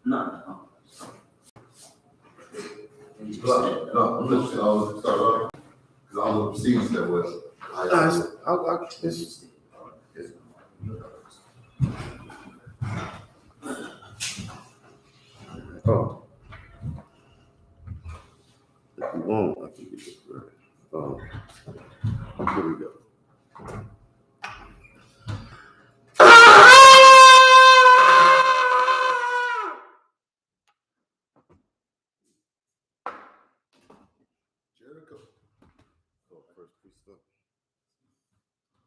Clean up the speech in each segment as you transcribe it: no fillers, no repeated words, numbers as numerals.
No. No, I'm just start off because all the procedures that was. Oh. If you want, I can get this right. Here we go. Jericho. Call the first priest up.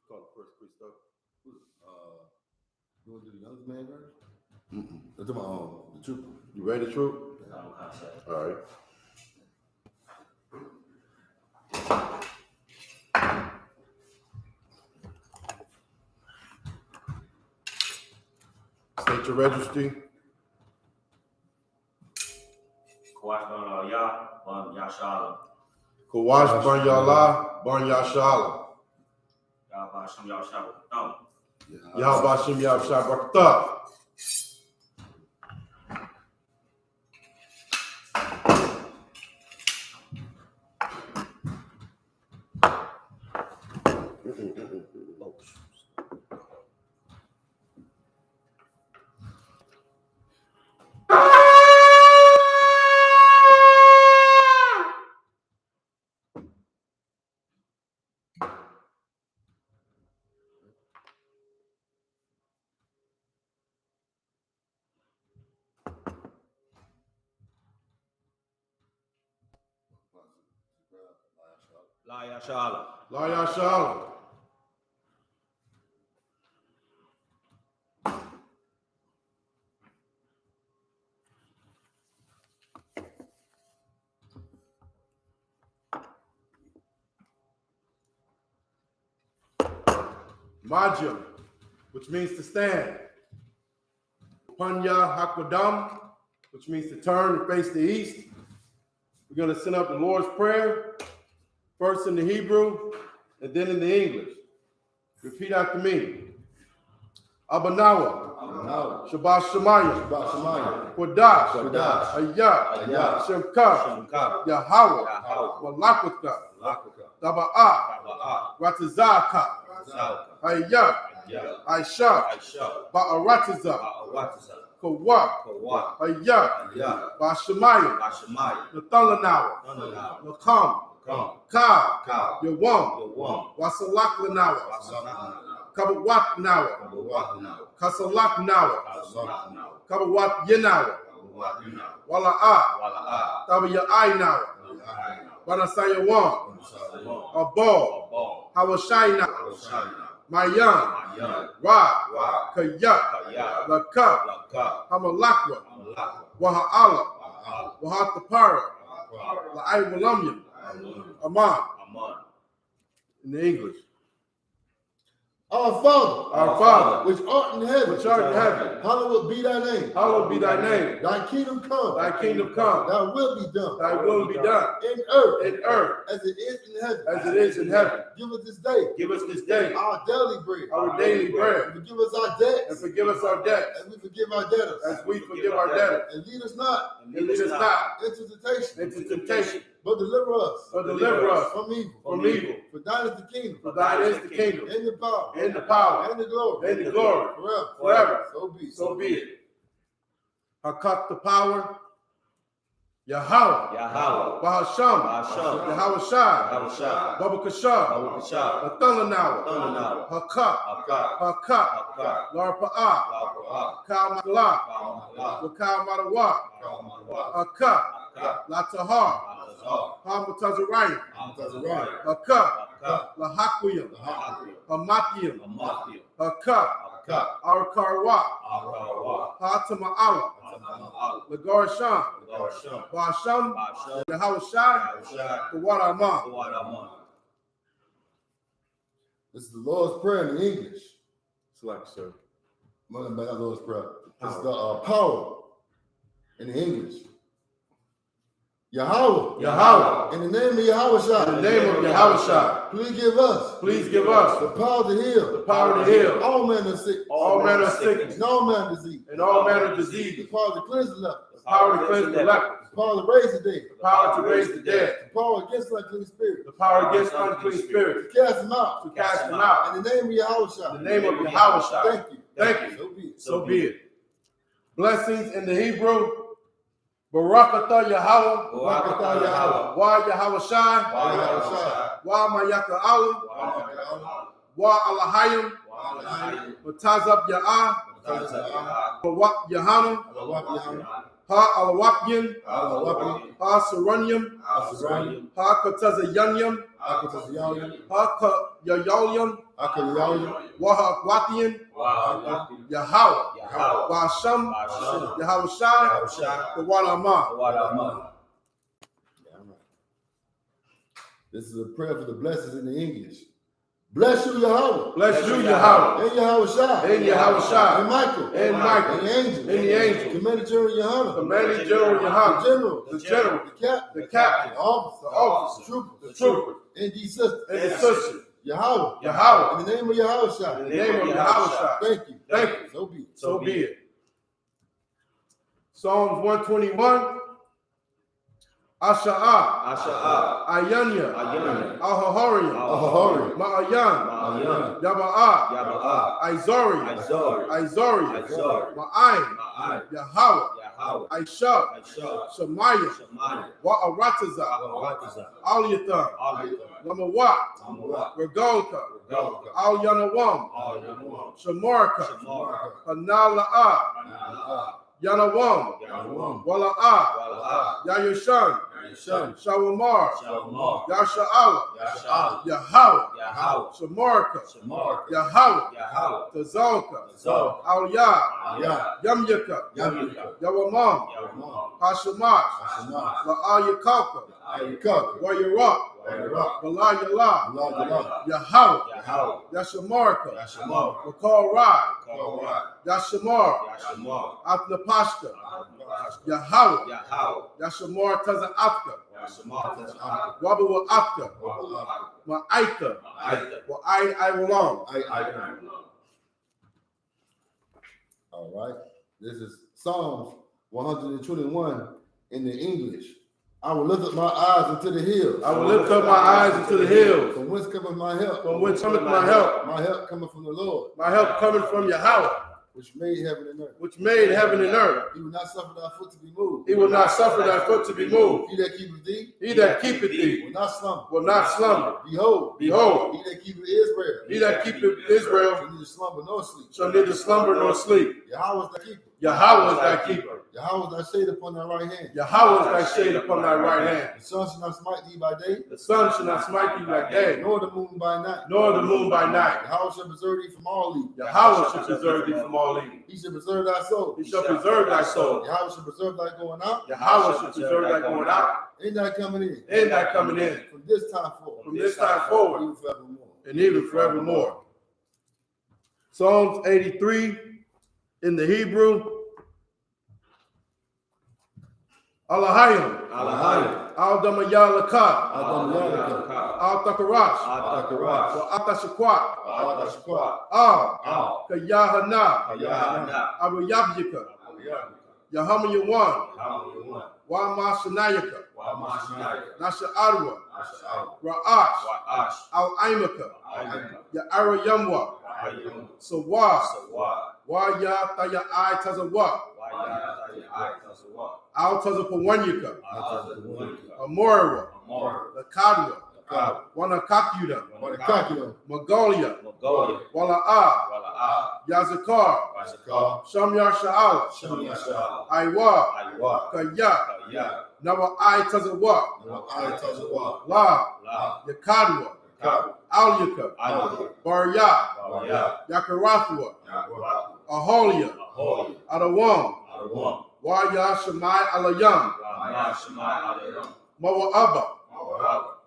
Call the first priest up. You want to do the youngest man verse? That's The troop. You ready, troop? All right. State your registry. Kawash Ban Yallah, Ban Yashala. Yahweh Hashem Yahweh Barakatah. La Yashala. La Yashala. Majim, which means to stand. Panya Hakwadam, which means to turn and face the east. We're going to send up the Lord's Prayer, first in the Hebrew, and then in the English. Repeat after me. Abanawa, Shabbat Shemayim, Kodash, Ayah, Shemka, Yahweh, BLACKWATCH, Daba'ah, Ratazaka, Ayah, I.S.U.P.K, Ba'aratiza, Kawa, Ayah, Bashemayim, Nathalanawa, Nakam, Ka, Yawam, Wasalaklanawa, Kabawat Nawa, Kasalak Nawa, Kabawat Yenawa, Wala'ah, Tabiya'ai Nawa, Banasayawam, Abal, Hawashai Nawa, Mayan, Ra, Kayak, Laka, Hamalakwa, Waha'ala, Wahatapara, La'ai Aman. In the English. Our Father, which art in heaven, hallowed be thy name. Thy kingdom come. Thy will be done. In earth, as it is in heaven. Give us this day. Our daily bread. And forgive us our debts. As we forgive our debtors. And lead us not into temptation. But deliver us from evil. For thine is the kingdom. And the power. And the glory. Forever. So be it. Hakat the power. Yahweh. Bahasham. Yahweh Shai. Babakashah. Nathalanawa. Hakat. Larpa'ah. Kal Magalak. Wakal Madawa. Hakat. Latahar. Hamatazarayim. Hakat. Lahakuyam. Hamatiyam. Hakat. Arkarwa. Hatama'ala. Lagarsham. Basham. Yahweh Shai. Kawad. This is the Lord's Prayer in English. Select, sir. Not Lord's Prayer. It's the power in English. Yahweh. Yahweh. In the name of Yahweh. In the name of Yahweh. Please give us. Please give us the power to heal. the power to heal All manner of sickness. all manner of sickness. And all manner of disease. And all manner of The disease. power to cleanse the leper. The power to cleanse the lepers. The power to raise the dead. The power to raise the dead. The power against unclean spirits. The power against unclean spirits. To cast them out. To cast them out. In the name of Yahweh. In the name of Yahweh. Thank you. Thank you. So be it. So be it. Blessings in the Hebrew. Barakatah Yahweh. Barakatah Yahweh. Wa Yahweh Shai. Wa Yahweh Shai. Wa Mayaka Allah. Wa Alahayim. Matazab Ya'ah. Wa Yahanna. Ha Alawapyan. Ha Saranyam. Ha Katazayanyam. Ha Yayolyam. Wahakwathian. Yahweh. Washam. Yahweh Shai. The Walama. This is a prayer for the blessings in the English. Bless you, Yahweh. Bless you, Yahweh. And Yahweh Shai. And Yahweh Shai. And Michael. And Michael. And the angels. And the angels. Commander General Yohanna. Commander General Yohanna. The general. The general. The captain. The captain. The officer. The officer. Troopers. The troopers. And these sisters. And the sisters. Yahweh. Yahweh. In the name of Yahweh Shai. In the name of Yahweh Shai. Thank you. Thank you. So be it. So be it. Psalms 121. Asha'ah. Ayanya. Ahahorian. Ma'ayan. Yaba'ah. Izori. Ma'ayin. Yahweh. I.S.U.P.K. Shemaiah. Wa'arataza. Aliyathan. Lamawat. Regolka. Al-Yanawam. Shamarka. Hanala'ah. Yanawam. Wala'ah. Yayushan. Shawamar. Yasha'ala. Yahweh. Shamarka. Yahweh. Tazalka. Al-Yah. Yamyaka. Yawamam. Hashamash. La'ayakalka. Wayaraq. Balayala. Yahweh. Yashamarka. Wakal Rai. Yashamar. Atnapashka. Yahweh. Yashamar Taza Atka. Wabawa Atka. Ma'aika. I belong. All right. This is Psalms 121 in the English. I will lift up my eyes into the hills. I will lift up my eyes into the hills. From whence cometh my help? From whence cometh my help? My help cometh from the Lord. My help cometh from Yahweh, which made heaven and earth. which made heaven and earth. He will not suffer thy foot to be moved. He will not suffer thy foot to be moved. He that keepeth thee. He that keepeth thee will not slumber. will not slumber. Behold. He that keepeth Israel. He that keepeth Israel shall neither slumber nor sleep. shall neither slumber nor sleep. Yahweh is thy keeper. Yahweh is thy keeper. Yahweh is thy shade upon thy right hand. Yahweh is thy shade upon thy right hand. The sun shall not smite thee by day. The sun shall not smite thee by day, Nor the moon by night. nor the moon by night. Yahweh shall preserve thee from all evil. Yahweh shall preserve thee from all evil. He shall preserve thy soul. He shall preserve thy soul. Yahweh shall preserve thy going out. Yahweh shall preserve thy going out, And thy coming in. and thy coming in. From this time forward. From this time forward, Even forevermore. and even forevermore. Psalms 83 in the Hebrew. Alahayim. Al-Damayalaka. Al-Takarash. Al-Atashakwat. Al-GEN.YAHANNA. Abu-Yabjika. Yahaman. Wa-Ma-Shanayaka. Nasha Arwa. Ra'ash. Al-Aimaka. Ya'ara Yamwa. Sawa. Wa-Ya-Taya-I Tazawa. Al-Tazapawanyaka. Amora. Lakadwa. Wanakakuda. Magolia. Wala'ah. Yazakar. Shamyar Sha'ala. Iwa. Kaya. Nawa-I Tazawa. La. Yakadwa. Al-Yaka. Barya. Yakarathwa. Aholia. Adawam. Waya Shemai Alayam. Mawa'aba.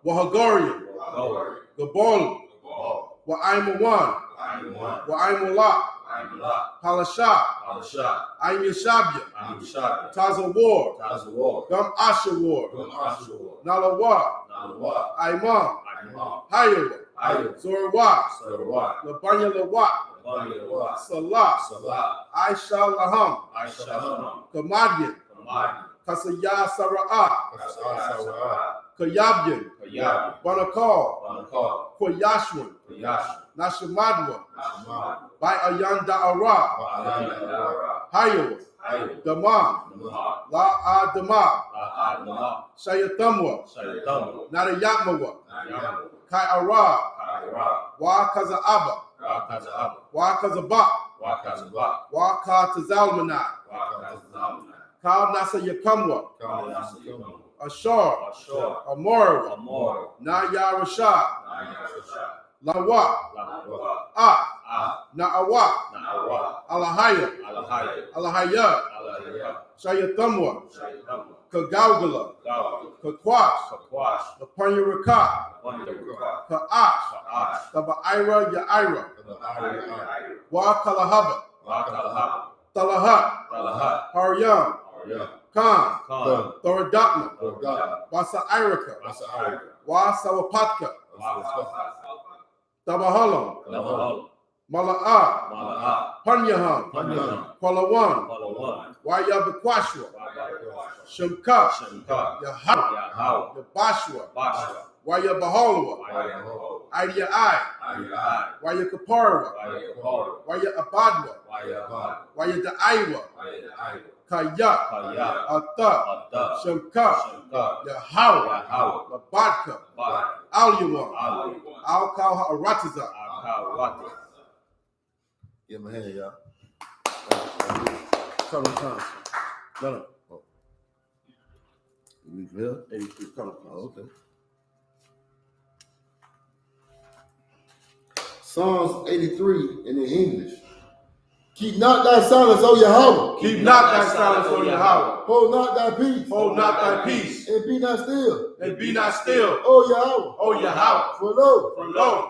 Wahagorian. Gabol. Wa'aimawan. Wa'aimulak. Palashah, I.M.U.P.K, Taza War, Gum Asha War, Nalawa, Imam, Hayawa, Zorawa, Labanya Lawat, Salah, I.S.H.A.LAM, Kamadian, Kasaya Sara'ah, Kayabyan, Banakal, Koyashwan, Nashamadwa, by Ayan Da'ara, Hayawa, Damam, La'adama, Shayathamwa, Nadayatmawa, Kai Ara, Wa Kaza'aba, Wa Kazabak, Wa Katazalmanai, Kal Nasa Yakamwa, Ashar, Amora, Naya Rashad, Lawa, Na'awa, Alahaya, Shayathamwa, Kagawgala, Kakwash, Lapanyaraka, Ka'ash, Taba'ira Ya'ira, Wa Kalahaba, Talahat, Haryam, Khan, Thoradakma, Wasa Irika, Wa Sawapatka, Tabahalam, Mala'ah, Panyaham, Palawan, Wayabakwashwa, Shemka, Yahawah, Yabashwa, Wayabahalwa, Idiyai, Wayakaparwa, Wayabadwa, Wayadaiwa, Kayak, Atta, Shemka, Yahawah, Labadka, Al-Yawan, Al-Kal Ha'aratiza. Give him a hand, y'all. Colonel Thompson. No. Oh. You feel? 83 Colonel Thompson. Oh, okay. Psalms 83 in the English. Keep not thy silence, O Yahweh. Keep not thy silence, O Yahweh. Hold not thy peace. Hold not thy peace. And be not still. And be not still. O Yahweh. O Yahweh. For lo.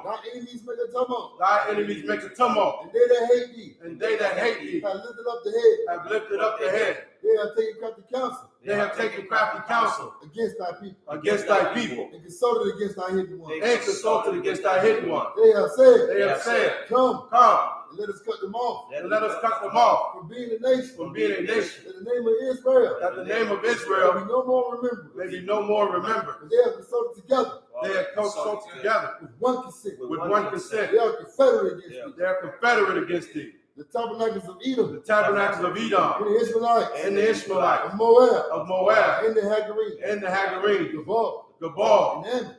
Thy enemies make a tumult. Thy enemies make a tumult. And they that hate thee. And they that hate thee. Have lifted up the head. Have lifted up the head. They have taken crafty counsel. They have taken crafty counsel. Against thy people. Against thy people. And consulted against thy hidden one. And consulted against thy hidden one. They have said. They have said. Come. Come. And let us cut them off. And let us cut them off. From being a nation. From being a nation. In the name of Israel. That the name of Israel may be no more remembered. May be no more remembered. But they have consulted together. They have consulted together. With one consent. With one consent. They are confederate against thee. They are confederate against thee. The tabernacles of Edom. The tabernacles of Edom. And the Israelites. And the Ishmaelites. Of Moab. Of Moab. And the Hagarene. And the Hagarene. Gabal.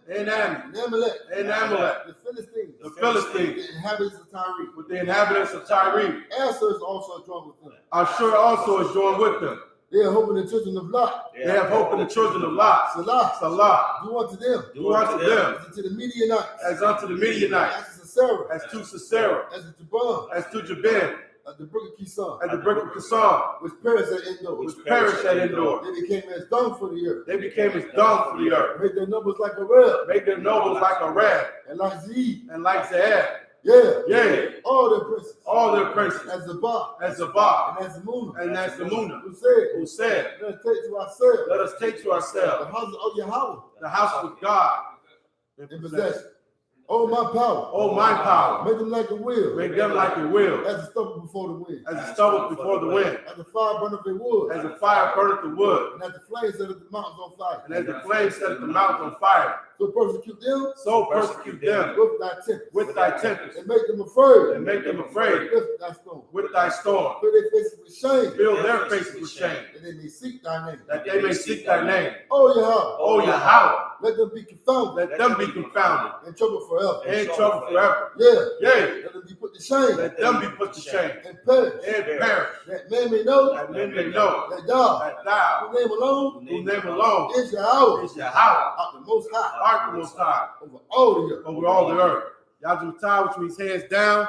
And Ammon. And Amalek. And Amalek. The Philistines. The Philistines. The inhabitants of Tyre. With the inhabitants of Tyre. Asher is also joined with them. Ashur also is joined with them. They are hope in the children of Lot. They have hope in the children of Lot. Salah. Do unto them. Do unto them. As unto the Midianites. As unto the Midianites. As to Sisera. As to Sisera. As to Jabin. As to Jabin. At the brook of Kison. At the brook of Kison. Which perished at Endor. Which perished at Endor. They became as dung for the earth. They became as dung for the earth. Made their numbers like a red. Made their nobles like a red. And like Zeed. And like Zahab. Yeah. All their princes. All their princes. As Zabah. As Zabah. And as Zamuna. And as Zamuna. Who said. Let us take to ourselves. Let us take to ourselves. The house of Yahweh. The house of God. In possession. Oh, my power. Oh, my power. Make them like a wheel. Make them like a wheel. As a stubble before the wind. As a stubble before the wind. As the fire burneth the wood. As the fire burneth the wood. And as the flames set the mountains on fire. And as the flames set the mountains on fire. So persecute them. So persecute them. With thy tempest. With thy tempest. And make them afraid. And make them afraid. With thy storm. With thy storm. Fill their faces with shame. Fill their faces with shame. That they may seek thy name. That they may seek thy name. Oh, Yahweh. Oh, Yahweh. Let them be confounded. Let them be confounded. In trouble forever. In trouble forever. Yea. Let them be put to shame. Let them be put to shame. And perish. And perish. That men may know. That men may know. That thou. That thou. Whose name alone. Whose name alone. Is Yahweh. Is Yahweh. Out the most high. Art the most high. Over all the earth. Over all the earth. Yajimtai, which means hands down.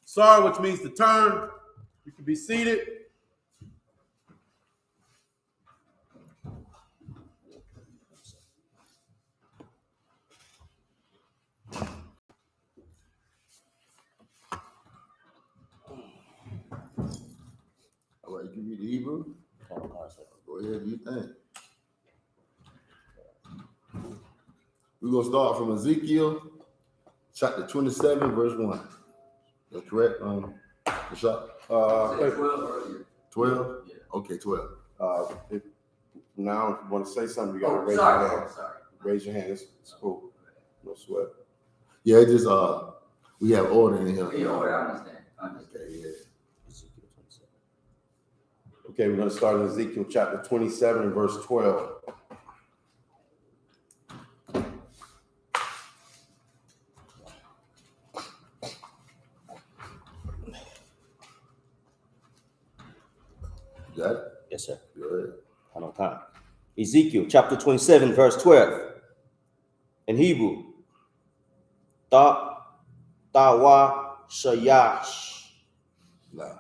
Sar, which means to turn. You can be seated. All right, you can read the Hebrew. Go ahead, do you think? We're going to start from Ezekiel chapter 27, verse 1. That's correct? Ishaq? 12 earlier. 12? Yeah. Okay, 12. Now, if you want to say something, you got to raise Sorry. your hand. Raise your hand. It's cool. No sweat. Yeah, it just, we have order in here. Yeah, I understand. Okay, yeah. Okay, we're going to start in Ezekiel chapter 27 and verse 12. You got it? Yes, sir. Go ahead. I don't time. Ezekiel chapter 27, verse 12. In Hebrew, Tawa Shayash. Nah.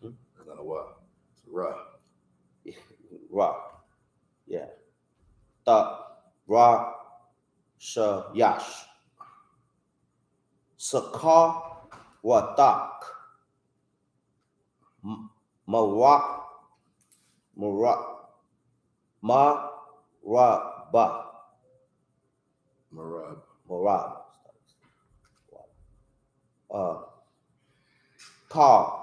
That's not a why. It's a ra. Ra. Yeah. Tawa Shayash. Sakar Watak. Marak. Marab. Ka.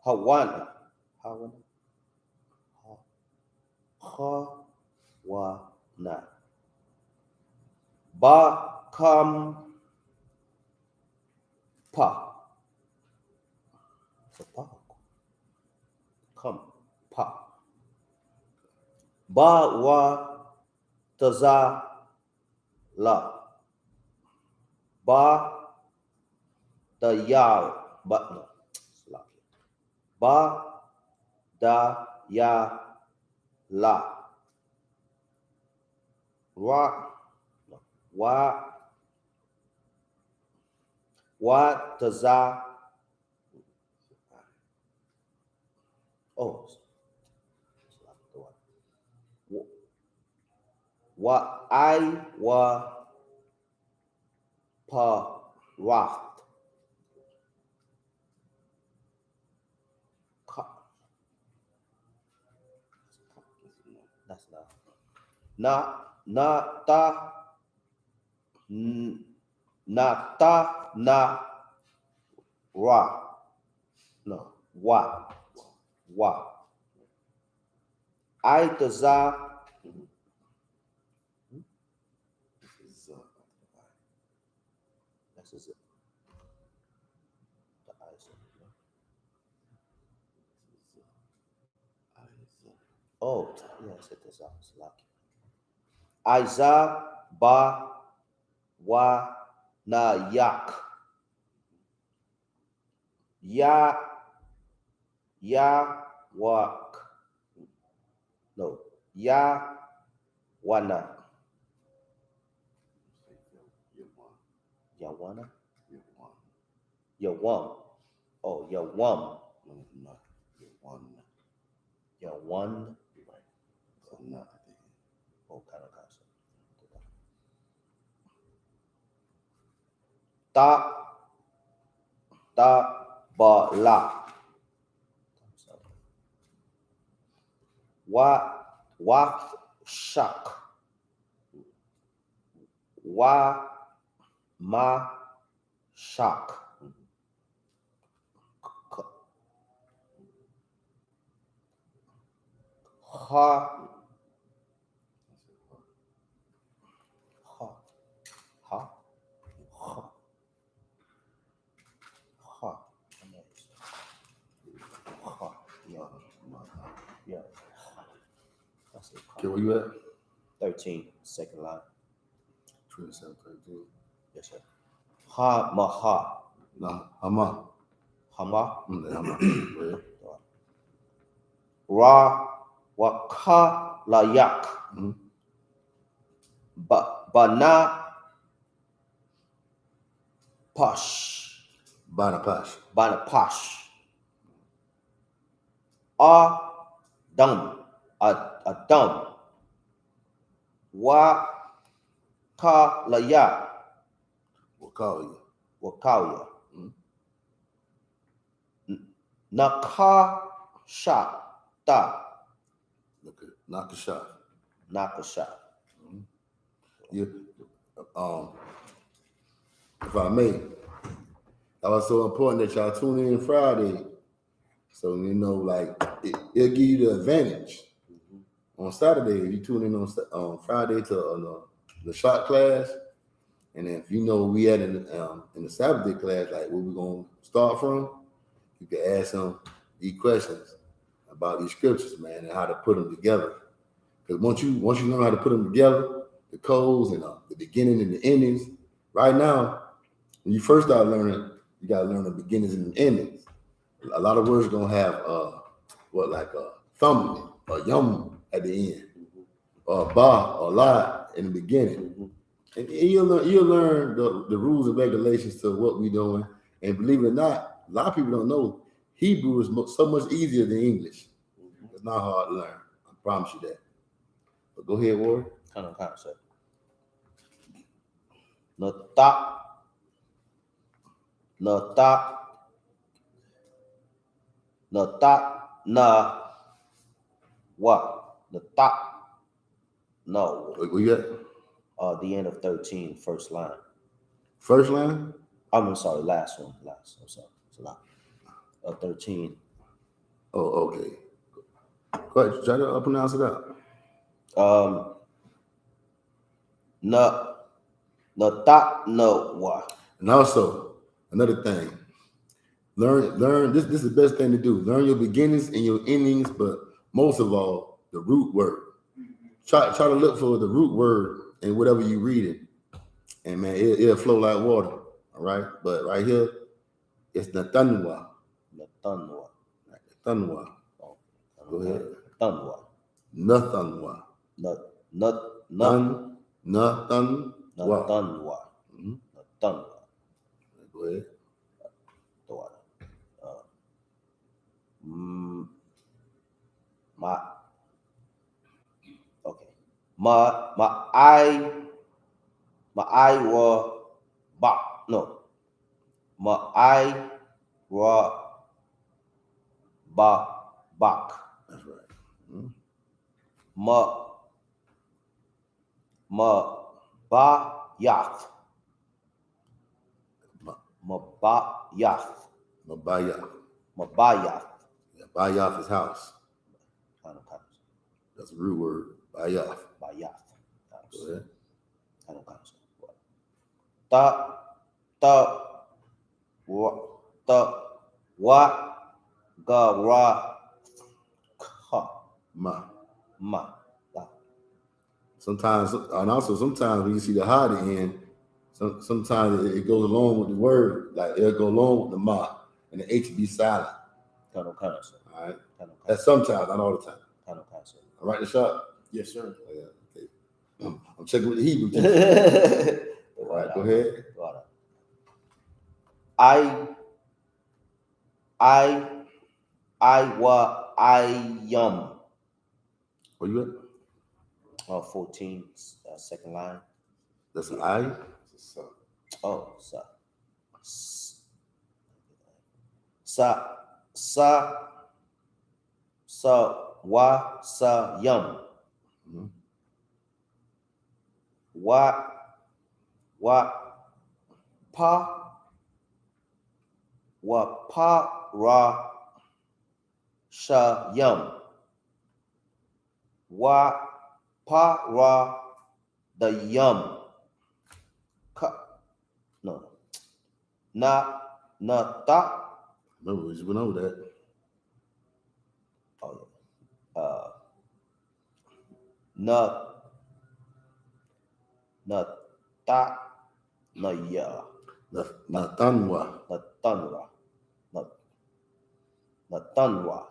Hawana. Hawana. Bakam pa. Come pa. Ba taza la. Ba da ya but no. Ba da ya la. Wa taza. Oh. Pa racht. That's na ra. No. Wa. I taza. This is it. The I.S.U.P.K. Oh, yes, it is. I was lucky. Isa ba wa na yak. Wak. No. Wana. Yawana? Yawam. Oh, Yawam. Yawan. Oh, kind of concept. Ba la. Wa shak. Ma shak. Ha. Yeah. That's it. Okay, where you at? 13, second line. 27, 13. Yes, sir. Ha maha. Nah, Hama. Hama. Hama. Ra waka layak. Bana pash. Banapash. Adam. Adam. Wa ka layak. Wakalia. Wakalia. Mm-hmm. Nakashata. Okay. Nakasha. Nakasha. Mm-hmm. Yeah. If I may, that was so important that y'all tune in Friday. So, you know, like, it'll give you the advantage. On Saturday, if you tune in on Friday to the shot class, and if you know we had in the Sabbath day class, like where we're going to start from, you can ask them these questions about these scriptures, man, and how to put them together. Because once you know how to put them together, the codes and the beginning and the endings, right now, when you first start learning, you got to learn the beginnings and the endings. A lot of words are going to have thumb or yum at the end, or ba or la in the beginning. And you'll learn the rules and regulations to what we're doing. And believe it or not, a lot of people don't know Hebrew is so much easier than English. It's not hard to learn. I promise you that. But go ahead, Warren. Kind of concept. Nata. Na what? Nata. No. Where you at? The end of 13, first line. First line? I'm sorry, last one. I'm sorry. It's a lot. 13. Oh, okay. Go ahead, try to pronounce it out. Wa. And also, another thing, learn this is the best thing to do. Learn your beginnings and your endings, but most of all, the root word. Try to look for the root word in whatever you read it. And man, it'll flow like water. All right. But right here, it's Natanwa. Natanwa. Natanwa. Oh, go ahead. Natanwa. Natanwa. Natanwa. Natanwa. Natanwa. Go ahead. Bak. That's right. Mabayath. Mabayath. Yeah, Bayath is house. Kind of. That's a root word. Bayath. Bayath. Go ahead. Kind of. Ma. Sometimes, and also sometimes when you see the ha at the end, sometimes it goes along with the word, like it'll go along with the ma, and the H be silent. Kind of. All right. That's sometimes, not all the time. Kind of. All right, the shot. Yes, sir. Oh, yeah. Okay. I'm checking with the Hebrew. All right, go ahead. Yum. Where you at? 14, second line. That's an I. Oh, yum. Mm-hmm. Ra sha yum. Ra the yum. Na ta. Remember, we just went over that. Oh yeah. Na ta na ya. Natanwa. Natanwa.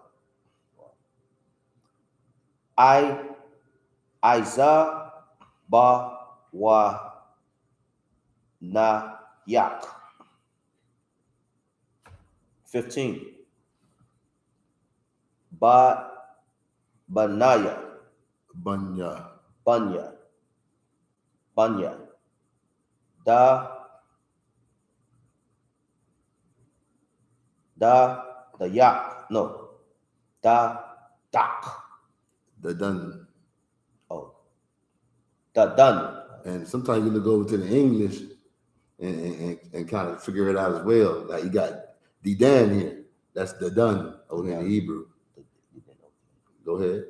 Isa ba wa na yak. 15. Banya. Da the yak, no, the dak. The done. Oh, the done. And sometimes you look over to the English and kind of figure it out as well. Like you got the dan here. That's the done over in the Hebrew. Go ahead.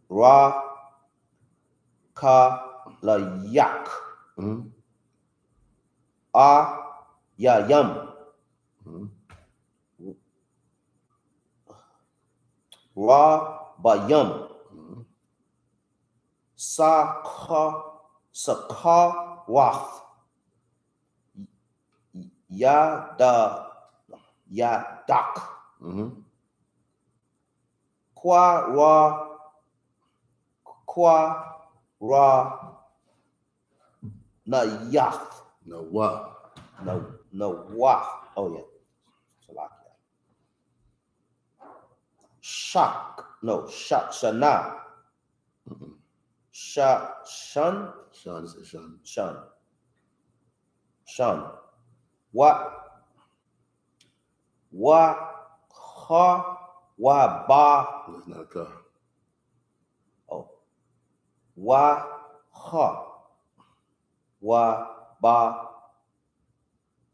Ra ka la yak. Ya yum. Ra ba yum. Sa wath. Ya dak. Kwa ra na yath. No what? No wath. Oh yeah. Salakia. Shana. Shun. Wa ba. It's not a car. Oh. Wa ba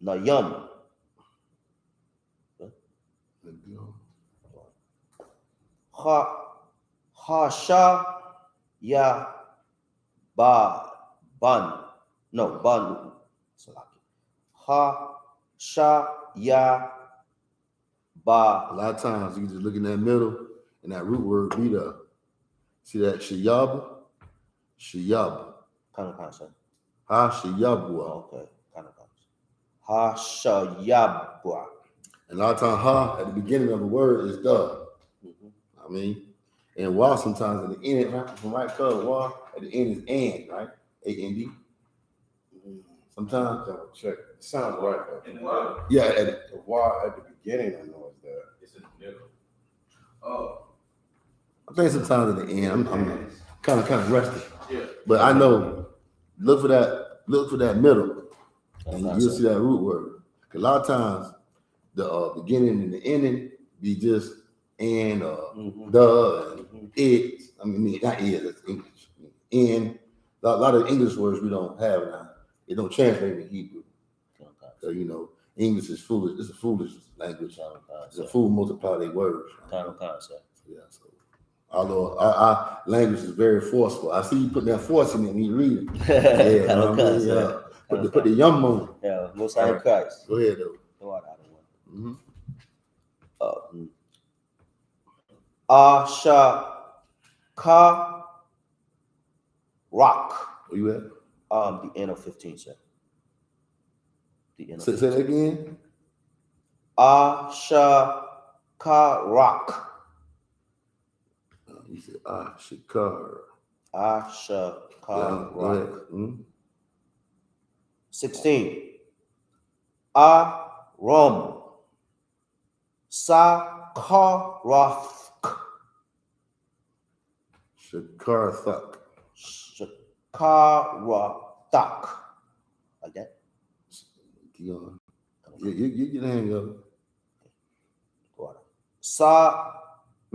na yum. Sha ya ba ban. No, ban. Sha ya ba. A lot of times you just look in that middle and that root word be there. See that shayab? Kind of sir. Ha shayabwa. Okay, kind of. Ha shayabwa. And a lot of times ha at the beginning of a word is the. I mean, and wa sometimes at the end, right? From right color, wa at the end is and, right? A-N-D. Sometimes. Check. It sounds right though. Yeah, the why at the beginning I know it's there. It's in the middle. Oh. I think sometimes at the end, I'm kind of rusty. Yeah. But I know, look for that middle, and you'll see that root word. A lot of times, the beginning and the ending be just and the and it. I mean, not it. That's English. And a lot of English words we don't have now. It don't translate in Hebrew. So English is foolish. It's a foolish language. It's a fool multiply their words. Kind of concept. Yeah. So, although our language is very forceful, I see you putting that force in it when you read it. Yeah. Put the yum on it. Yeah. Most High Christ. Go ahead though. Ka rock. Where you at? The end of 15, sir. The end of Say that again. Ka rock. You said Shikar. Ka rock. 16. Rom. Sakarafk. Shikarthak. Shikarathak. Like that? Keep going. You get the hang of it.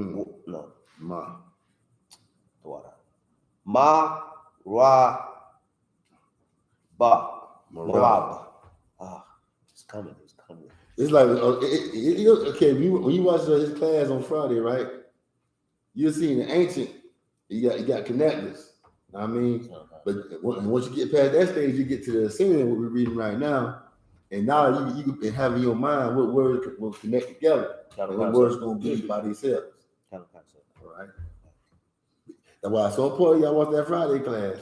No. Marab. It's coming. It's like okay. When you watch his class on Friday, right? You'll see in the ancient, you got connectors. I mean, but once you get past that stage, you get to the Assyrian, what we're reading right now, and now you can have in your mind what words will connect together, and what words going to be by themselves. All right. That's why it's so important y'all watch that Friday class.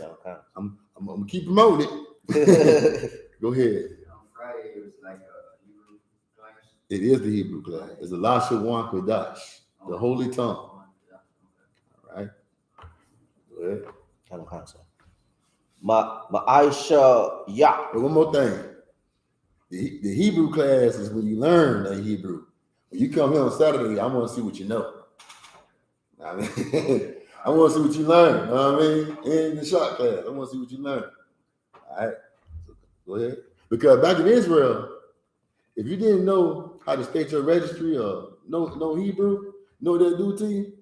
I'm gonna keep promoting it. Go ahead. On Friday, it was like a Hebrew class. It is the Hebrew class. It's the Lashawan Kodash, the holy tongue. All right. Go ahead. My I.S.U.P.K. One more thing. The Hebrew class is when you learn a Hebrew. When you come here on Saturday, I want to see what you know. I mean, I want to see what you learn. You know what I mean? In the shot class, I want to see what you learn. All right. So go ahead. Because back in Israel, if you didn't know how to state your registry or know Hebrew, know what they do to you?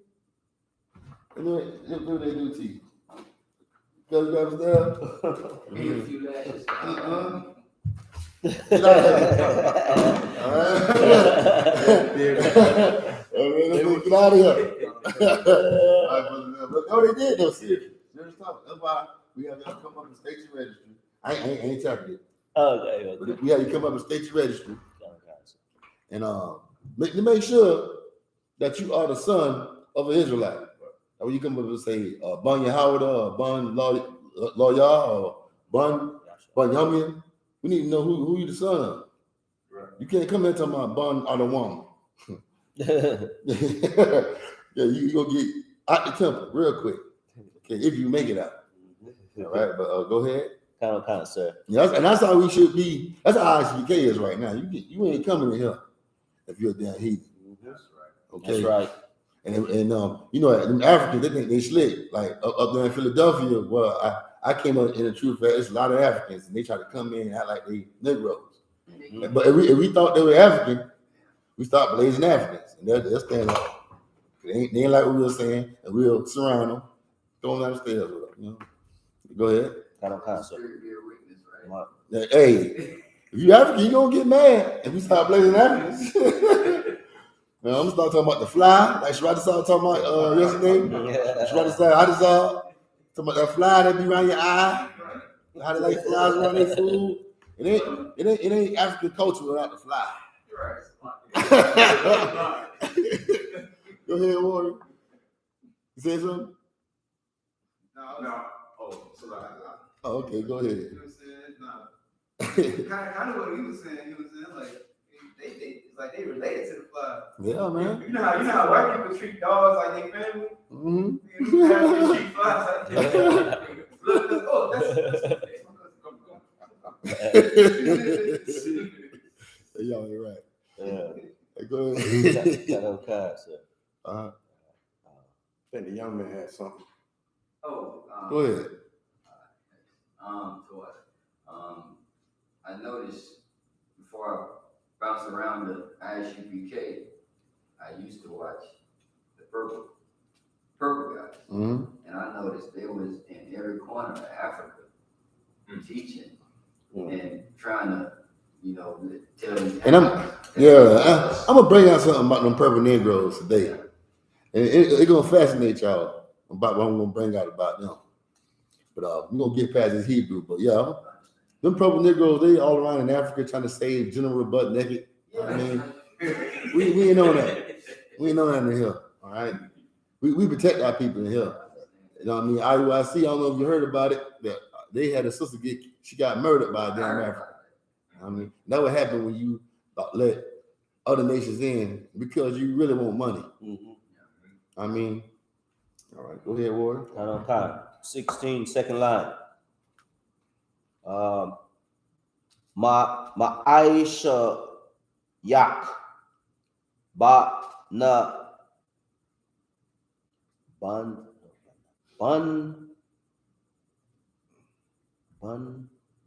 You know what they do to you? Because you understand? Give me a few lashes. Get out of here. Get out of here. No, they did though. Serious talk. That's why we have to come up and state your registry. I ain't telling you. Okay. But we have to come up and state your registry. And make sure that you are the son of an Israelite. Or you come up and say Ban Yahweh or Ban Loya or Ban Yamin. We need to know who you the son of. Right. You can't come in talking about Ban Adawam. Yeah, you gonna get out the temple real quick. Okay, if you make it out. All right, but go ahead. Kind of, sir. Yeah, and that's how we should be. That's how I.S.U.P.K is right now. You ain't coming in here if you're a damn heathen. That's right. Okay. That's right. And you know, them Africans, they think they slick. Like up there in Philadelphia, well, I came up in the truth that it's a lot of Africans, and they try to come in and act like they Negroes. Mm-hmm. But if we thought they were African, we start blazing Africans, and they'll stand up. They ain't like what we were saying, and we'll surround them, throw them down the stairs with them. You know? Go ahead. Kind of, sir. Hey, if you African, you gonna get mad if we start blazing Africans. Now, I'm gonna start talking about the fly, like Sharada started talking about yesterday. Sharada started, talking about that fly that be around your eye, how they like flies around their food. It ain't African culture without the fly. Go ahead, Warren. You say something? No. Oh, okay, go ahead. You know what I'm saying? No. kind of what he was saying. He was saying like it's like they related to the fly. Yeah, man. You know how white people treat dogs like they family. Mm-hmm. You know how they treat flies like they family. Look, that's y'all ain't right. Yeah. Hey, go ahead. Kind of, sir. I think the young man had something. Go ahead. I noticed before I bounced around the I.S.U.P.K, I used to watch the purple guys, Mm-hmm. and I noticed they was in every corner of Africa teaching and trying to, tell you. And I'm gonna bring out something about them purple Negroes today, and it's gonna fascinate y'all about what I'm gonna bring out about them. But we're gonna get past this Hebrew. But yeah, them purple Negroes, they all around in Africa trying to save General butt naked. I mean, we ain't on that. We ain't on that in here. All right, we protect our people in here. You know what I mean? I.S.U.P.K, I don't know if you heard about it. That they had a sister she got murdered by a damn African. I mean, that would happen when you let other nations in because you really want money. Mm-hmm. I mean, all right, go ahead, Warren. Kind of, 16, second line. Ma Aisha Yak Ba Na Bun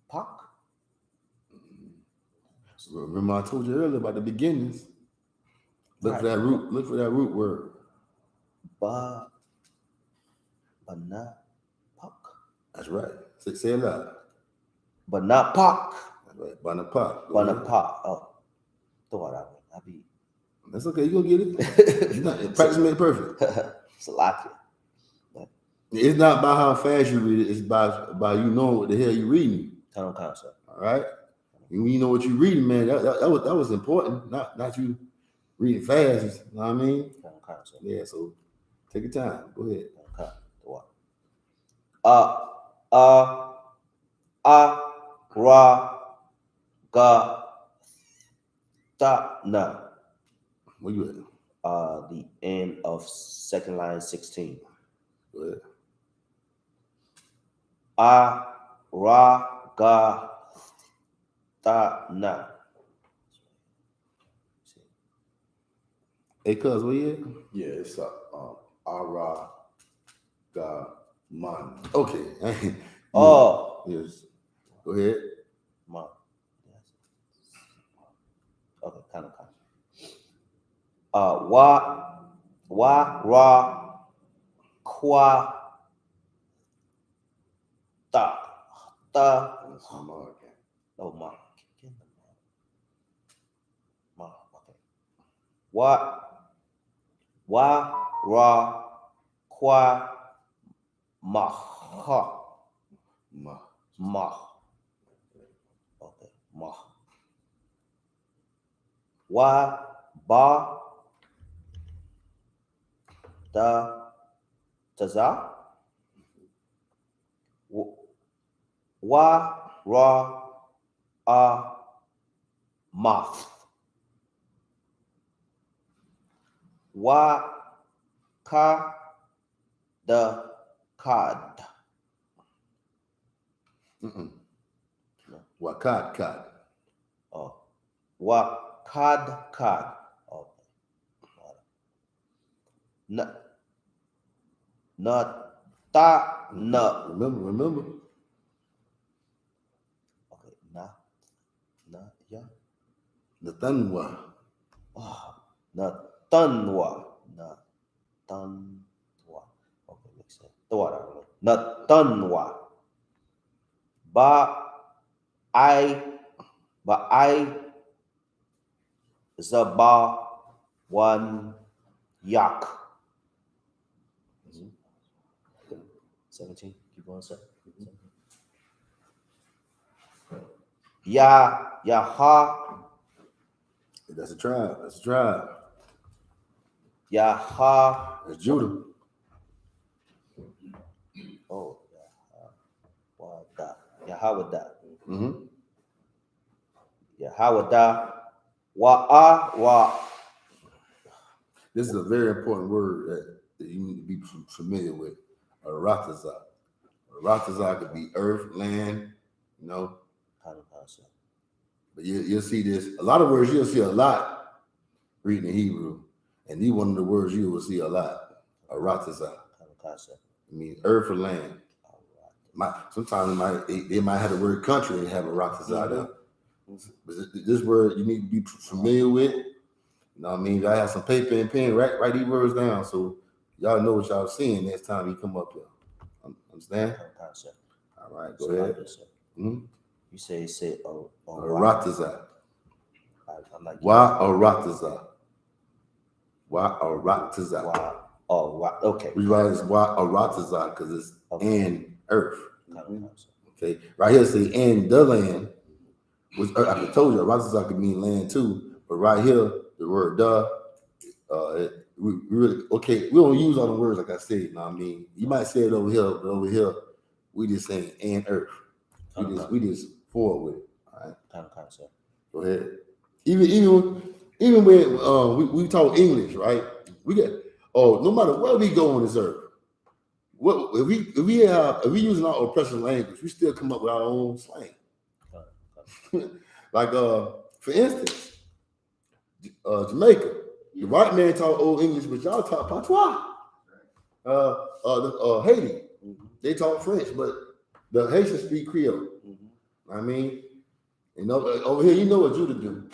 Pak. Remember I told you earlier about the beginnings. Look for that root. Look for that root word. Bana Pak. That's right. Say it loud. Bana Pak. That's right. Bana Pak. Bana Pak. Oh, that's okay. You gonna get it. Practice made perfect. It's a lot. It's not about how fast you read it. It's about you knowing what the hell you're reading. Kind of concept. All right. And when you know what you're reading, man, that was important. Not you reading fast. You know what I mean? Kind of concept. Yeah. So take your time. Go ahead. Ra Ga Ta Na. Where you at? The end of second line 16. Go ahead. Ra Ga Ta Na. Hey, cuz, where you at? Yeah, it's Ara Ga Man. Okay. Oh. Yes. Go ahead. Man. Kind of. Ra, qua, ta, oh, ma, okay. Ra, qua, ma, ha, ma, okay, ma. Ba, da, taza. Ra, moth. Ka, the cod. Wakad. Oh, cod. Oh, not Remember. Okay, yeah. Natanwa. Oh, Natanwa. Okay, makes sense. Natanwa. I Zaba one yak. 17. Keep going, sir. Yaha. That's a tribe. Yaha. That's Judah. Oh, Yahawada. Yahawada. Wa. This is a very important word that you need to be familiar with. Aratazah. Aratazah could be earth, land, you know. Kind of concept. But you'll see this. A lot of words you'll see a lot reading in Hebrew. And these one of the words you will see a lot. Aratazah. Kind of concept. It means earth or land. Sometimes they might have the word country and have Aratazah there. But this word you need to be familiar with. You know what I mean? I have some paper and pen, write these words down so y'all know what y'all seeing next time you come up here. Understand? Concept. All right, go ahead. You say Aratazah. I'm like Wa Aratazah. Wa Aratazah. Okay. We write this Wa Aratazah because it's in earth. Kind of Okay, right here say in the land, which I told you Aratazah could mean land too, but right here the word we really we don't use all the words like I said. You know what I mean? You might say it over here, but over here we just saying in earth. We just forward with it. All right. Kind of concept. Go ahead. Even when we talk English, right? We get no matter where we go on this earth. What if we using our oppressive language, we still come up with our own slang. Like for instance, Jamaica. The white man talk old English, but y'all talk patois. Haiti, they talk French, but the Haitians speak Creole. I mean, you know, over here, you know what Judah do.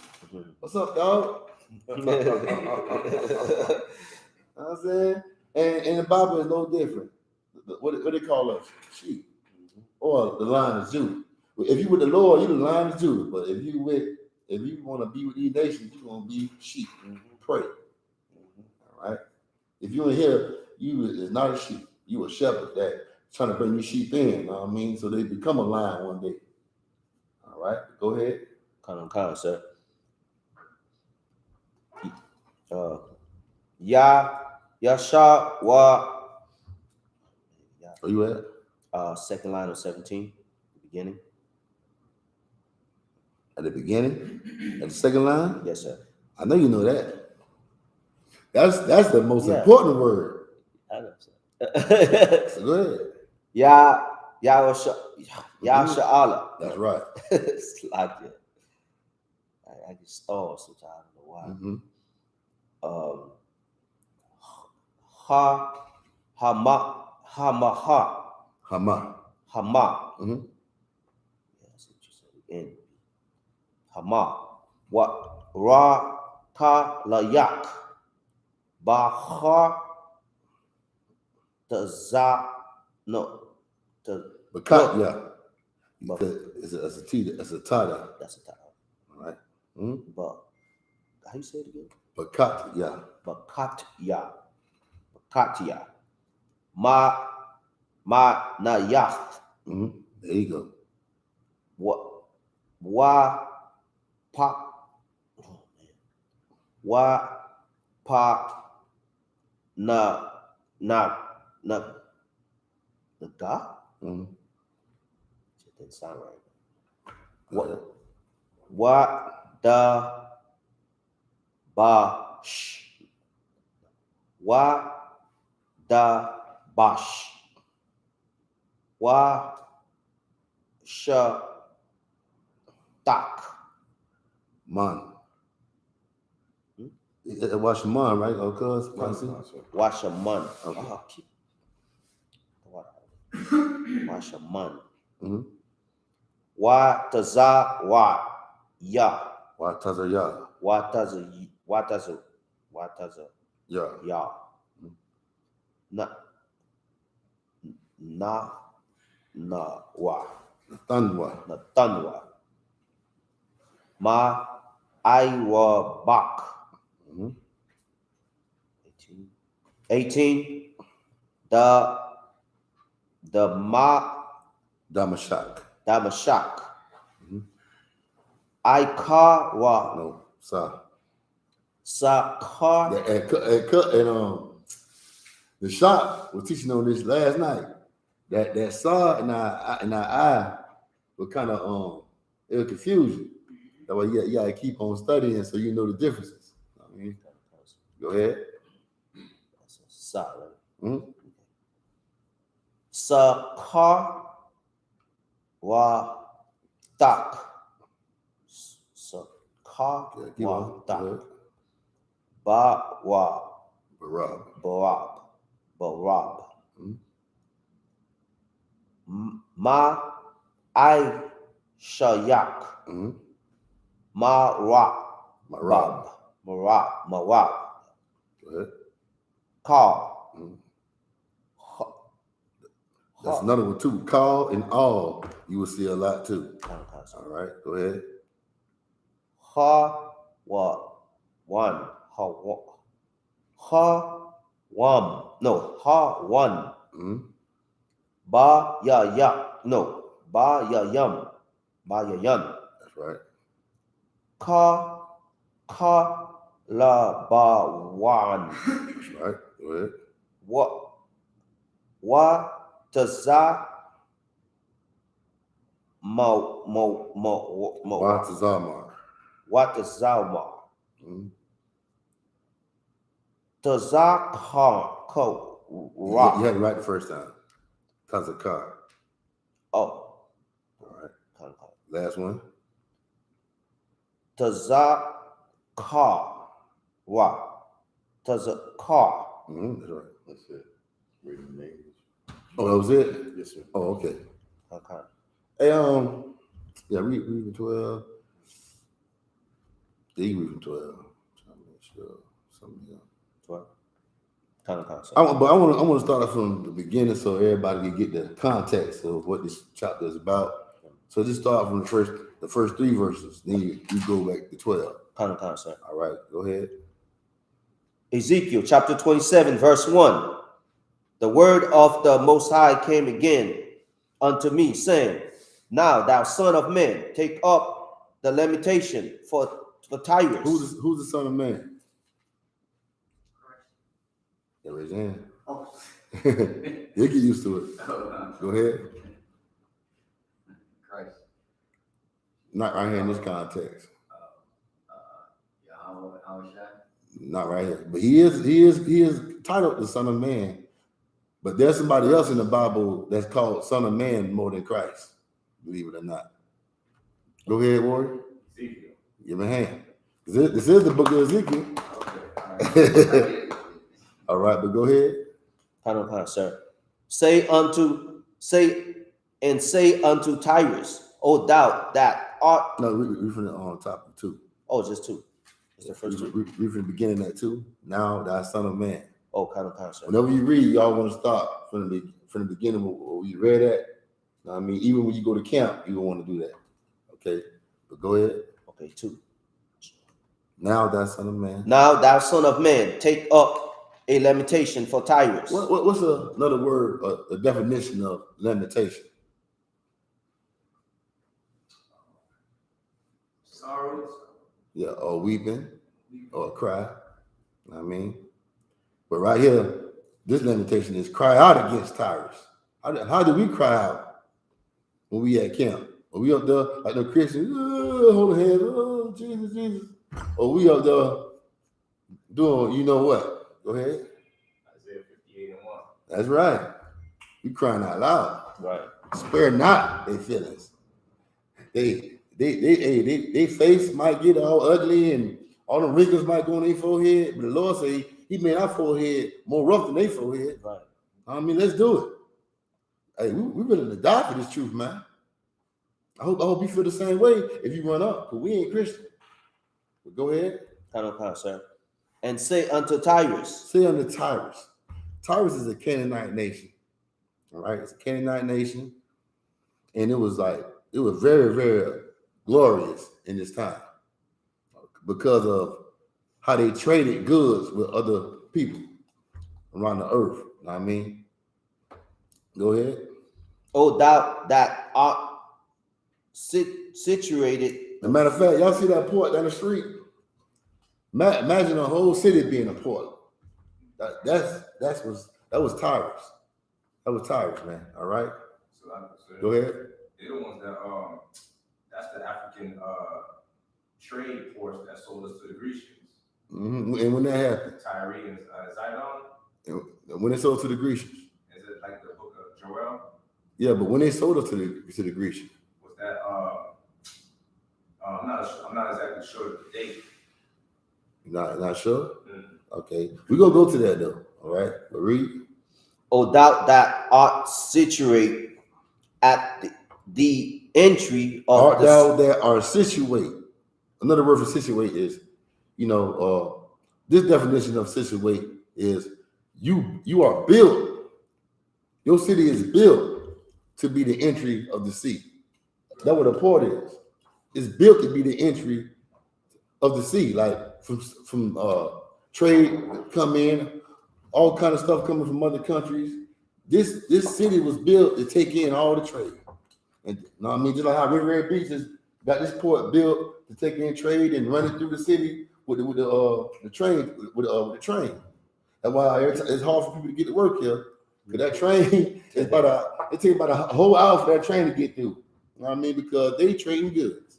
What's up, dog? You know what I'm saying? And the Bible is no different. What they call us? Sheep. Or the line of Judah. If you with the Lord, you the line of Judah. But if you want to be with these nations, you're gonna be sheep. Pray. All right. If you in here, you is not a sheep. You a shepherd that trying to bring you sheep in. You know what I mean? So they become a lion one day. All right. Go ahead. Concept. Yasha wa. Where you at? Second line of 17, the beginning. At the beginning? At the second line? Yes, sir. I know you know that. That's the most important word. I know, sir. So go ahead. Sha'ala. That's right. It's like it. I get stalled sometimes. I don't know why. Hama. Yeah, that's what you said. In Hama. What? Ra. Kalayak. Bahar Taza. No. Bakatya. But- It's a T. It's a tada. That's a title. All right. Hmm? But how you say it again? Bakatya. Bakatya. Bakatya. Ma Nayath. Hmm. There you go. Wa pa wa pa na the God? Hmm. It didn't sound right. What the bash? Wa da bash? Wa sha tak? Man. Wash man, right? Oh, cuz. Wash a man. Okay. Wash a man. Mm-hmm. Wa taza wa ya. Wataza ya. Wa taza Ya. ya. Na wa. Tandwa. Na tanwa. Ma I.S.U.P.K. Mm-hmm. 18. The Damashak. Mm-hmm. I.K.wa. No. Sa. Sakar. The shop was teaching on this last night. That saw and our eye was kind of it was confusion. That way you gotta keep on studying so you know the differences. I mean, go ahead. Sa, right? Mm-hmm. Sakar wa tak. Sakar wa tak. Ba wa barab. Mm-hmm. Ma I shayak. Mm-hmm. Marab. Go ahead. Call. Mm-hmm. That's another one too. Call and all you will see a lot too. All right, go ahead. Ha wa one. Ha one. No, ha one. Mm-hmm. Ba ya ya. No, ba ya yum. Ba ya yum. That's right. Ka la ba one. That's right. Go ahead. Wa taza mo. Watazamar. What is Zalmar? Mm-hmm. Tazakar ko rock. You had it right the first time. Tazakar. Oh. All right. Last one. Tazakar rock. Tazakar. Mm-hmm. That's right. That's it. Reading the names. Oh, that was it? Yes, sir. Oh, okay. Okay. Hey, yeah, read from 12. Yeah, you read from 12. Trying to make sure something else. 12. I want to start off from the beginning so everybody can get the context of what this chapter is about. So just start from the first 3 verses. Then you go back to 12. Sir. All right, go ahead. Ezekiel chapter 27, verse 1. The word of the Most High came again unto me, saying, Now, thou son of man, take up the lamentation for Tyrus. Who's the son of man? Yeah, raise your hand. Oh. You'll get used to it. Go ahead. Christ. Not right here in this context. Yahweh. Not right here. But he is titled the Son of Man. But there's somebody else in the Bible that's called Son of Man more than Christ, believe it or not. Go ahead, Warren. Ezekiel. Give him a hand. This is the book of Ezekiel. Okay. All right, but go ahead. Sir. Say unto Tyrus, O thou that art. No, we from the on top of 2. Oh, just 2. It's the first two. Read from the beginning that too. Now thou son of man. Oh, kind of, sir. Whenever you read, y'all want to start from the beginning where you read that. I mean, even when you go to camp, you don't want to do that. Okay, but go ahead. Okay, 2. Now thou son of man. Now thou son of man, take up a lamentation for Tyrus. What's another word, a definition of lamentation? Sorrows. Yeah, or weeping, or cry. I mean, but right here, this lamentation is cry out against Tyrus. How do we cry out when we at camp? Are we up there like the Christians, hold hands, oh, Jesus, Jesus. Or we up there doing, you know what? Go ahead. Isaiah 58:1. That's right. We crying out loud. Right. Spare not their feelings. They face might get all ugly and all the wrinkles might go on their forehead, but the Lord say he made our forehead more rough than their forehead. Right. I mean, let's do it. Hey, we're willing to die for this truth, man. I hope you feel the same way if you run up, because we ain't Christian. But go ahead. Kind of, sir. And say unto Tyrus. Say unto Tyrus. Tyrus is a Canaanite nation. All right, it's a Canaanite nation. And it was very, very glorious in this time because of how they traded goods with other people around the earth. You know what I mean? Go ahead. Oh, thou that art situated. As a matter of fact, y'all see that port down the street? Imagine a whole city being a port. That was Tyrus. That was Tyrus, man. All right. So Go ahead. they're the ones that that's the African trade force that sold us to the Grecians. Mm-hmm. And when that happened, Tyre and Zidon. and when they sold to the Grecians. Is it like the book of Joel? Yeah, but when they sold us to the Grecians. Was that I'm not exactly sure of the date. Not sure? Mm-hmm. Okay. We're gonna go to that though. All right. But read. O thou that art situate at the entry of Art thou that are situate. Another word for situate is, this definition of situate is you are built. Your city is built to be the entry of the sea. That's what a port is. It's built to be the entry of the sea, like from trade come in, all kind of stuff coming from other countries. This city was built to take in all the trade. And you know what I mean, just like how River Red Beach has got this port built to take in trade and run it through the city with the train. That's why it's hard for people to get to work here. Because that train is it takes about a whole hour for that train to get through. You know what I mean? Because they trading goods.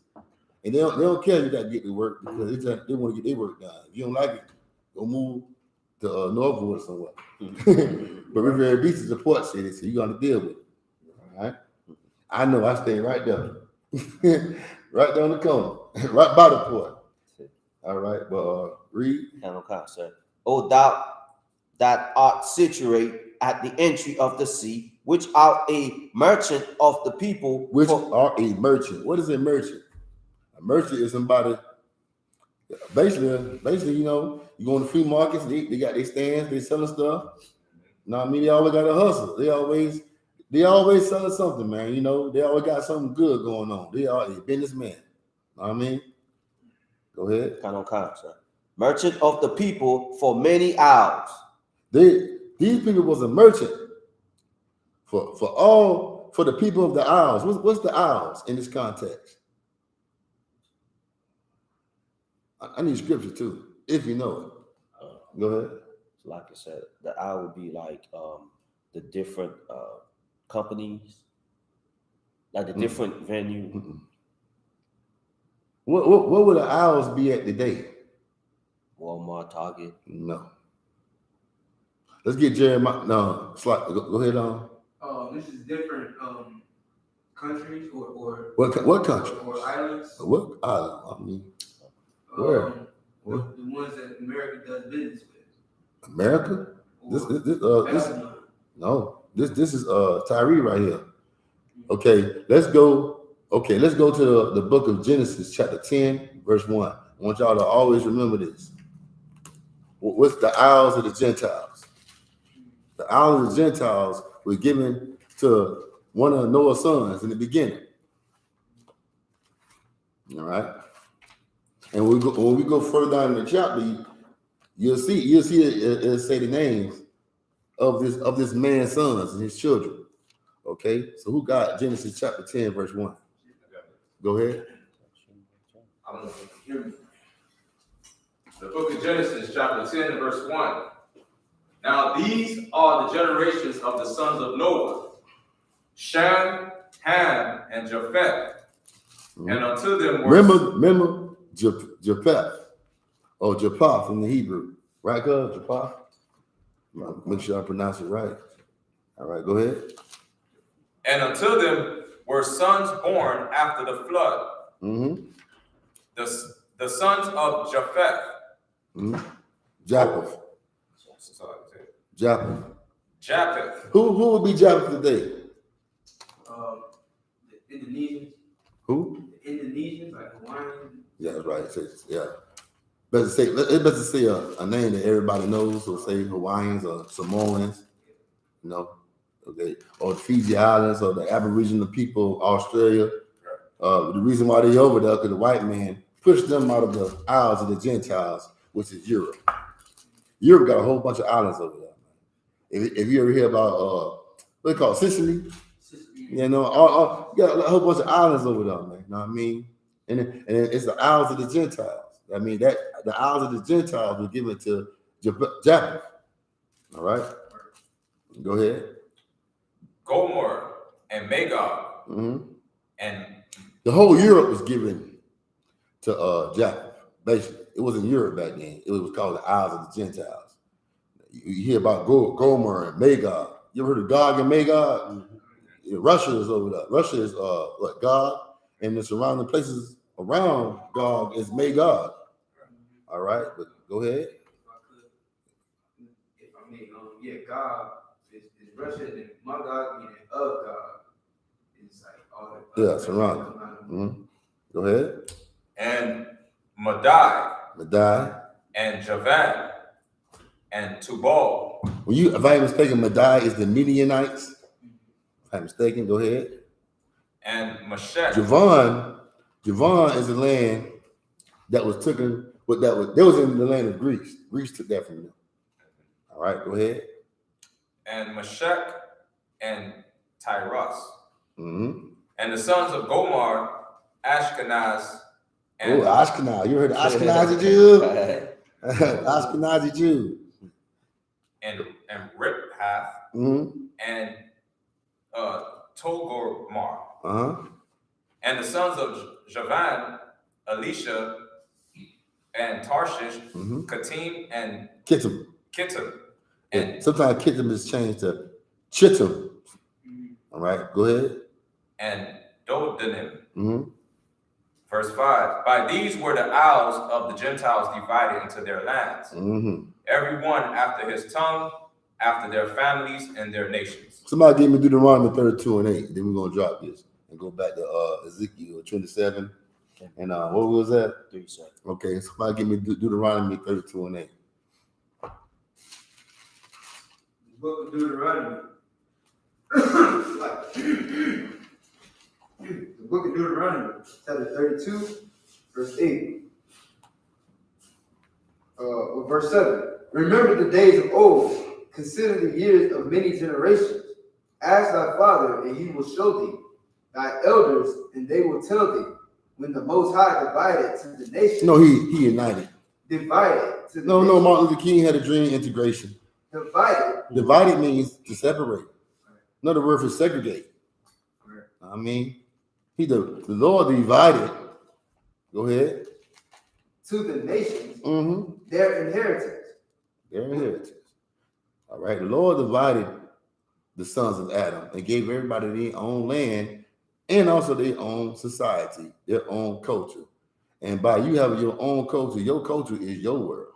And they don't care if you got to get to work because they want to get their work done. If you don't like it, go move to Northwood or somewhere. But River Red Beach is a port city, so you got to deal with it. All right? I know I stay right there. Right down the corner. Right by the port. All right, but read. sir. O thou that art situate at the entry of the sea, which art a merchant of the people. Which are a merchant. What is a merchant? A merchant is somebody, basically, you go in the free markets, they got their stands, they selling stuff. You know what I mean? They always got to hustle. They always selling something, man. They always got something good going on. They are a businessman. You know what I mean? Go ahead. sir. Merchant of the people for many hours. These people was a merchant for the people of the Isles. What's the Isles in this context? I need scripture too, if you know it. Go ahead. Like I said, the hour would be like the different companies, like the different venue. Mm-mm. What would the Isles be at today? Walmart, Target. No. Let's get Jeremiah. No, go ahead on. This is different countries or What country? or islands. What island? I mean, where? The ones that America does business with. America? This is Tyree right here. Okay, let's go to the book of Genesis, chapter 10, verse 1. I want y'all to always remember this. What's the isles of the Gentiles? The isles of the Gentiles were given to one of Noah's sons in the beginning. All right. And when we go further down in the chapter, you'll see it say the names of this man's sons and his children. Okay. So who got Genesis chapter 10, verse 1? Go ahead. I don't know if you can hear me. The book of Genesis, chapter 10, verse 1. Now these are the generations of the sons of Noah, Shem, Ham, and Japheth. And unto them were... Remember Japheth, or Japheth in the Hebrew. Right, cuz? Japheth? Make sure I pronounce it right. All right, go ahead. And unto them were sons born after the flood. The sons of Japheth. Japheth. Japheth. Japheth. Who would be Japheth today? The Indonesians. Who? The Indonesians, like Hawaiian. Yeah, that's right. Yeah. Let's say a name that everybody knows. So say Hawaiians or Samoans, you know, okay, or the Fiji Islands or the Aboriginal people of Australia. The reason why they're over there because the white man pushed them out of the isles of the Gentiles, which is Europe. Europe got a whole bunch of islands over there. If you ever hear about what they call Sicily, you know, you got a whole bunch of islands over there, man. You know what I mean? And it's the isles of the Gentiles. I mean that the isles of the Gentiles were given to Japheth. All right, go ahead. Gomer and Magog, and the whole Europe was given to Japheth. Basically, it wasn't Europe back then. It was called the Isles of the Gentiles. You hear about Gomer and Magog. You ever heard of Gog and Magog? Russia is over there. Russia is Gog, and the surrounding places around Gog is Magog. All right, but go ahead. If I may, Gog is Russia, and Magog meaning of God. It's like all the surrounding. Go ahead. And Madai, and Javan, and Tubal. If I'm mistaken, Madai is the Midianites. If I'm mistaken, go ahead. And Meshech. Javan is the land that was taken. That was in the land of Greece. Greece took that from them. All right, go ahead. And Meshech and Tyrus. And the sons of Gomer, Ashkenaz. And Ashkenaz. You heard of Ashkenazi Jew? Ashkenazi Jew. And Riphath. And Togomar. And the sons of Javan, Elisha, and Tarshish, Katim, and Kittim. And sometimes Kittim is changed to Chittim. All right, go ahead. And Dodanim. Verse 5. By these were the isles of the Gentiles divided into their lands. Every one after his tongue, after their families and their nations. Somebody give me Deuteronomy 32:8. Then we're gonna drop this and go back to Ezekiel 27. And what was that? 37. Okay, somebody give me Deuteronomy 32:8. The book of Deuteronomy. The book of Deuteronomy, chapter 32, verse 8. Verse 7. Remember the days of old. Consider the years of many generations. Ask thy father, and he will show thee. Thy elders, and they will tell thee. When the Most High divided to the nation. No, he united. Divided to the No, nation. Martin Luther King had a dream integration. Divided means to separate. Another word for segregate. I mean, the Lord divided. Go ahead. To the nations, their inheritance. Their inheritance. All right. The Lord divided the sons of Adam and gave everybody their own land and also their own society, their own culture. And by you having your own culture is your world.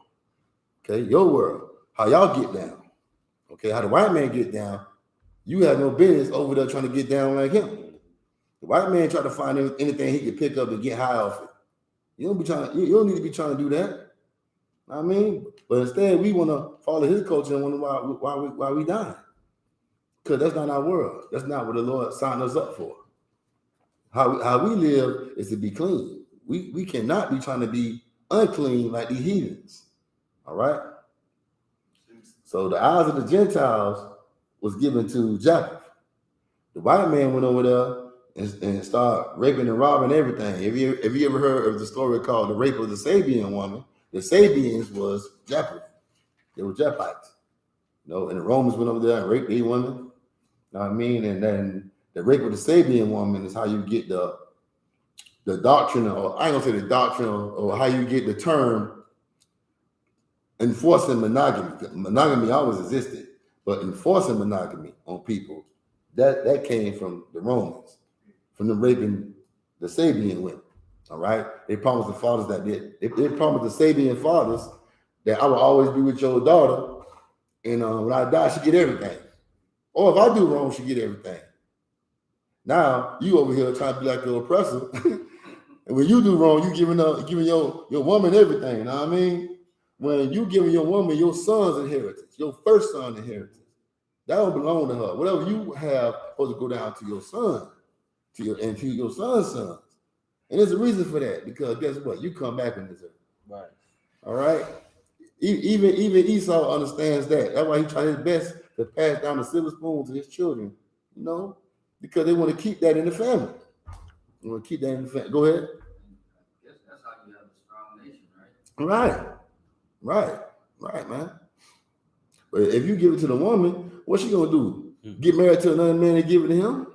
Okay, your world. How y'all get down. Okay, how the white man get down, you have no business over there trying to get down like him. The white man tried to find anything he could pick up and get high off it. You don't need to be trying to do that. I mean, but instead we want to follow his culture and wonder why we dying. Because that's not our world. That's not what the Lord signed us up for. How we live is to be clean. We cannot be trying to be unclean like these heathens. All right. So the eyes of the Gentiles was given to Japheth. The white man went over there and started raping and robbing everything. Have you ever heard of the story called the rape of the Sabian woman? The Sabians was Japheth. They were Japhites. You know, and the Romans went over there and raped these women. You know what I mean? And then the rape of the Sabian woman is how you get the doctrine, or I ain't gonna say the doctrine, or how you get the term enforcing monogamy. Monogamy always existed, but enforcing monogamy on people, that came from the Romans, from them raping the Sabian women. All right, they promised the fathers that they promised the Sabian fathers that I will always be with your daughter, and when I die, she get everything. Or if I do wrong, she get everything. Now you over here trying to be like your oppressor, and when you do wrong, you giving your woman everything. You know what I mean? When you giving your woman your son's inheritance, your first son inheritance, that don't belong to her. Whatever you have supposed to go down to your son, to your son's sons. And there's a reason for that, because guess what? You come back in this earth. Right. All right. Even Esau understands that. That's why he tried his best to pass down the silver spoon to his children, you know, because they want to keep that in the family. They want to keep that in the family. Go ahead. I guess that's how you have a strong nation, right? Right, man. But if you give it to the woman, what's she gonna do? Get married to another man and give it to him?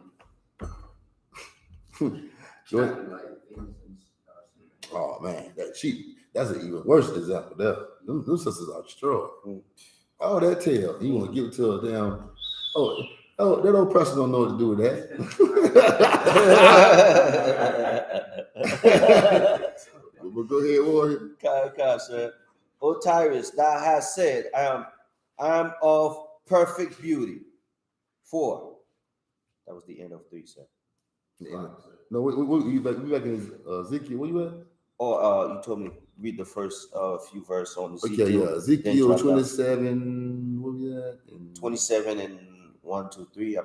Oh man, that's an even worse example there. Them sisters are destroyed. All that tail, you want to give it to a damn that old person don't know what to do with that. But go ahead, Warrior. Okay, sir. O Tyrus, thou hast said, I am of perfect beauty. 4. That was the end of 3, sir. No, we back in Ezekiel. Where you at? Oh, you told me read the first few verses on Ezekiel. Okay, yeah, Ezekiel 27. Where we at? 27 and 1, 2, 3.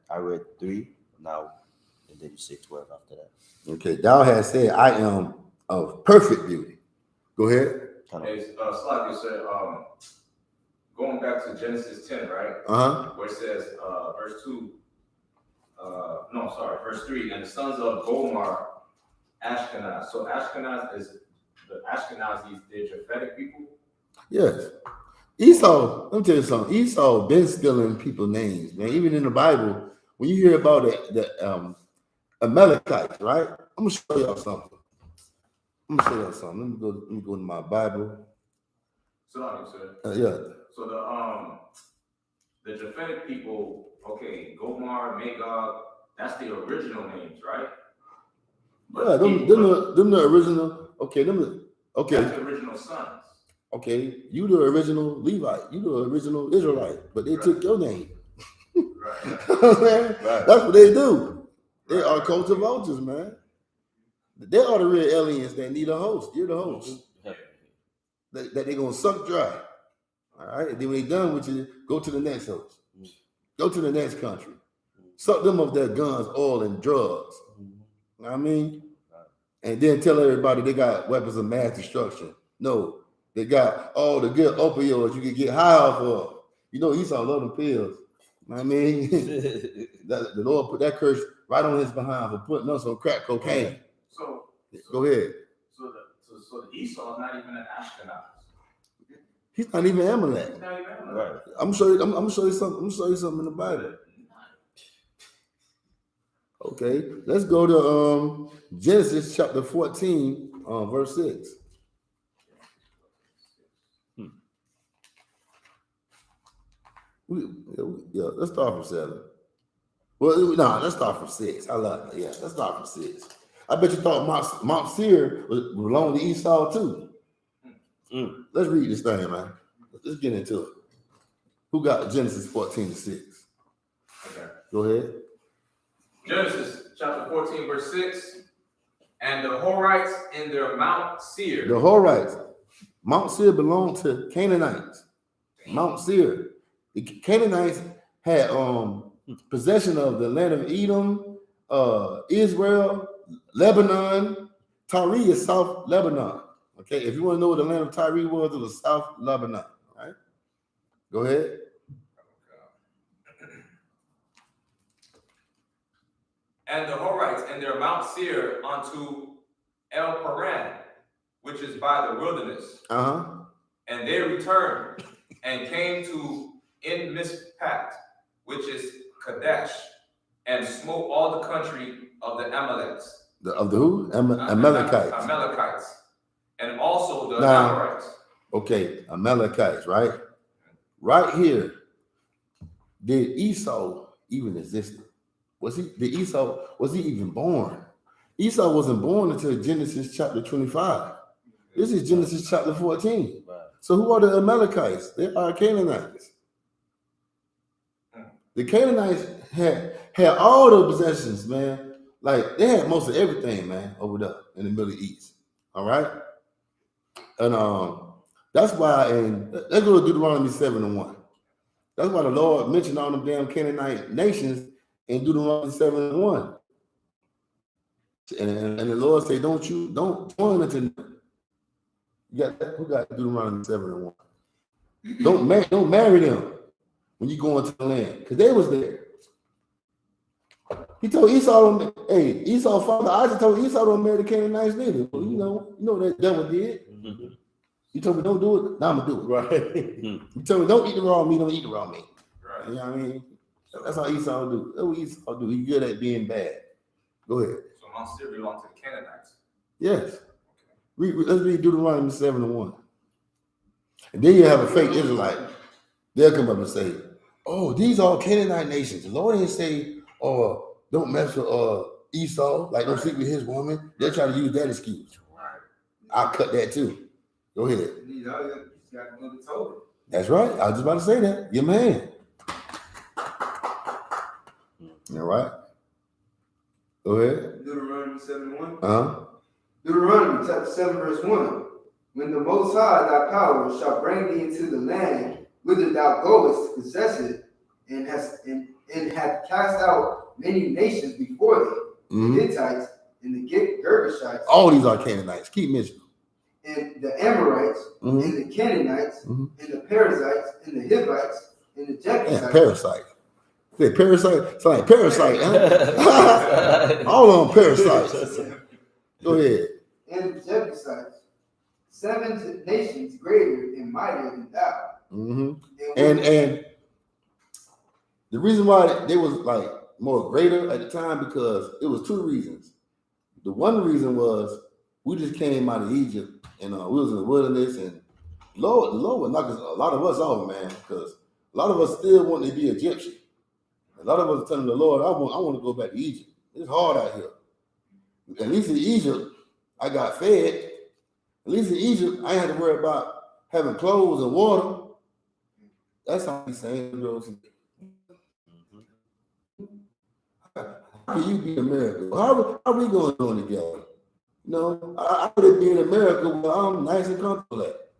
I read 3 now, and then you say 12 after that. Okay, thou hast said, I am of perfect beauty. Go ahead. Hey, Slack, you said, going back to Genesis 10, right? Uh-huh. Where it says, verse 3, and the sons of Gomer, Ashkenaz. So Ashkenaz is the Ashkenazis, they're Japhetic people? Yes. Esau, let me tell you something. Esau been stealing people's names, man. Even in the Bible, when you hear about the Amalekites, right? I'm gonna show y'all something. Let me go to my Bible. Yeah. So the Japhetic people, okay, Gomar, Magog, that's the original names, right? Yeah, them the original. Okay, okay. That's the original sons. Okay, you the original Levite, you the original Israelite, but they took your name. Right. That's what they do. They are culture vultures, man. They are the real aliens that need a host. You're the host. That they're gonna suck dry. All right. And then when they're done with you, go to the next host. Go to the next country. Suck them of their guns, oil, and drugs. You know what I mean? And then tell everybody they got weapons of mass destruction. No, they got all the good opioids you can get high off of. You know, Esau love them pills. You know what I mean? The Lord put that curse right on his behind for putting us on crack cocaine. So go ahead. So the Esau is not even an Ashkenaz. He's not even Amalek. He's not even Amalek. Right. I'm gonna show you something in the Bible. Okay, let's go to Genesis chapter 14, verse 6. Yeah, let's start from 7. Well, no, let's start from 6. I love it. Yeah, let's start from 6. I bet you thought Mount Seir belonged to Esau too. Let's read this thing, man. Let's get into it. Who got Genesis 14:6? Okay. Go ahead. Genesis chapter 14, verse 6. And the Horites in their Mount Seir. The Horites. Mount Seir belonged to Canaanites. Mount Seir. The Canaanites had possession of the land of Edom, Israel, Lebanon. Tyre is South Lebanon. Okay, if you want to know what the land of Tyre was, it was South Lebanon. All right, go ahead. And the Horites in their Mount Seir unto El Paran, which is by the wilderness. And they returned and came to En-Mishpat, which is Kadesh, and smote all the country of the Amalekites. Of the who? Amalekites. Amalekites. And also the Amorites. Okay, Amalekites, right? Right here, did Esau even exist? Was he even born? Esau wasn't born until Genesis chapter 25. This is Genesis chapter 14. So who are the Amalekites? They are Canaanites. The Canaanites had all the possessions, man. Like they had most of everything, man, over there in the Middle East. All right. And that's why, and let's go to Deuteronomy 7:1. That's why the Lord mentioned all them damn Canaanite nations in Deuteronomy 7:1. And the Lord said, don't join into them. Who got Deuteronomy 7:1? Don't marry them when you go into the land, because they was there. He told Esau, hey, Esau's father Isaac told Esau don't marry the Canaanites neither. Well, you know what that devil did. He told me don't do it, now I'm gonna do it. Right. He told me don't eat the raw meat, don't eat the raw meat. Right. You know what I mean? That's how Esau do. That's what Esau do. He's good at being bad. Go ahead. So Mount Seir belonged to the Canaanites. Yes. Let's read Deuteronomy 7:1. And then you have a fake Israelite. They'll come up and say, oh, these are Canaanite nations. The Lord didn't say, oh, don't mess with Esau, like don't sleep with his woman. They're trying to use that excuse. I'll cut that too. Go ahead. That's right. I was just about to say that. Your man. All right. Go ahead. Deuteronomy 7:1. Deuteronomy chapter 7 verse 1. When the Most High thy power shall bring thee into the land whither thou goest to possess it, and hath cast out many nations before thee, the Hittites and the Girgashites. All these are Canaanites. Keep mentioning. And the Amorites, and the Canaanites, and the Perizzites, and the Hivites, and the Jebusites. Yeah, parasite. Say parasite. It's like parasite, huh? All of them parasites. Go ahead. And the Jebusites, 7 nations greater and mightier than thou. And the reason why they was like more greater at the time, because it was 2 reasons. The one reason was we just came out of Egypt and we was in the wilderness, and the Lord was knocking a lot of us off, man, because a lot of us still want to be Egyptian. A lot of us are telling the Lord, I want to go back to Egypt. It's hard out here. At least in Egypt, I got fed. At least in Egypt, I ain't had to worry about having clothes and water. That's how he's saying. How can you be America? How are we going on together? You know, I would be in America where I'm nice and comfortable at.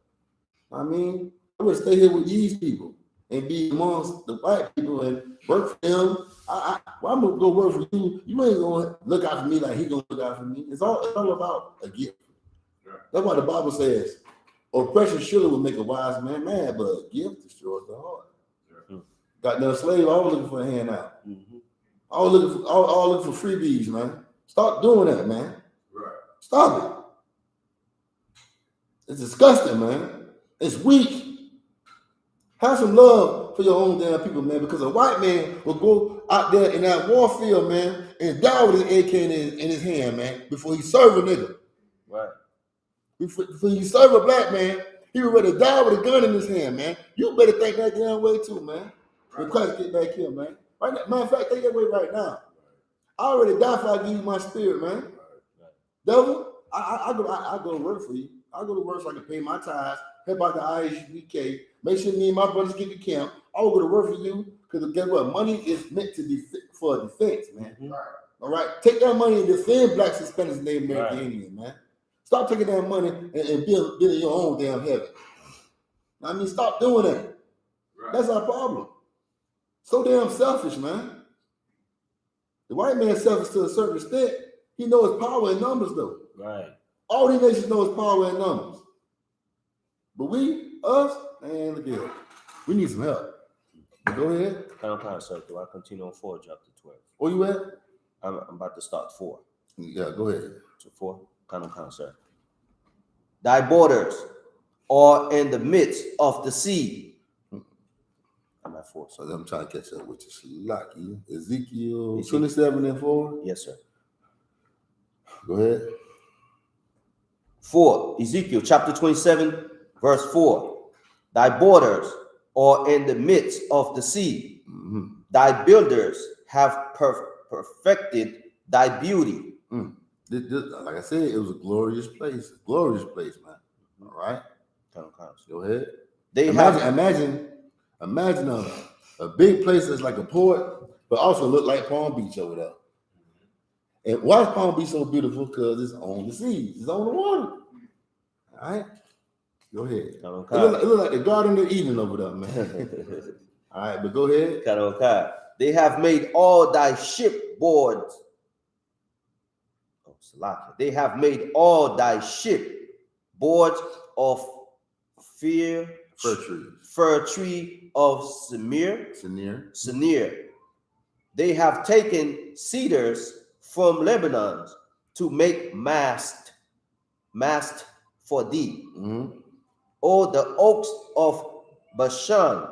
I mean, I would stay here with these people and be amongst the white people and work for them. I'm gonna go work for you. You ain't gonna look out for me like he gonna look out for me. It's all about a gift. That's why the Bible says, oppression surely will make a wise man mad, but a gift destroys the heart. Got no slave, all looking for a handout. All looking for freebies, man. Stop doing that, man. Stop it. It's disgusting, man. It's weak. Have some love for your own damn people, man, because a white man will go out there in that war field, man, and die with his AK in his hand, man, before he serve a nigga. Right. Before you serve a black man, he would rather die with a gun in his hand, man. You better think that damn way too, man. When Christ get back here, man. Right now, matter of fact, think that way right now. I already died for I give you my spirit, man. Devil, I go to work for you. I go to work so I can pay my tithes, help out the I.S.U.P.K, make sure me and my brothers get to camp. I will go to work for you, because guess what? Money is meant to be for defense, man. All right, take that money and defend blacks, Hispanics, and Native American Right. Indians, man. Stop taking that money and building your own damn heaven. I mean, stop doing that. Right. That's our problem. So damn selfish, man. The white man's selfish to a certain extent. He knows power in numbers, though. Right. All these nations know his power in numbers. But us, man, look at it. We need some help. Go ahead. Kind, sir. Do I continue on 4, chapter 12? Where you at? I'm about to start 4. Yeah, go ahead. So 4, kind, sir. Thy borders are in the midst of the sea. I'm at 4. So I'm trying to catch up with you. Lucky. Ezekiel 27 and 4? Yes, sir. Go ahead. 4, Ezekiel chapter 27, verse 4. Thy borders are in the midst of the sea. Mm-hmm. Thy builders have perfected thy beauty. Like I said, it was a glorious place. Glorious place, man. All right. Go ahead. Imagine a big place that's like a port, but also look like Palm Beach over there. And why is Palm Beach so beautiful? Because it's on the sea. It's on the water. All right. Go ahead. It look like the Garden of Eden over there, man. All right, but go ahead. They have made all thy shipboards. They have made all thy shipboards of fir tree of Sinir. They have taken cedars from Lebanon to make mast for thee. Mm-hmm. All the oaks of Bashan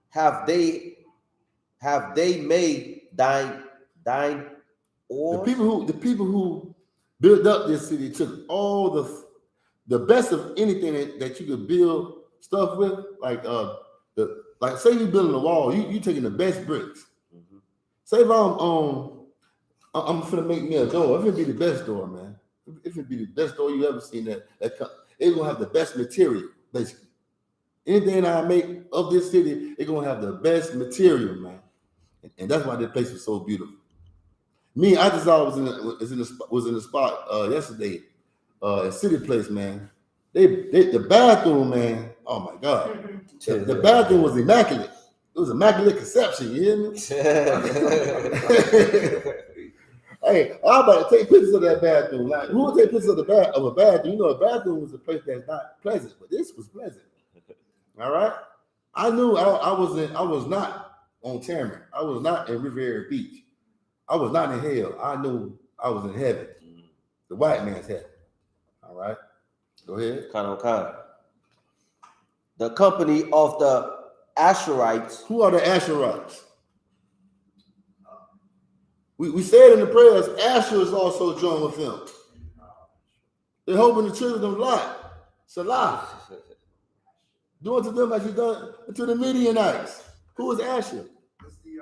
have they made thine oars. The people who built up this city took all the best of anything that you could build stuff with, like say you building a wall, you taking the best bricks. Mm-hmm. Say if I'm finna make me a door, it would be the best door, man. It would be the best door you ever seen. It's gonna have the best material, basically. Anything I make of this city, it's gonna have the best material, man. And that's why this place was so beautiful. Me, I just saw was in the spot yesterday, at City Place, man. The bathroom, man. Oh my God, the bathroom was immaculate. It was immaculate conception. You hear me? Hey, I'm about to take pictures of that bathroom. Like, who would take pictures of a bathroom? You know, a bathroom was a place that's not pleasant, but this was pleasant. All right. I knew I was not on Tamarind. I was not in Riviera Beach. I was not in hell. I knew I was in heaven. The white man's heaven. All right. Go ahead. The company of the Asherites. Who are the Asherites? We said in the prayers, Asher is also joined with them. They're hoping the children of Lot, Salah, do unto them as you done unto the Midianites. Who is Asher? It's the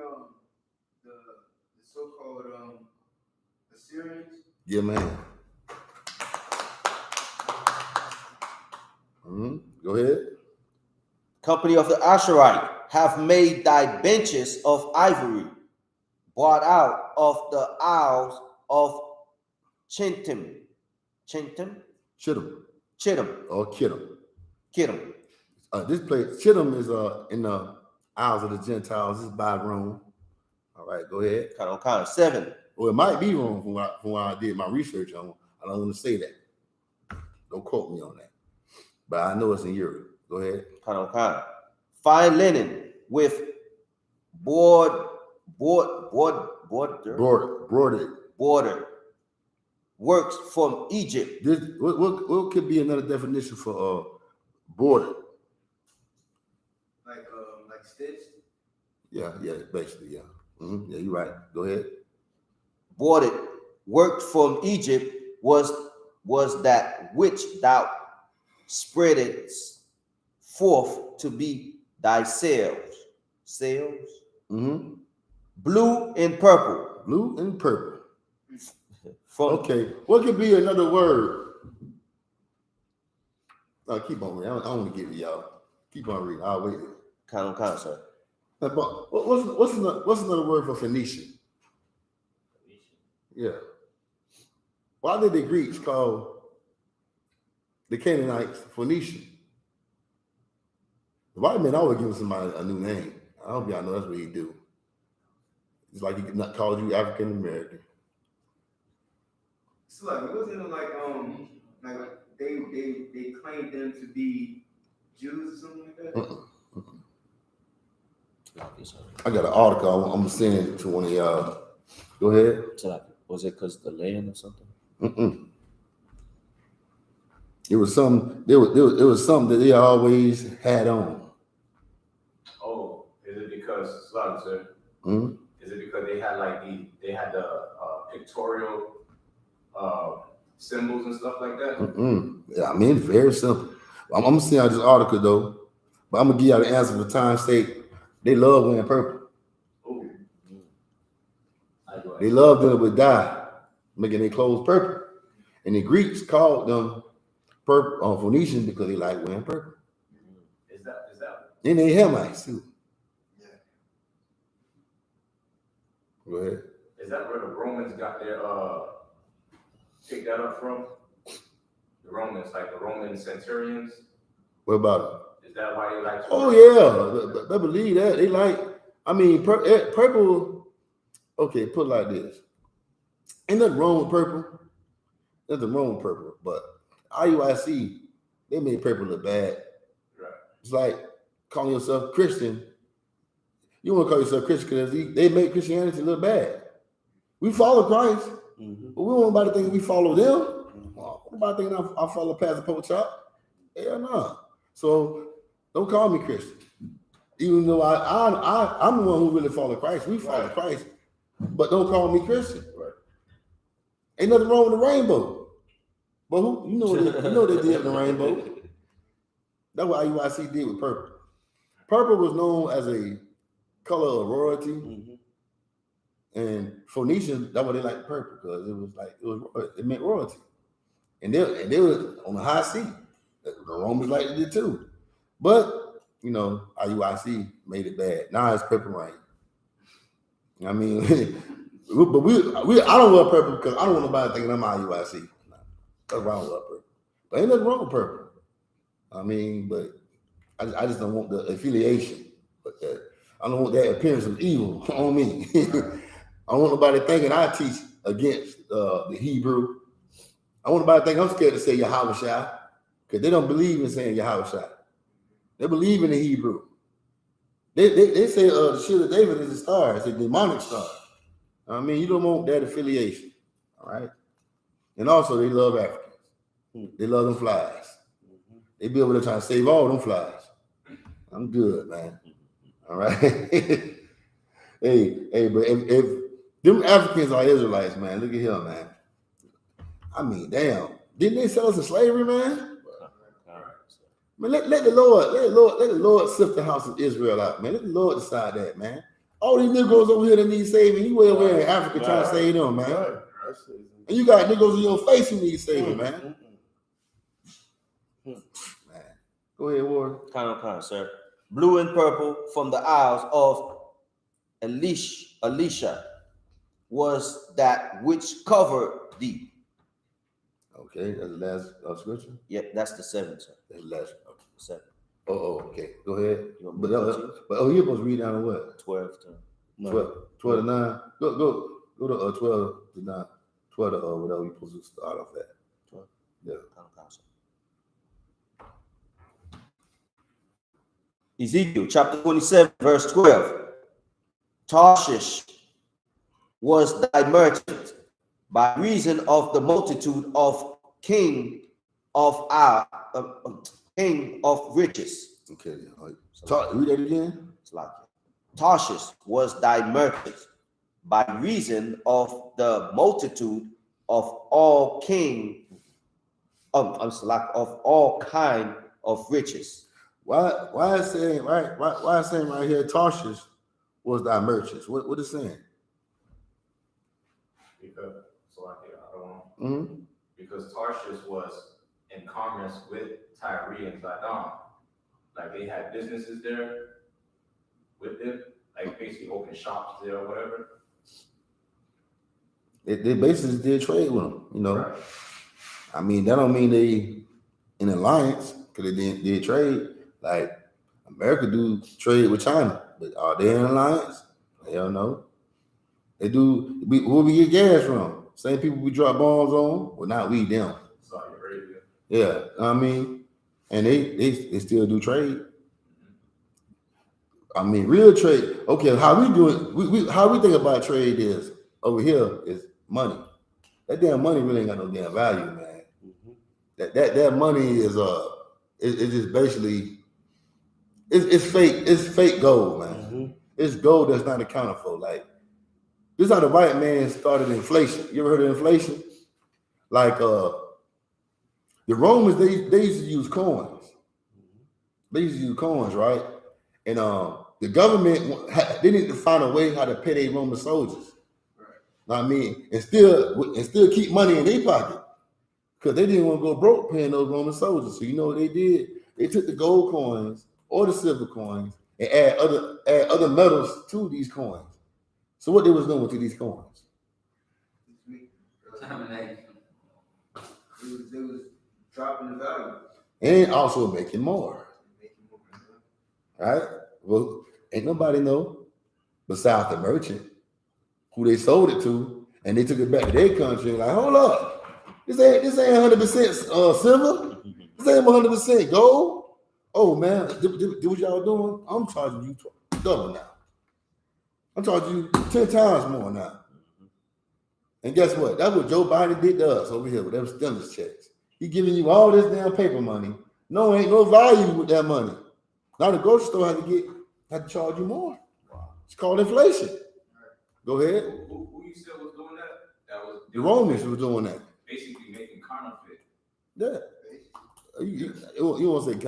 so-called Assyrians. Yeah, man. Go ahead. Company of the Asherite have made thy benches of ivory, brought out of the isles of Chittim. Or Kittim. This place, Chittim, is in the Isles of the Gentiles. This is by Rome. All right, go ahead. 7. Well, it might be wrong from what I did my research on. I don't want to say that. Don't quote me on that. But I know it's in Europe. Go ahead. Fine linen with bordered works from Egypt. What could be another definition for border? Like stitched? Yeah, basically, yeah. Yeah, you're right. Go ahead. Bordered worked from Egypt was that which thou spreadest forth to be thy sails. Blue and purple. Okay, what could be another word? Keep on reading. I don't want to get to y'all. Keep on reading. I'll wait. Sir. What's another word for Phoenician? Yeah. Why did the Greeks call the Canaanites Phoenician? The white man always give somebody a new name. I hope y'all know that's what he do. It's like he could not call you African American. So like, wasn't it like they claimed them to be Jews or something like that? I got an article. I'm gonna send it to one of y'all. Go ahead. Was it because the land or something? It was something. It was something that they always had on. Oh, is it because Islam, sir? Is it because they had like the pictorial symbols and stuff like that? Yeah, I mean, it's very simple. I'm gonna send out this article though, but I'm gonna give y'all the answer for time's sake. They love wearing purple. Ooh. They loved them with dye, making their clothes purple. And the Greeks called them purple Phoenicians because they like wearing purple. Is that? And they Hamites too. Yeah. Go ahead. Is that where the Romans got their picked that up from? The Romans, like the Roman centurions. What about it? Is that why they like? Oh yeah, they believe that. They like. I mean, purple. Okay, put it like this. Ain't nothing wrong with purple. Nothing wrong with purple, but I.U.I.C. they made purple look bad. Right. It's like calling yourself Christian. You want to call yourself Christian because they make Christianity look bad. We follow Christ, but we don't want nobody thinking we follow them. Nobody thinking I follow Pastor Pochop. Hell no. So don't call me Christian. Even though I'm the one who really follow Christ. We follow Christ, but don't call me Christian. Right. Ain't nothing wrong with the rainbow. But who you know they did with the rainbow. That's what I.U.I.C. did with purple. Purple was known as a color of royalty. And Phoenicians, that's why they liked purple, because it meant royalty. And they were on the high seat. The Romans liked it too. But I.U.I.C. made it bad. Now it's purple rain. I mean, but I don't wear purple because I don't want nobody thinking I'm I.U.I.C. That's why I don't wear purple. But ain't nothing wrong with purple. I mean, but I just don't want the affiliation. But I don't want that appearance of evil on me. I don't want nobody thinking I teach against the Hebrew. I want nobody thinking I'm scared to say Yahweh Shai, because they don't believe in saying Yahweh Shai. They believe in the Hebrew. They say the shield of David is a star. It's a demonic star. I mean, you don't want that affiliation. All right. And also, they love Africans. They love them flies. They be over there trying to save all them flies. I'm good, man. All right. hey, but if them Africans are Israelites, man, look at here, man. I mean, damn. Didn't they sell us to slavery, man? Man, let the Lord sift the house of Israel out, man. Let the Lord decide that, man. All these Negroes over here that need saving, you way over here in Africa trying to save them, man. And you got Negroes in your face who need saving, man. Man. Go ahead, Warren. Kind, sir. Blue and purple from the isles of Elisha was that which covered thee. Okay, that's the last scripture? Yeah, that's the 7th, sir. That's the last. Okay. 7. Oh, okay. Go ahead. You're supposed to read down to what? 12 to 9. 12 to 9. Go to 12 to 9. 12 to whatever you're supposed to start off at. 12. Yeah. Ezekiel chapter 27, verse 12. Tarshish was thy merchant by reason of the multitude of king of riches. Okay. Read that again. It's like Tarshish was thy merchant by reason of the multitude of all of all kind of riches. Why is saying right here Tarshish was thy merchants? What is saying? Because Tarshish was in commerce with Tyre and Zidon. Like they had businesses there with them, like basically open shops there or whatever. They basically did trade with them, you know. Right. I mean, that don't mean they in alliance because they did trade. Like America do trade with China, but are they in alliance? Hell no. They do. Where we get gas from? Same people we drop bombs on. Well, not we, them. Saudi Arabia. Yeah, I mean, and they still do trade. I mean, real trade. Okay, how we do it? We how we think about trade is over here is money. That damn money really ain't got no damn value, man. That money is it's just basically it's fake. It's fake gold, man. It's gold that's not accounted for. Like this is how the white man started inflation. You ever heard of inflation? Like the Romans, they used to use coins. They used to use coins, right? And the government, they need to find a way how to pay their Roman soldiers. Right. Know what I mean? And still keep money in their pocket. Because they didn't want to go broke paying those Roman soldiers. So you know what they did? They took the gold coins or the silver coins and add other metals to these coins. So what they was doing to these coins? They was dropping the value. And also making more. Right? Well, ain't nobody know besides the merchant who they sold it to, and they took it back to their country and like, hold up, this ain't 100% silver, this ain't 100% gold. Oh man, do what y'all doing? I'm charging you double now. I'm charging you 10 times more now. And guess what? That's what Joe Biden did to us over here with them stimulus checks. He giving you all this damn paper money. No, ain't no value with that money. Now the grocery store had to charge you more. Wow. It's called inflation. Right. Go ahead. Who you said was doing that? That was the Romans was doing that. Basically making counterfeit. Yeah. You want to say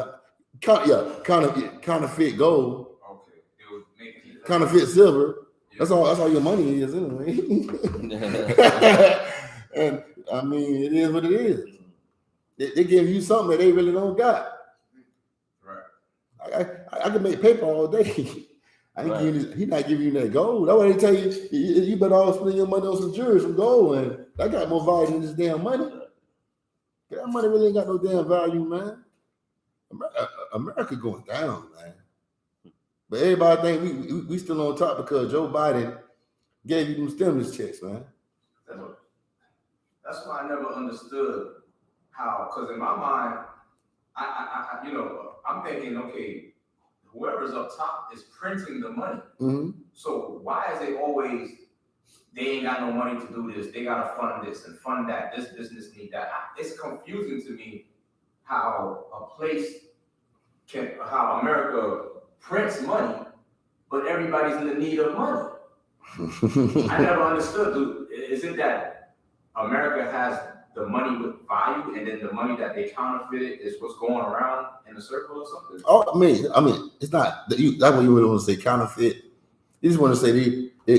counterfeit gold. Okay. It was making counterfeit silver. Yeah. That's all your money is anyway. And I mean, it is what it is. They give you something that they really don't got. I can make paper all day. He's not giving you that gold. That's why they tell you better all spend your money on some jewelry, some gold, and that got more value than this damn money. That money really ain't got no damn value, man. America going down, man. But everybody think we still on top because Joe Biden gave you them stimulus checks, man. That's why I never understood how, because in my mind, I'm thinking, okay, whoever's up top is printing the money. Mm-hmm. So why is they ain't got no money to do this, they gotta fund this and fund that, this business need that. It's confusing to me how how America prints money, but everybody's in the need of money. I never understood, dude. Is it that America has the money with value, and then the money that they counterfeited is what's going around in a circle or something? Oh, I mean, it's not that's what you really want to say counterfeit. You just want to say they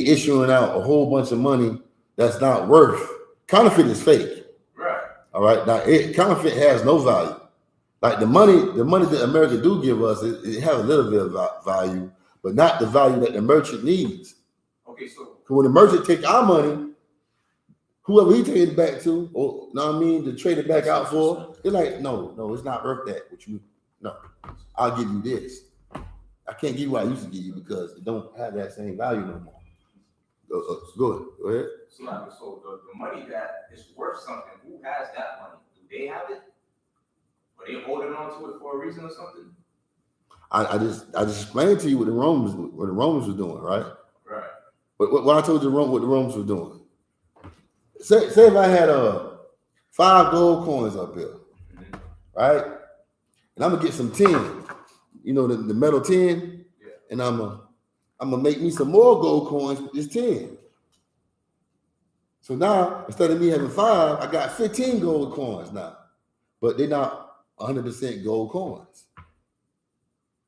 issuing out a whole bunch of money that's not worth. Counterfeit is fake. Right. All right. Now, counterfeit has no value. Like the money that America do give us, it has a little bit of value, but not the value that the merchant needs. Okay, so when the merchant take our money, whoever he take it back to, or know what I mean, to trade it back out for, they're like, no, it's not worth that. I'll give you this. I can't give you what I used to give you because it don't have that same value no more. Go ahead. So the money that is worth something, who has that money? Do they have it? Are they holding on to it for a reason or something? I just explained to you what the Romans were doing, right? Right. But what I told you what the Romans were doing. Say if I had 5 gold coins up here, mm-hmm. right? And I'm gonna get some 10, the metal 10, yeah. And I'm gonna make me some more gold coins with this 10. So now instead of me having 5, I got 15 gold coins now, but they're not 100% gold coins.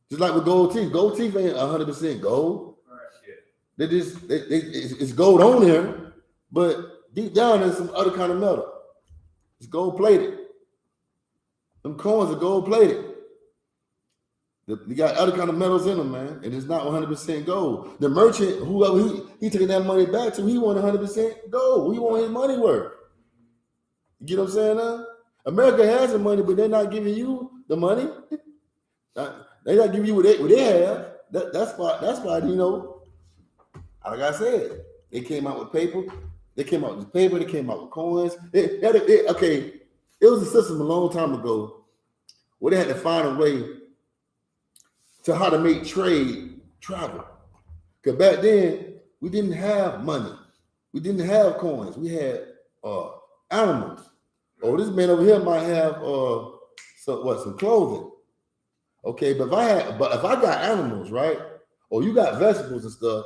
Just like with gold teeth ain't 100% gold. Right. Yeah. It's gold on there, but deep down there's some other kind of metal. It's gold plated. Them coins are gold plated. You got other kind of metals in them, man, and it's not 100% gold. The merchant, whoever he taking that money back to, he want 100% gold. He want his money worth. You get what I'm saying now? America has the money, but they're not giving you the money. They're not giving you what they have. That's why, you know, like I said, they came out with paper. They came out with paper. They came out with coins. Okay, it was a system a long time ago where they had to find a way to how to make trade travel. Because back then, we didn't have money. We didn't have coins. We had animals. Oh, this man over here might have some clothing. Okay, but if I got animals, right? Or you got vegetables and stuff,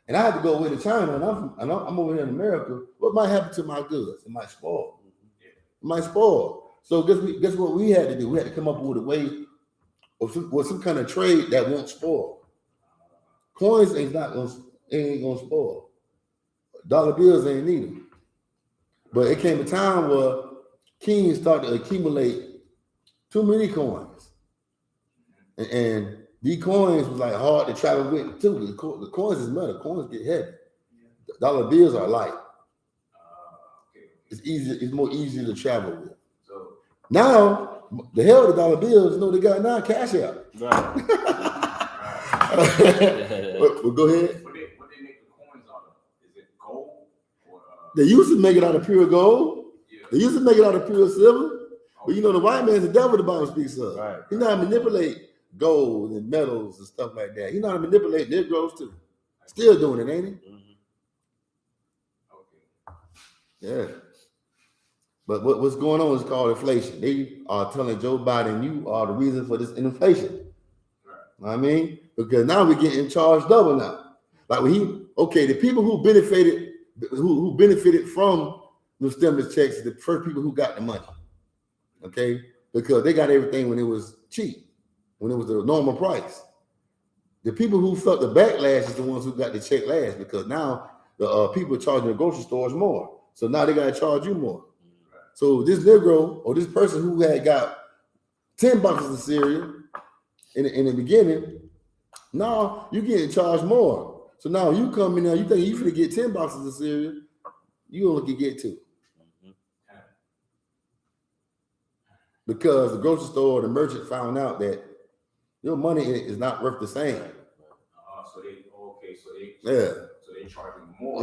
and I had to go away to China, and I'm over here in America, what might happen to my goods? It might spoil. It might spoil. So guess what we had to do? We had to come up with a way with some kind of trade that won't spoil. Coins ain't gonna spoil. Dollar bills ain't needed. But it came a time where kings started to accumulate too many coins. And these coins was like hard to travel with too. The coins is metal. Coins get heavy. Dollar bills are light. It's easy. It's more easy to travel with. So now the hell with the dollar bills, you know they got now cash out. Right. Well, go ahead. What they make the coins out of? Is it gold? Or, they used to make it out of pure gold. Yeah. They used to make it out of pure silver. But you know the white man's the devil. The Bible speaks of. Right. He know how to manipulate gold and metals and stuff like that. He know how to manipulate Negroes too. Still doing it, ain't he? Mm-hmm. Okay. Yeah. But what's going on is called inflation. They are telling Joe Biden, you are the reason for this inflation. Right. Know what I mean? Because now we're getting charged double now. Like when the people who benefited from the stimulus checks are the first people who got the money. Okay? Because they got everything when it was cheap. When it was the normal price. The people who felt the backlash is the ones who got the check last, because now the people are charging the grocery stores more. So now they got to charge you more. So this Negro or this person who had got 10 boxes of cereal in the beginning, now you're getting charged more. So now you come in now, you think you finna get 10 boxes of cereal, you only can get 2. Because the grocery store or the merchant found out that your money is not worth the same. So they charging more,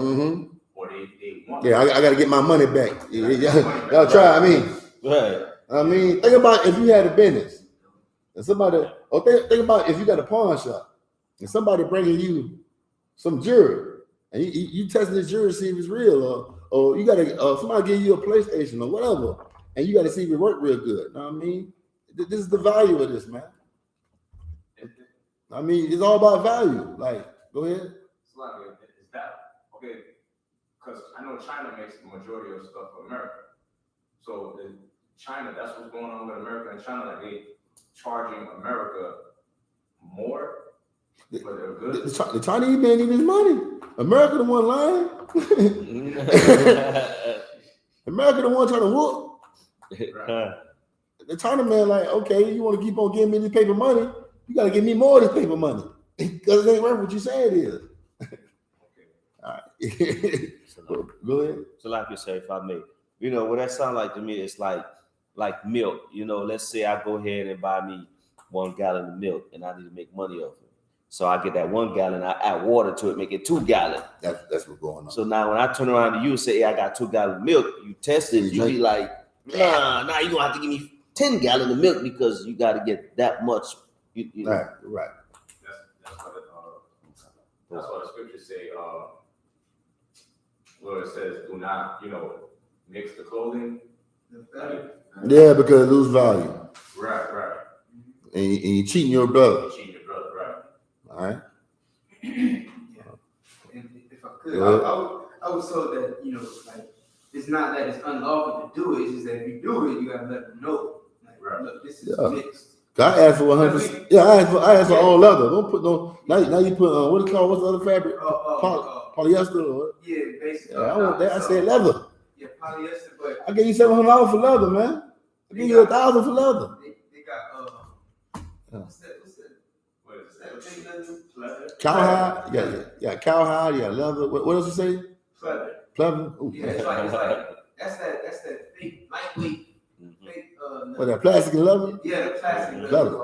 or they want. Yeah, I got to get my money back. Y'all try. I mean, right. I mean, think about if you had a business and somebody, or think about if you got a pawn shop and somebody bringing you some jewelry and you testing the jewelry to see if it's real, or you got to somebody give you a PlayStation or whatever, and you got to see if it work real good. Know what I mean? This is the value of this, man. I mean, it's all about value. Like, go ahead. Is that okay? Because I know China makes the majority of stuff for America. So in China, that's what's going on with America and China. Like they charging America more for their goods. The Chinese man need his money. America the one lying. America the one trying to whoop. Right. The China man like, okay, you want to keep on giving me this paper money? You got to give me more of this paper money because it ain't worth what you say it is. All right. Go ahead. So like you say, if I may, you know, what that sound like to me is like milk. You know, let's say I go ahead and buy me 1 gallon of milk and I need to make money off it. So I get that 1 gallon, I add water to it, make it 2 gallons. That's what's going on. So now when I turn around to you and say, hey, I got 2 gallons of milk, you test it, you be like, nah, now you don't have to give me 10 gallons of milk because you got to get that much. You know. Right. That's what the scriptures say. Where it says, "Do not, mix the clothing." Yeah, because it lose value. Right. And you cheating your brother. Right. All right. And if I could, I was told that like it's not that it's unlawful to do it. It's just that if you do it, you gotta let them know. Like, look, this is mixed. I asked for 100%. Yeah, I asked for all leather. Don't put no. Now you put what is it called? What's the other fabric? Polyester. Or, yeah, basically. Yeah, I want that. I said leather. Yeah, polyester. But I gave you $700 for leather, man. I gave you $1,000 for leather. They got what's that? Cowhide, yeah, cowhide, yeah, leather. What else you say? Pleather. Pleather. Yeah, it's like that's that fake lightweight fake. What, that plastic and leather? Yeah, the plastic leather.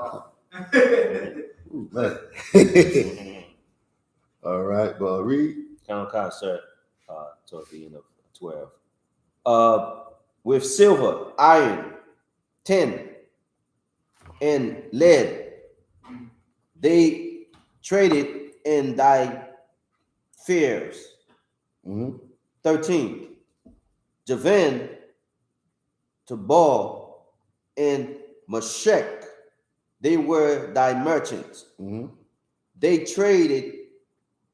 Ooh, man. All right, but read. Count, sir. Toward the end of 12. With silver, iron, tin, and lead, they traded in thy fairs. 13. Javan, Tabal, and Meshech, they were thy merchants. They traded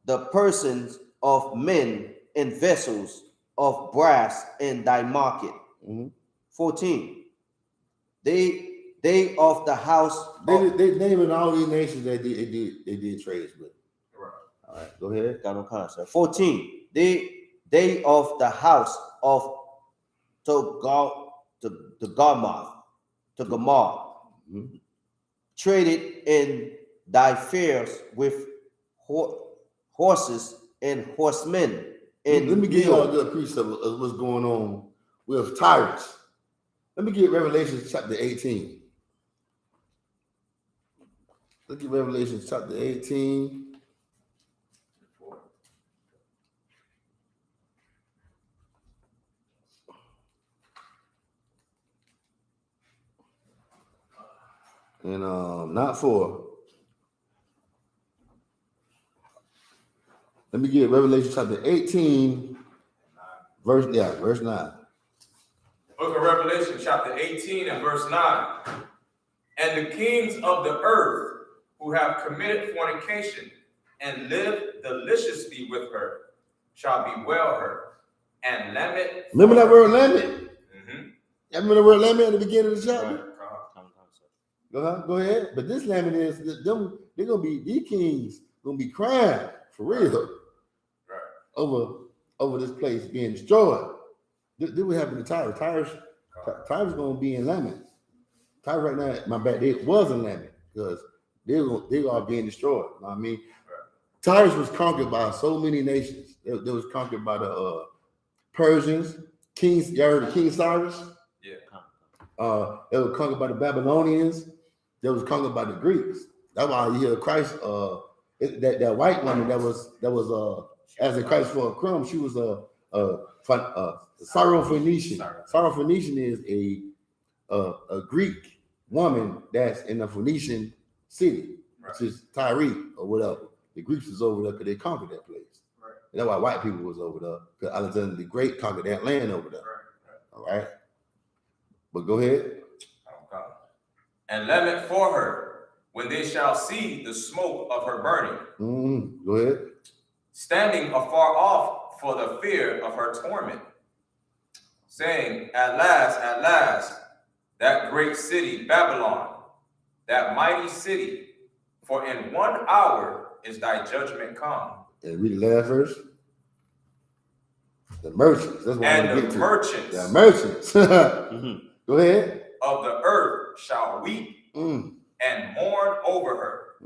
the persons of men and vessels of brass in thy market. 14. They of the house. They naming all these nations that they did trades with. Right. All right, go ahead. Got no concept. 14. They of the house of Togarmah, traded in thy fairs with horses and horsemen. And let me give you a good piece of what's going on with tyrants. Let me get Revelation chapter 18. Look at Revelation chapter 18. And not 4. Let me get Revelation chapter 18, verse 9. Book of Revelation, chapter 18 and verse 9. And the kings of the earth who have committed fornication and lived deliciously with her shall bewail her and lament. Remember that word lament? Mm-hmm. Remember the word lament at the beginning of the chapter? Right. Go ahead. But this lament is them. They're gonna be, these kings gonna be crying for real, right? Over this place being destroyed. This what happened to Tyre. Tyre's gonna be in lament. Tyre right now, my bad, they was in lament because they are being destroyed. You know what I mean? Right. Tyre was conquered by so many nations. They was conquered by the Persians, kings. You heard of King Cyrus? Yeah. They were conquered by the Babylonians. They was conquered by the Greeks. That's why you hear Christ. That white woman that was asking Christ for a crumb. She was a Syrophoenician. Syrophoenician is a Greek woman that's in a Phoenician city, right, which is Tyre or whatever. The Greeks was over there because they conquered that place. Right. And that's why white people was over there, because Alexander the Great conquered that land over there. Right. All right. But go ahead. And lament for her when they shall see the smoke of her burning. Go ahead. Standing afar off for the fear of her torment, saying, at last, that great city, Babylon, that mighty city, for in 1 hour is thy judgment come. And read the last verse. The merchants. That's what and I'm the get to. merchants. The merchants. Go ahead. Of the earth shall weep and mourn over her,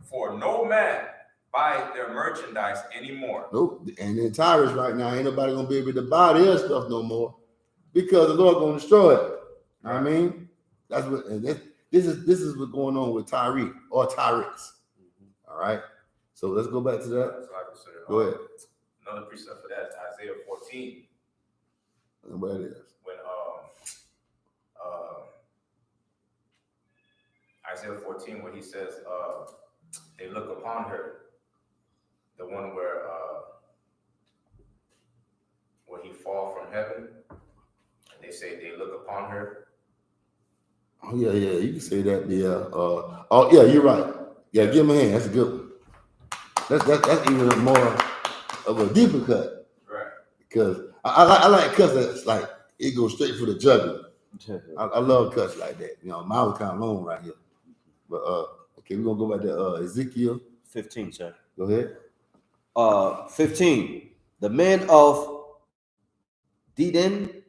for no man buy their merchandise anymore. Nope. And in Tyrus right now, ain't nobody gonna be able to buy their stuff no more because the Lord gonna destroy it. Right. I mean, that's what. And this is what's going on with Tyre or Tyrus. All right. So let's go back to that. So go ahead. Another precept for that is Isaiah 14. And where it is. When Isaiah 14, where he says, they look upon her, the one where he fall from heaven, and they say they look upon her. Oh yeah, you can say that. Yeah. Oh yeah, you're right. Yeah, give him a hand. That's a good one. That's even more of a deeper cut. Right. Because I like cuts that's like it goes straight for the jugular. I love cuts like that. You know, mine was kind of long right here. But okay, we're gonna go back to Ezekiel 15, sir. Go ahead. 15. The men of Dedan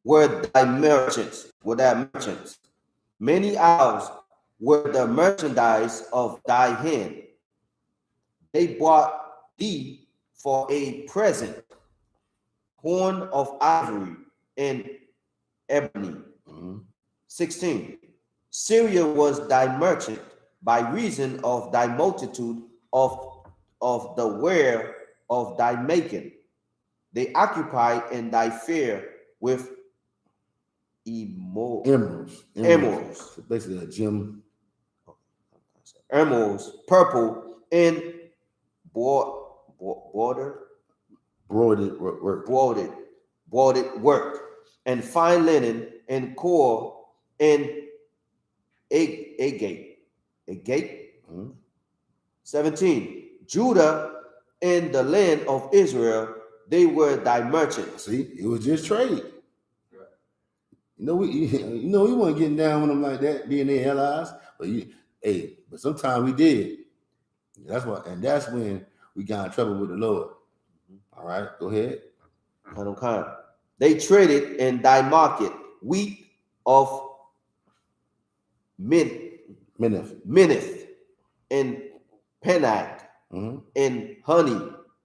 were thy merchants. Many isles were the merchandise of thy hand. They bought thee for a present horn of ivory and ebony. 16. Syria was thy merchant by reason of thy multitude of the ware of thy making. They occupy in thy fair with Emeralds. Emeralds. Basically a gem. Emeralds, purple, and broidered work, and fine linen, and core, and agate. 17. Judah and the land of Israel, they were thy merchants. See, it was just trade. We weren't getting down with them like that, being their allies. But sometimes we did. That's when we got in trouble with the Lord. All right, go ahead. They traded in thy market wheat of Minnith, and Penach, and honey,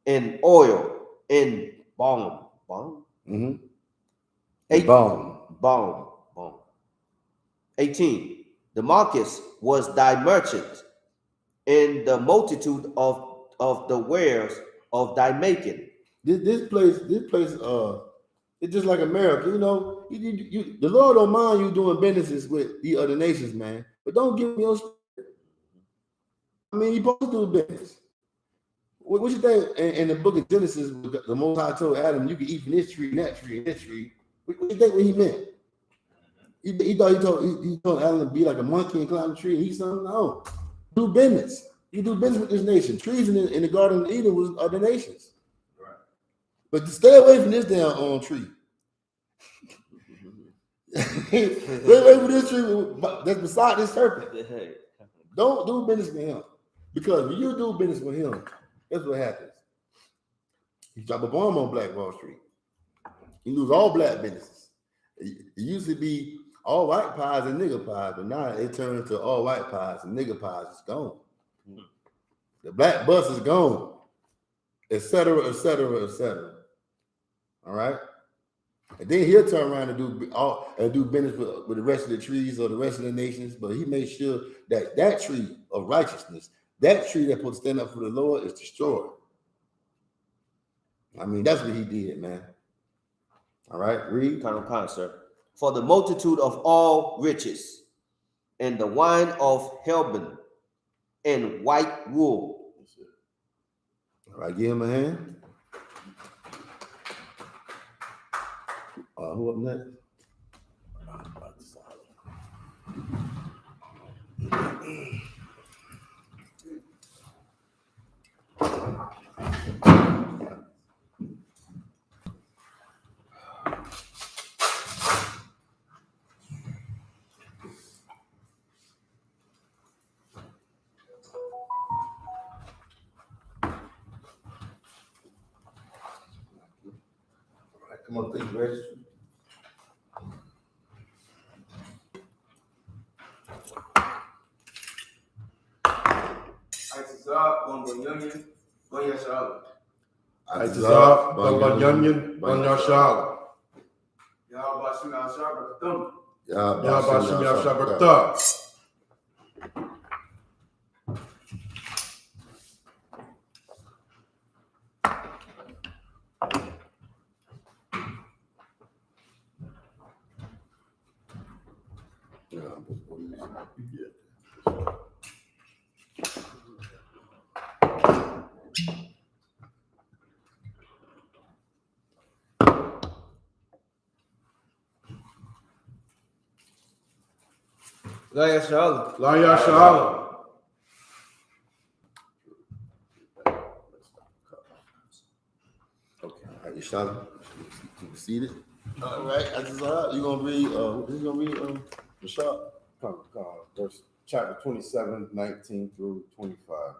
and oil, and balm. Balm. 18. The market was thy merchant, and the multitude of the wares of thy making. This place, it's just like America, the Lord don't mind you doing businesses with the other nations, man. But don't give me your spirit. I mean, you supposed to do business. What you think in the book of Genesis, the Most High told Adam, you can eat from this tree, and that tree, and this tree. What you think what he meant? He told Adam to be like a monkey and climb a tree and eat something? No. Do business. You do business with this nation. Trees in the Garden of Eden was other nations. Right. But to stay away from this damn tree. Stay away from this tree that's beside this serpent. Don't do business with him. Because when you do business with him, that's what happens. You drop a bomb on Black Wall Street. You lose all black businesses. It used to be all white pies and nigger pies, but now it turned to all white pies and nigger pies. It's gone. The black bus is gone, et cetera, et cetera, et cetera. All right? And then he'll turn around and do business with the rest of the trees or the rest of the nations, but he made sure that tree of righteousness, that tree that's supposed to stand up for the Lord, is destroyed. I mean, that's what he did, man. All right, read. Sir. For the multitude of all riches, and the wine of Helbon, and white wool. All right, give him a hand. Who up next? Come on, please register. I.S.U.P.K, SHALAM. SHALAM. Okay, all right, Shalom. You seated. All right, you gonna read? Who's gonna read? Rashad. Verse chapter 27, 19 through 25.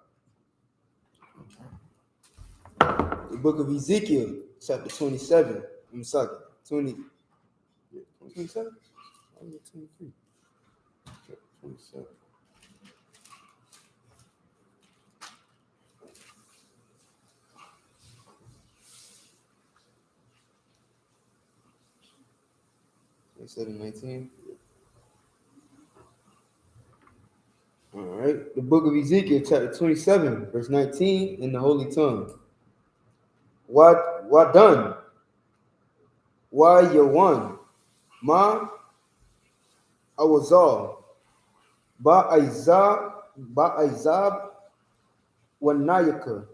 The book of Ezekiel, chapter 27. I'm sorry, 20. 27? 23. 27. 27, 19. All right. The book of Ezekiel, chapter 27, verse 19, in the Holy Tongue. What done? Why Yawan? Ma Awazal. Ba'izab Wanayaka.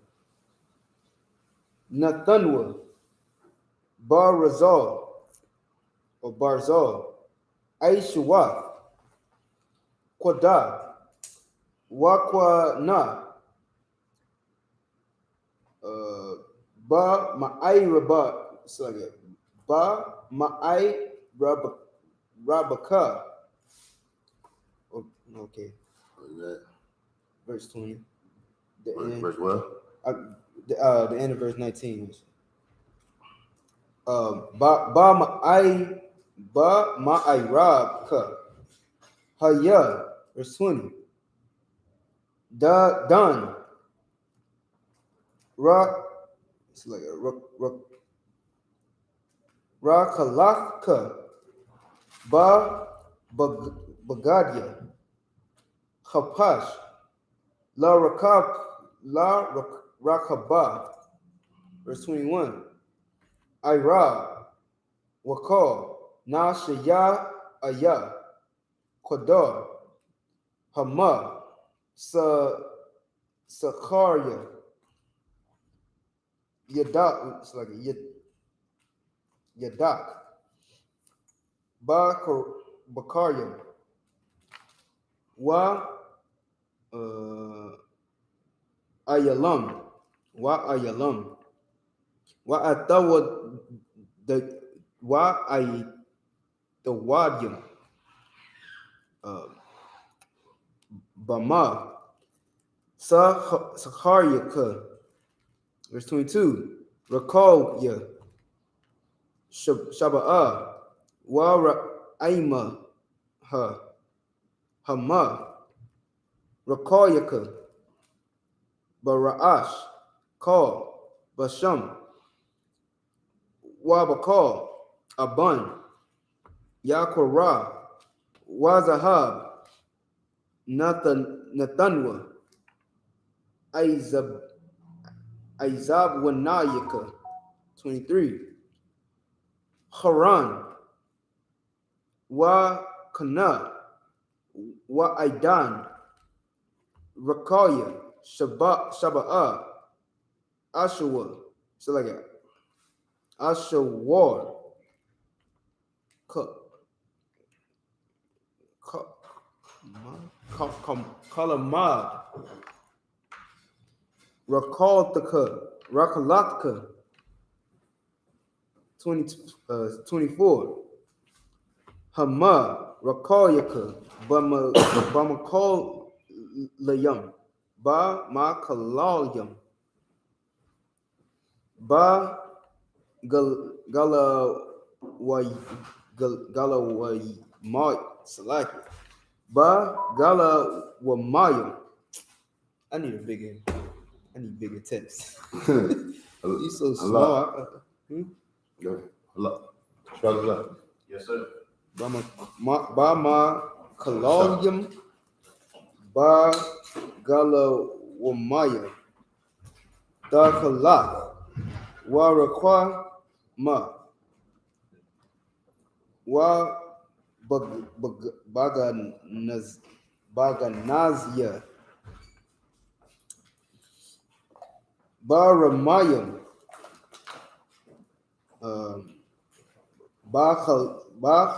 Nathanwa. Barzal or Barzal. I.S.U.P.K. Quadah. Wakwana. Ba Ma'ai Rabba. Sorry. Ba Ma'ai Rabaka. Okay. Verse 20. Verse what? The end of verse 19. Ba Ma'ai Rabka. Haya. Verse 20. Done. It's like a Rakalaka. Bagadia. Hapash. La Rakaba. Verse 21. Ira. Wakal. Na Shaya Aya. Qadar. Hama. Sakaria. Yadak. It's like a Yadak. Bakariam. Wa Ayalam. Wa Ayalam. Wa Atawa the Wadium. Bama. Saharyaka. Verse 22. Recall ya. Shaba'a. Wa Aima. Ha. Hama. Rakoyaka. Bara'ash. Call. Basham. Wabakal. Aban. Yakorah. Wazahab. Nathanwa. Isab Wanayaka. 23. Haran. Wa Kana. Wa Aidan. Rakaya. Shaba'a. Ashua. So like that. Ashawar. Kalamad. Rakalatka. 24. Hama. Rakoyaka. Bamakol Layam. Ba Makalalyam. Ba Galaway Mart Salaki. Ba Galawamayam. I need bigger text. You so small. Struggle up. Yes, sir. Ba ma Kalalium. Ba Galawamaya. Darkalak. Warakwa ma. Wa Baganazia. Baramayam. Bachabayam.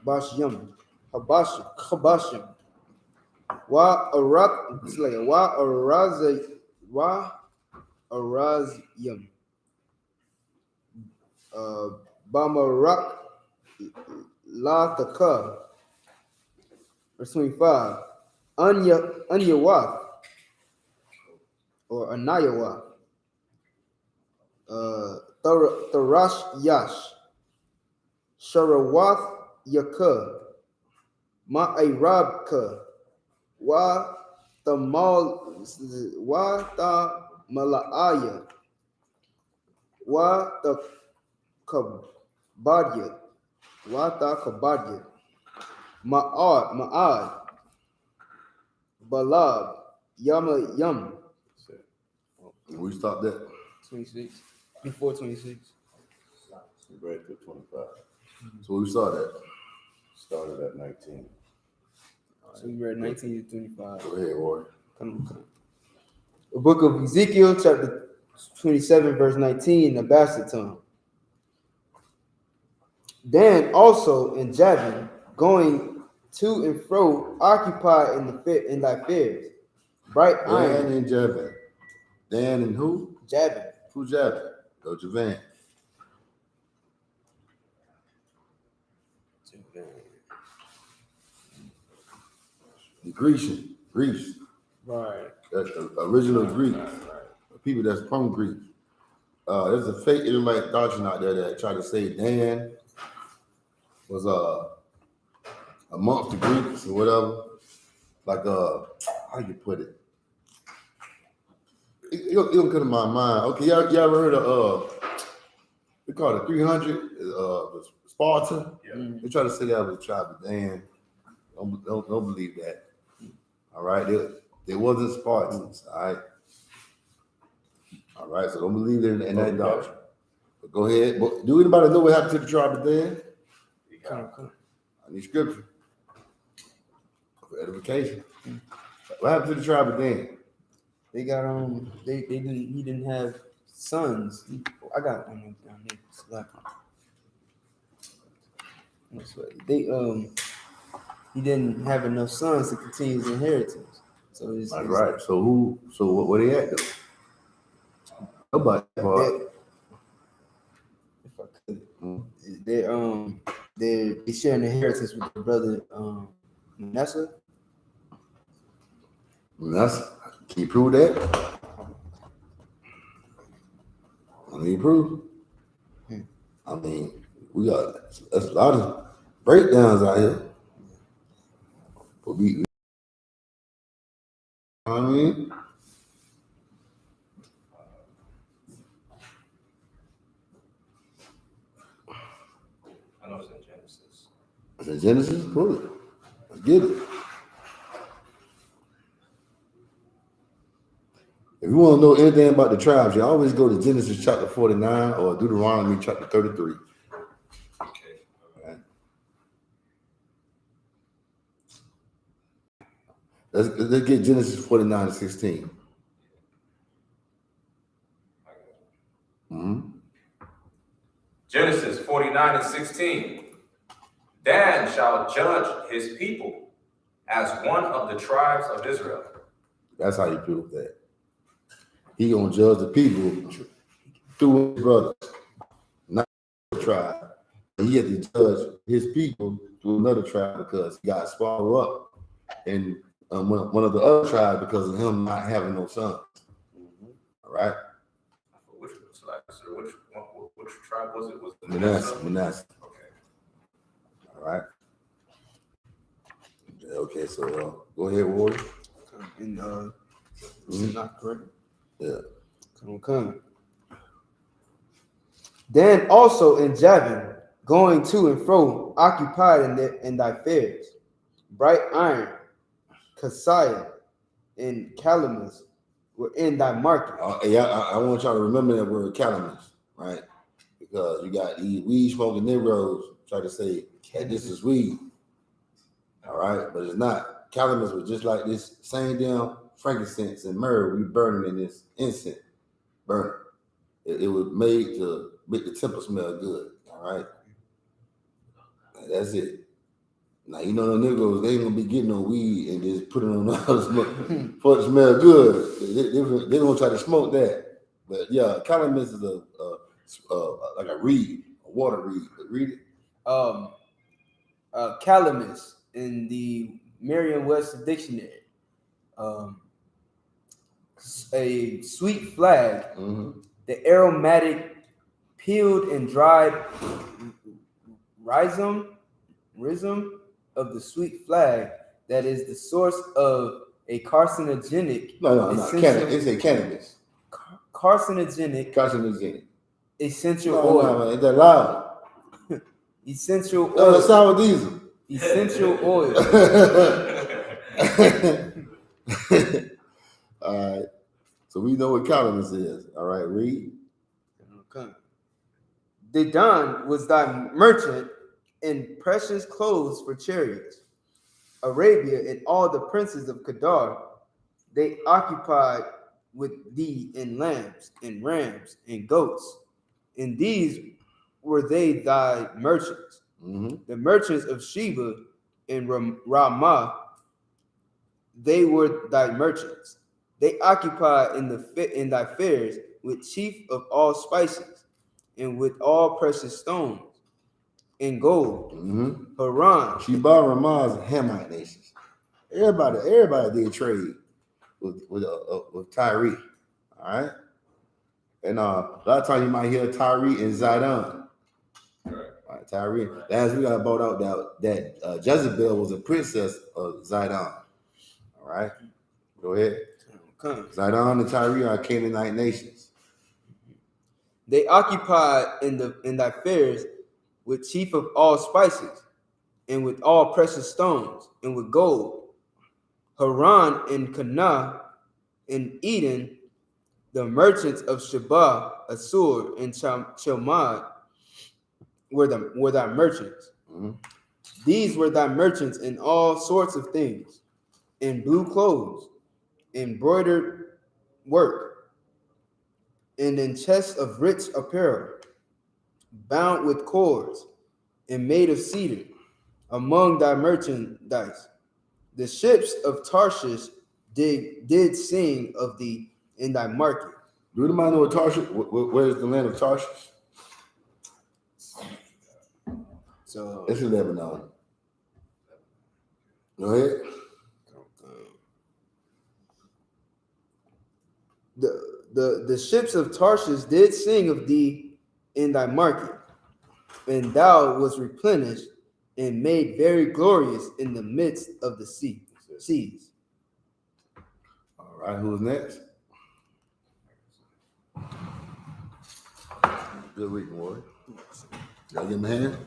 Bashyam. Habashim. Wa Arak. It's like Wa Arazyam. Bamarak Lataka. Verse 25. Anyawa or Anayawa. Tarash Yash. Sharawath Yaka. Ma'irabka. Wa Malaya. Wa Kabadyat, Wata Kabadyat, Ma'ad, Balab, Yama Yum. We stopped at 26. Before 26. We read through 25. so we started at. Started at 19. So we read 19 to 25. Go ahead, Warren. Come on. The book of Ezekiel, chapter 27, verse 19, the bastard tongue. Dan also in Javan, going to and fro, occupied in thy fairs. Bright Dan iron. and Javan. Dan and who? Javan. Who's Javan? Go Javan. The Grecian, Greece. Right. That's the original Greek. The people that's from Greece. There's a fake Israelite doctrine out there that tried to say Dan was amongst the Greeks or whatever. Like how you put it? It'll come to my mind. Okay, y'all ever heard of we call it 300 Sparta? Yeah. They try to say that was a tribe of Dan. Don't believe that. All right, there wasn't Spartans. All right, so don't believe in that doctrine. But go ahead. But do anybody know what happened to the tribe of Dan? Come. I need scripture for edification. What happened to the tribe of Dan? They got he didn't have sons. I got down there. He didn't have enough sons to continue his inheritance. So it's Right. So where they at though? Nobody. If I could, they share an inheritance with their brother Manasseh. Can you prove that? Can you prove? I mean, we got that's a lot of breakdowns out here. But we I mean, I know it's in Genesis. it's in Genesis. Pull it. Let's get it. If you want to know anything about the tribes, you always go to Genesis chapter 49 or Deuteronomy chapter 33. Okay. Right. Let's get Genesis 49 and 16. Mm-hmm. Genesis 49 and 16. Dan shall judge his people as one of the tribes of Israel. That's how you prove that. He gonna judge the people through his brothers, not the tribe. And he had to judge his people through another tribe because he got swallowed up in one of the other tribes because of him not having no sons. All right. Which tribe was it? Was it Manasseh. Okay. All right. Okay, so go ahead, Warrior. Not correct. Yeah. Come. Dan also in Javan, going to and fro, occupied in thy fairs. Bright iron, Kasaya, and Calamus were in thy market. I want y'all to remember that word calamus, right? Because you got these weed smoking Negroes try to say that this is weed. All right, but it's not. Calamus was just like this same damn frankincense and myrrh we burning in this incense burner. It was made to make the temple smell good. All right, that's it. Now you know the Negroes, they ain't gonna be getting no weed and just put it on the smoke for it to smell good. They don't try to smoke that. But yeah, calamus is like a reed, a water reed. Read it. Calamus in the Merriam-Webster dictionary. A sweet flag, the aromatic peeled and dried rhizome of the sweet flag that is the source of a carcinogenic. No. It's a cannabis. Carcinogenic Essential No, oil. no, man, that loud. Essential No, that's oil. sour diesel. Essential oil. All right. So we know what calamus is. All right, read. Okay. Dedan was thy merchant in precious clothes for chariots. Arabia and all the princes of Kedar, they occupied with thee in lambs and rams and goats. And these were they thy merchants. Mm-hmm. The merchants of Sheba and Ramah, they were thy merchants. They occupied in thy fairs with chief of all spices, and with all precious stones, and gold. Mm-hmm. Haran. Sheba, Ramah's Hamite nations. Everybody did trade with Tyre. All right. And a lot of times you might hear Tyre and Zidon. All right, Tyre. As we got brought out that Jezebel was a princess of Zidon. All right. Go ahead. Okay. Zidon and Tyre are Canaanite nations. They occupied in thy fairs with chief of all spices, and with all precious stones, and with gold. Haran and Canaan and Eden, the merchants of Sheba, Assur, and Chilmad were thy merchants. Mm-hmm. These were thy merchants in all sorts of things, in blue clothes, embroidered work, and in chests of rich apparel, bound with cords, and made of cedar, among thy merchandise. The ships of Tarshish did sing of thee in thy market. Do anybody know what Tarshish? Where is the land of Tarshish? So It's in Lebanon. Go ahead. The ships of Tarshish did sing of thee in thy market, and thou was replenished and made very glorious in the midst of the seas. All right, who's next? Good reading, Warrior. Y'all give him a hand?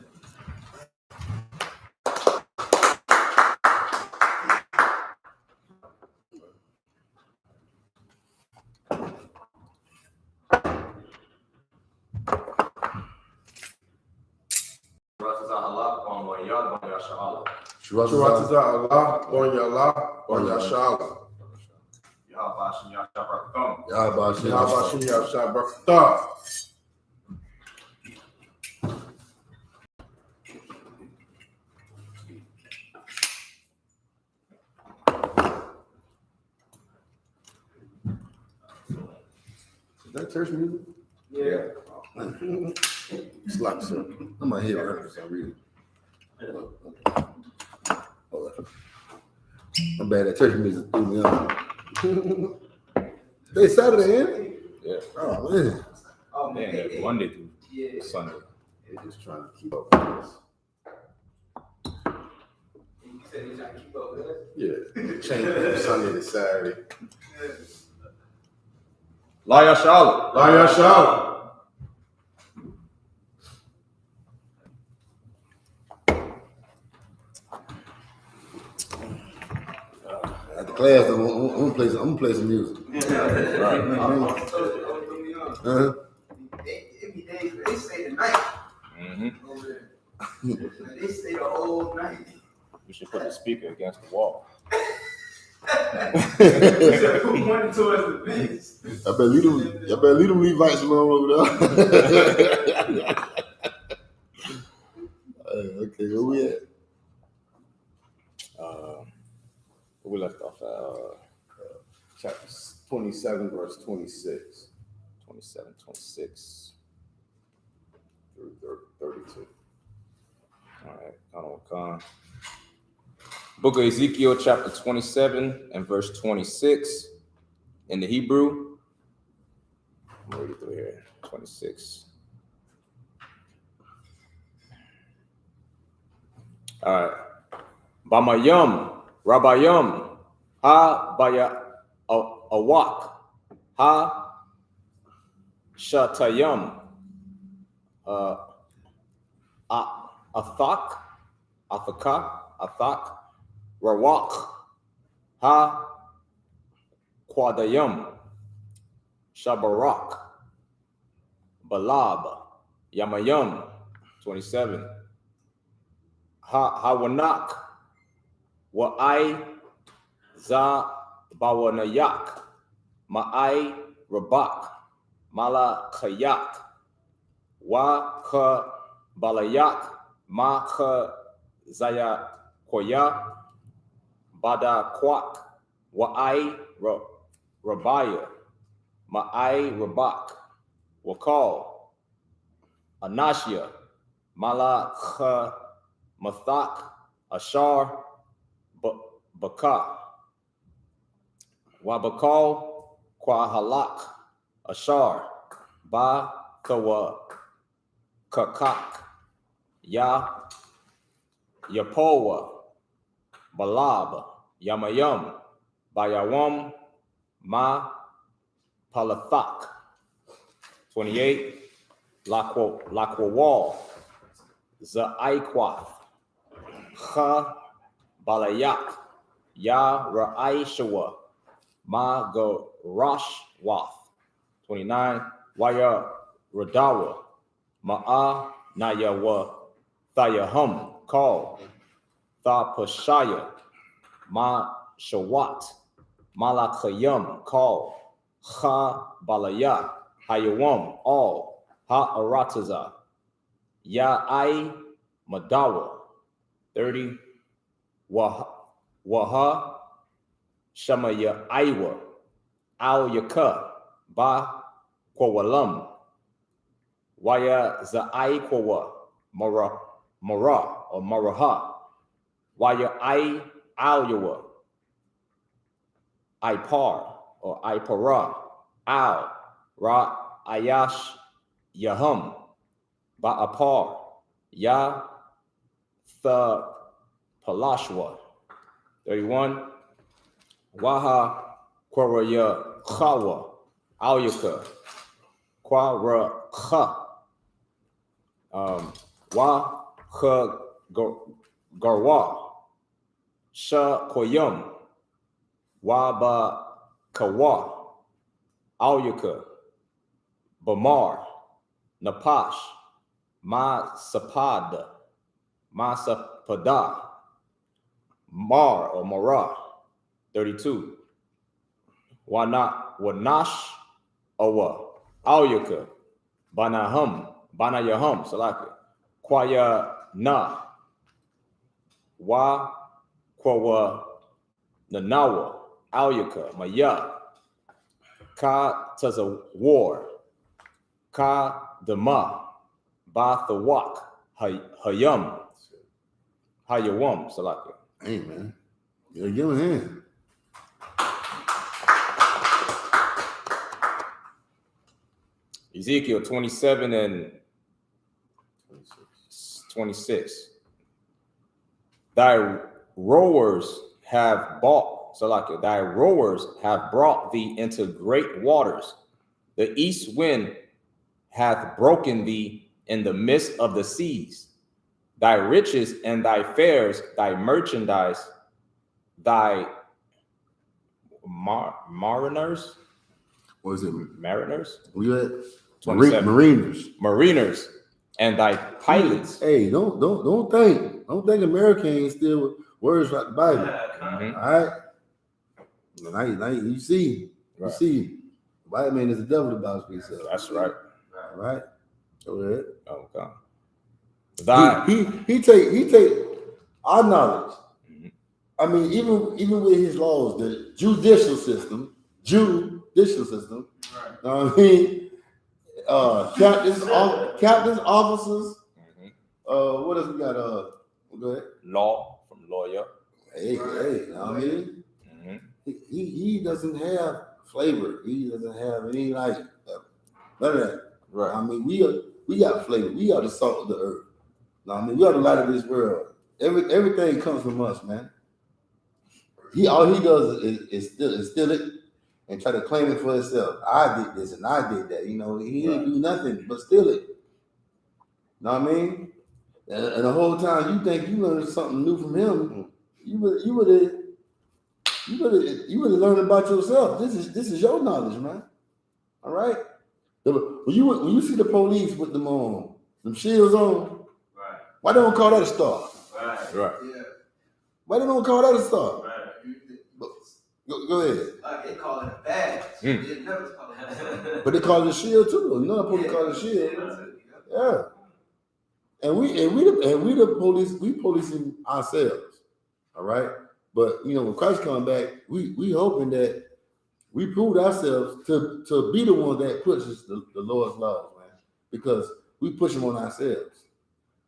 Shurataza Allah, Bon Yallah, Bon Yashala. Yahabashim Yasha Barakatah. Is that church music? Yeah. It's like something. I'm gonna hear it for some reason. Hold on. I'm bad at church music threw me on. They Saturday, ain't? Yeah. Oh man. Oh Man, man. that Monday through Yeah. Sunday. They're just trying to keep up with this. You said you're trying to keep up with us? Yeah, change from Sunday to Saturday. La Yashala. La Yashala. At the class, I'm gonna play some music. Right. Uh-huh. It be days where they stay the night Mm-hmm. over there. Like, they stay the whole night. We should put the speaker against the wall. Who wanted towards the bench? I better leave them Levites alone over there. Okay, where we at? We left off at chapter 27, verse 26. 27, 26. Through 32. All right. Khan. Book of Ezekiel, chapter 27 and verse 26. In the Hebrew, I'm reading through here. 26. All right. Bamayam, Rabayam, Ha Baya Awak, Ha Shatayam, Athak, Athak, Rawak, Ha Quadayum, Shabarak, Balab, Yamayum, 27. Hawanak, Wa'ai Za Bawanayak, Ma'ai Rabak, Mala Kayak, Wa Ka Balayak, Ma Ka Zaya Koya, Bada Kwak, Wa'ai Rabaya, Ma'ai Rabak, Wakal, Anashia, Mala Ka Mathak, Ashar, Baka, Wabakal, Kwahalak, Ashar, Ba Kawa Kakak, Ya Yapowa, Balab, Yamayum, Bayawam, Ma Palathak. 28. Lakwawal, Zaikwath, Ha Balayak, Ya Ra'aishawa, Ma Go Rashwath. 29. Waya Radawa, Ma'a Nayawa, Thayahum, Call, Thapashaya, Ma Shawat, Malakayum, Call, Ha Balaya, Hayawam, All, Ha Arataza, Ya Ai Madawa. 30. Waha Shamaya Iwa, Al Yaka, Ba Kwawalam, Waya Za'ai Kwawa, Mara or Maraha, Waya I Alyawa, Ipar or Ipara, Al Ra Ayash Yahum, Ba'apar, Ya Tha Palashwa. 31. Waha Kwaraya Khawa, Alyaka, Kwara Kha, Wa Kha Garwa, Sha Koyum, Waba Kawa, Alyaka, Bamar, Napash, Ma Sapad, Ma Sapada, Mar or Mara. 32. Wanash Awa, Alyaka, Banayahum, Salaka, Kwaya Na, Wa Kwawa Nanawa, Alyaka, Maya, Ka Taza War, Ka Dama, Bathawak, Hayawam, Salaka. Hey, man. Yeah, give him a hand. Ezekiel 27 and 26. Thy rowers have brought thee into great waters. The east wind hath broken thee in the midst of the seas. Thy riches and thy fares, thy merchandise, thy mariners. What is it? Mariners? We at 27. Mariners. And thy pilots. Hey, don't think America ain't still words like the Bible. Mm-hmm. All right. Now you see, the white man is the devil about himself. That's right. All right. Go ahead. Okay. He take our knowledge. Mm-hmm. I mean, even with his laws, the judicial system. Right. I mean, captains, officers. Mm-hmm. What else we got? Go ahead. Law from lawyer. Hey, I mean, mm-hmm. he doesn't have flavor. He doesn't have any like none of that. Right. I mean, we got flavor. We are the salt of the earth. I mean, we are the light of this world. Everything comes from us, man. All he does is steal it and try to claim it for himself. I did this and I did that. You know, he didn't do nothing but steal it. Know what I mean? And the whole time you think you learned something new from him, you would have learned about yourself. This is your knowledge, man. All right. When you see the police with them shields on, Right. why they don't call that a star? Right. Right. Yeah. Why they don't call that a star? Right. Go ahead. They call it a badge. Mm. They never call it a badge. But they call it a shield too. You know, the police call it a shield. Yeah. And we the police, we policing ourselves. All right. But you know, when Christ come back, we hoping that we proved ourselves to be the one that pushes the Lord's laws, man. Because we push them on ourselves.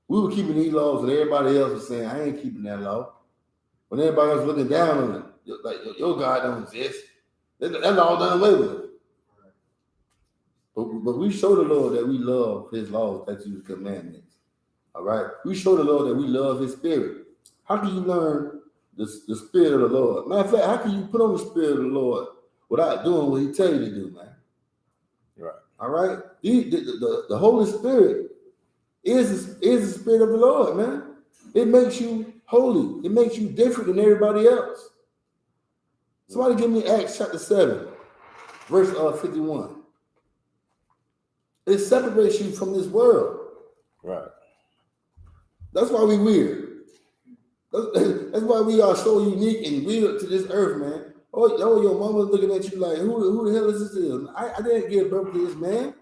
We were keeping these laws and everybody else was saying, I ain't keeping that law. When everybody else looking down on it, like your God don't exist. That law done away with it. But we show the Lord that we love his laws, that's his commandments. All right. We show the Lord that we love his spirit. How can you learn the spirit of the Lord? Matter of fact, how can you put on the spirit of the Lord without doing what he tell you to do, man? Right. All right. The Holy Spirit is the spirit of the Lord, man. It makes you holy. It makes you different than everybody else. Somebody give me Acts chapter 7, verse 51. It separates you from this world. Right. That's why we weird. That's why we are so unique and weird to this earth, man. Oh, your mama's looking at you like, who the hell is this? I didn't give birth to this man.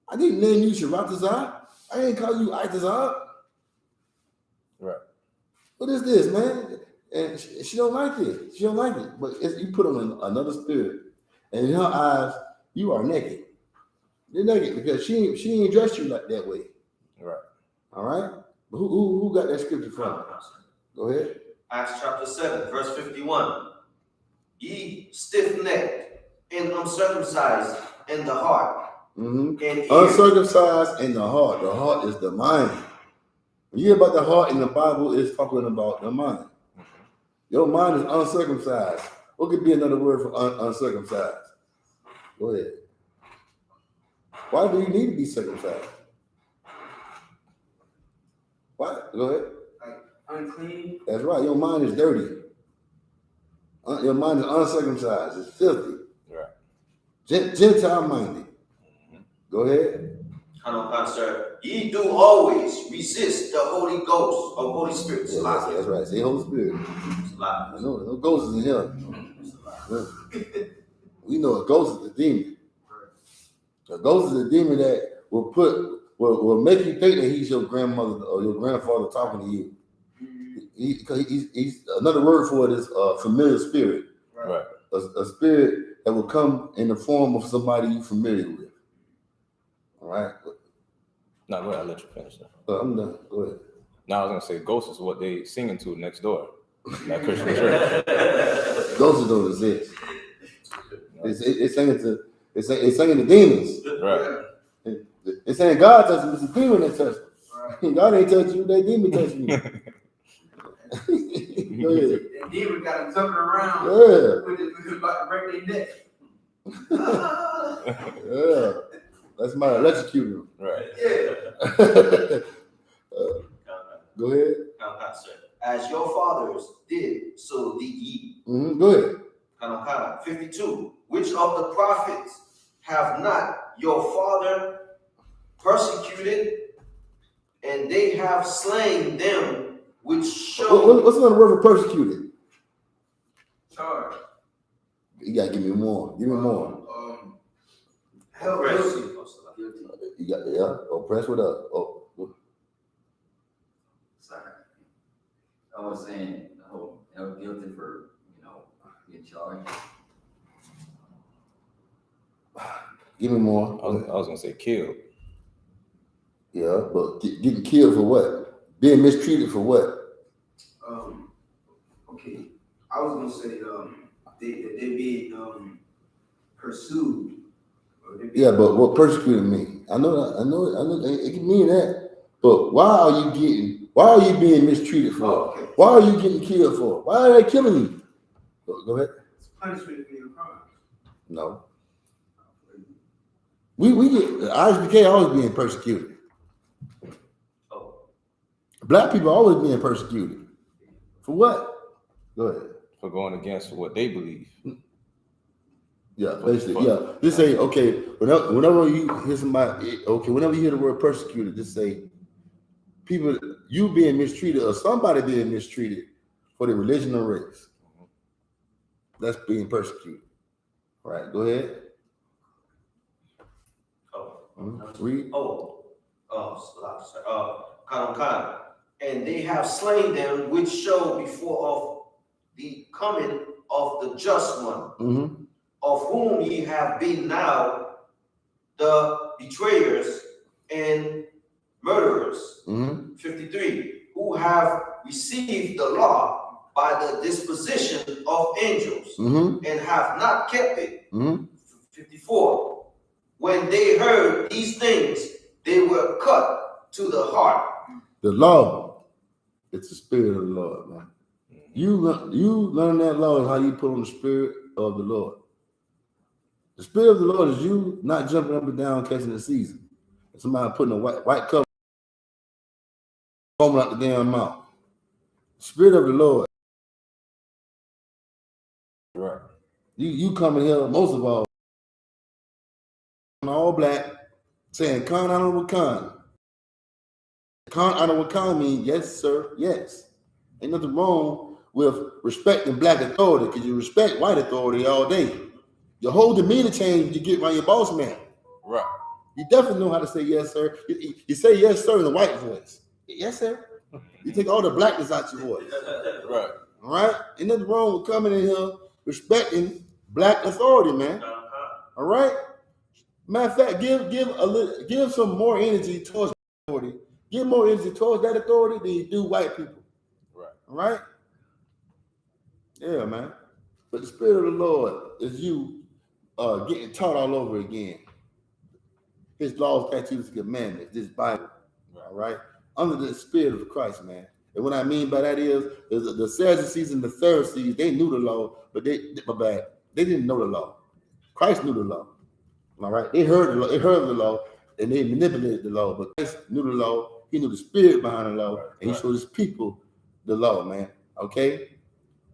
I didn't name you Sharatazar. I didn't call you Itazar. Right. What is this, man? And she don't like it. She don't like it. But you put on another spirit, and in her eyes, you are naked. You're naked because she ain't dressed you like that way. Right. All right. But who got that scripture from? Go ahead. Acts chapter 7, verse 51. Ye stiff-necked and uncircumcised in the heart. Mm-hmm. And Uncircumcised in the heart. The heart is the mind. When you hear about the heart in the Bible, it's talking about the mind. Your mind is uncircumcised. What could be another word for uncircumcised? Go ahead. Why do you need to be circumcised? Why? Go ahead. Unclean. That's right. Your mind is dirty. Your mind is uncircumcised. It's filthy. Right. Gentile minded. Go ahead. Pastor, ye do always resist the Holy Ghost or Holy Spirit. Yeah, that's right. Say Holy Spirit. No ghosts in here. We know a ghost is a demon. A ghost is a demon that will make you think that he's your grandmother or your grandfather talking to you. He's another word for it is a familiar spirit. Right. A spirit that will come in the form of somebody you're familiar with. All right. No, go ahead. I'll let you finish that. I'm done. Go ahead. Now I was gonna say ghosts is what they singing to next door. That Christian church. Ghosts don't exist. It's singing to demons. Right. It's saying God touched me. It's a demon that touched me. God ain't touching you. That demon touched me. Go ahead. That demon got him jumping around. Yeah. With it about to break their neck. Yeah. That's my electrocutor. Right. Yeah. Go ahead. Pastor, as your fathers did, so did ye. Mm-hmm. Go ahead. 52. Which of the prophets have not your father persecuted, and they have slain them which show. What's another word for persecuted? Charge. You gotta give me more. Give me more. Held Oppressed. guilty. You got oppressed with us. Oh. Sorry. I was saying, held guilty for, getting charged. Give me more. I was gonna say killed. Yeah, but getting killed for what? Being mistreated for what? Okay. I was gonna say they being pursued. Yeah, but what persecuted me? I know it can mean that. But why are you being mistreated for? Oh, okay. Why are you getting killed for? Why are they killing you? Go ahead. It's punishment for your crime. No. We get I.S.U.P.K always being persecuted. Black people are always being persecuted. For what? Go ahead. For going against what they believe. Yeah, basically, yeah. Just say, okay, whenever you hear somebody, okay, whenever you hear the word persecuted, just say people, you being mistreated or somebody being mistreated for their religion or race. That's being persecuted. All right, go ahead. Read. And they have slain them, which show before of the coming of the just one, of whom ye have been now the betrayers and murderers. 53, who have received the law by the disposition of angels, and have not kept it. 54, when they heard these things, they were cut to the heart. The law, it's the spirit of the Lord, man. You learn that law is how you put on the spirit of the Lord. The spirit of the Lord is you not jumping up and down catching the season. Somebody putting a white cover foaming out the damn mouth. The spirit of the Lord. Right. You coming here, most of all black, saying Khan Honorable Khan. Khan Honorable Khan means yes, sir, yes. Ain't nothing wrong with respecting black authority because you respect white authority all day. Your whole demeanor change when you get around your boss man. Right. You definitely know how to say yes, sir. You say yes, sir in a white voice. Yes, sir. You take all the blackness out your voice. Right. All right? Ain't nothing wrong with coming in here respecting black authority, man. All right? Matter of fact, give some more energy towards authority. Give more energy towards that authority than you do white people. Right. All right? Yeah, man. But the spirit of the Lord is you getting taught all over again. His laws, statutes, commandments, this Bible. All right? Under the spirit of Christ, man. And what I mean by that is the Sadducees and the Pharisees, they knew the law, but they didn't know the law. Christ knew the law. All right? They heard the law, and they manipulated the law, but Christ knew the law. He knew the spirit behind the law, and he showed his people the law, man. Okay?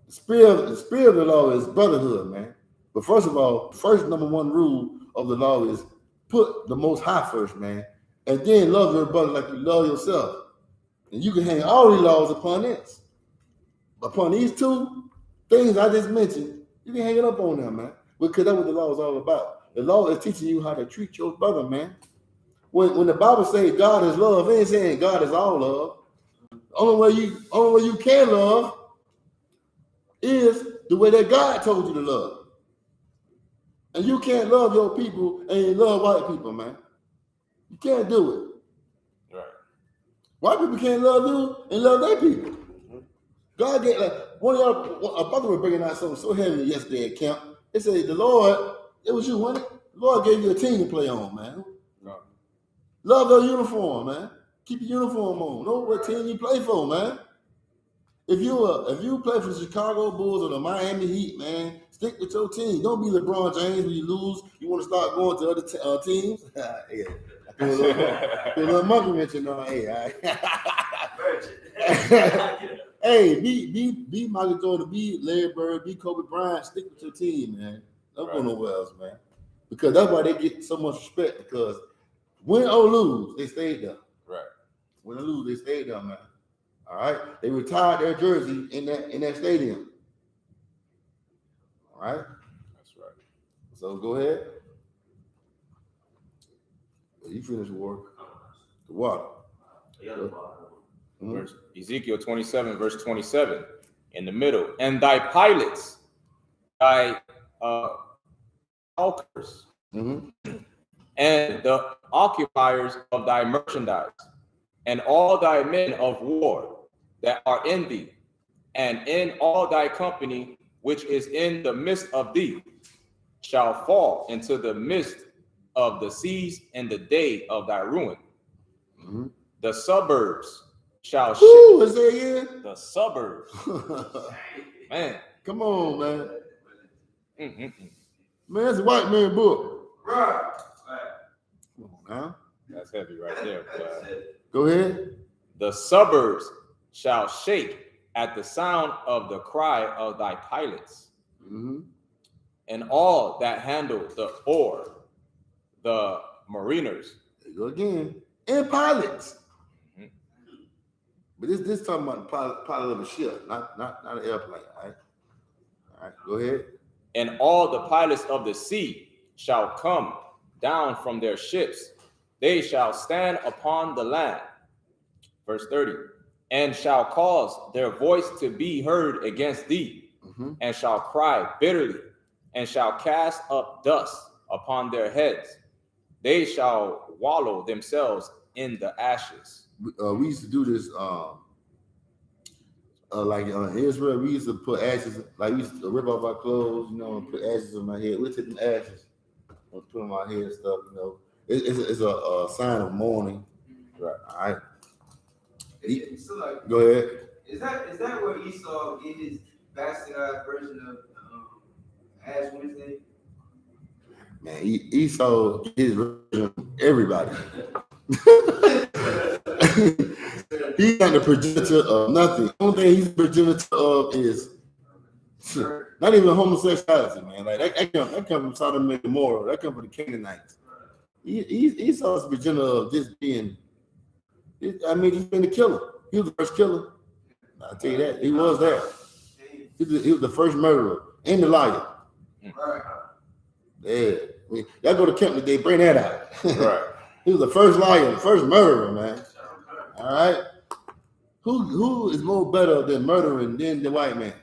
The spirit of the law is brotherhood, man. But first of all, first number one rule of the law is put the Most High first, man, and then love your brother like you love yourself. And you can hang all these laws upon this. Upon these two things I just mentioned, you can hang it up on them, man. Because that's what the law is all about. The law is teaching you how to treat your brother, man. When the Bible says God is love, it ain't saying God is all love. The only way you can love is the way that God told you to love. And you can't love your people and you love white people, man. You can't do it. Right. White people can't love you and love their people. God gave a brother was bringing out something so heavy yesterday at camp. They said the Lord, it was you, wasn't it? The Lord gave you a team to play on, man. Right. Love their uniform, man. Keep your uniform on. Know what team you play for, man. If you play for the Chicago Bulls or the Miami Heat, man, stick with your team. Don't be LeBron James when you lose. You want to start going to other teams. Yeah. I feel a little monkey mention on. Hey, hey, be Michael Jordan, be Larry Bird, be Kobe Bryant. Stick with your team, man. Don't go nowhere else, man. Because that's why they get so much respect. Because win or lose, they stayed there. Right. Win or lose, they stayed there, man. All right, they retired their jersey in that stadium. All right, that's right. So go ahead. You finish work. The water. Ezekiel 27, verse 27, in the middle. And thy pilots, thy hawkers, and the occupiers of thy merchandise, and all thy men of war that are in thee, and in all thy company which is in the midst of thee, shall fall into the midst of the seas in the day of thy ruin. The suburbs shall let's say again. The suburbs. Man. Come on, man. Man, it's a white man book. Right. Come on, huh? That's heavy right there. Go ahead. The suburbs shall shake at the sound of the cry of thy pilots, and all that handle the oar, the mariners. There you go again. And pilots. But this talking about the pilot of a ship, not an airplane. All right, go ahead. And all the pilots of the sea shall come down from their ships. They shall stand upon the land. Verse 30. And shall cause their voice to be heard against thee, and shall cry bitterly, and shall cast up dust upon their heads. They shall wallow themselves in the ashes. We used to do this, like in Israel, we used to put ashes, like we used to rip off our clothes, and put ashes on my head. We'll take them ashes and put them on my head and stuff, It's a sign of mourning. Right. All right. So like, go ahead. Is that where Esau get his bastardized version of Ash Wednesday? Man, Esau is everybody. He's not the progenitor of nothing. The only thing he's the progenitor of is not even homosexuality, man. Like that comes from Sodom and Gomorrah. That comes from the Canaanites. Esau's the progenitor of just being. He's been the killer. He was the first killer. I'll tell you that. He was there. He was the first murderer and the liar. Right. Yeah. Y'all go to camp today, bring that out. Right. He was the first liar, the first murderer, man. All right. Who is more better than murdering than the white man?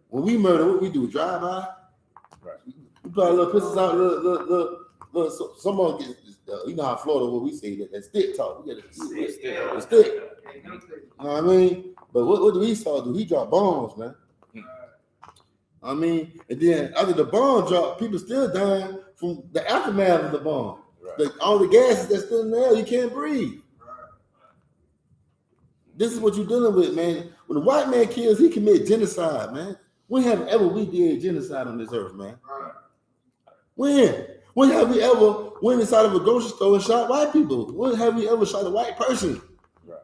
When we murder, what we do? Drive by? Right. We put our little pistols out, look, someone gets, you know how Florida, what we say, that stick talk. We get a stick. You know what I mean? But what do Esau do? He drop bombs, man. I mean, and then after the bomb drop, people still dying from the aftermath of the bomb. Right. All the gases that's still in the air, you can't breathe. Right. This is what you're dealing with, man. When the white man kills, he commits genocide, man. When have ever we did genocide on this earth, man? Right. When have we ever went inside of a grocery store and shot white people? When have we ever shot a white person? Right.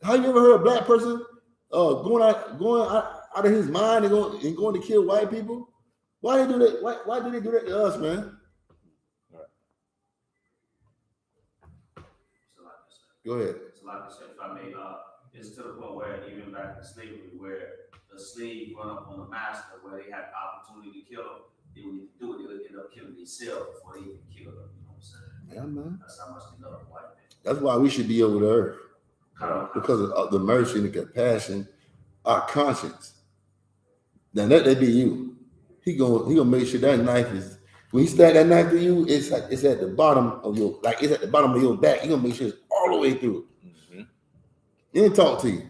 Have you ever heard a black person going out of his mind and going to kill white people? Why they do that? Why do they do that to us, man? Right. Go ahead. So like I said, if I may, it's to the point where even back in slavery, where the slave run up on the master, where they had the opportunity to kill him, they would do it, they would end up killing themselves before they even killed them. You know what I'm saying? Yeah, man. That's how much they love the white man. That's why we should be over the earth. Because of the mercy and the compassion, our conscience. Now let that be you. He gonna make sure that knife is, when he stab that knife to you, it's at the bottom of your, it's at the bottom of your back. He gonna make sure it's all the way through. He didn't talk to you.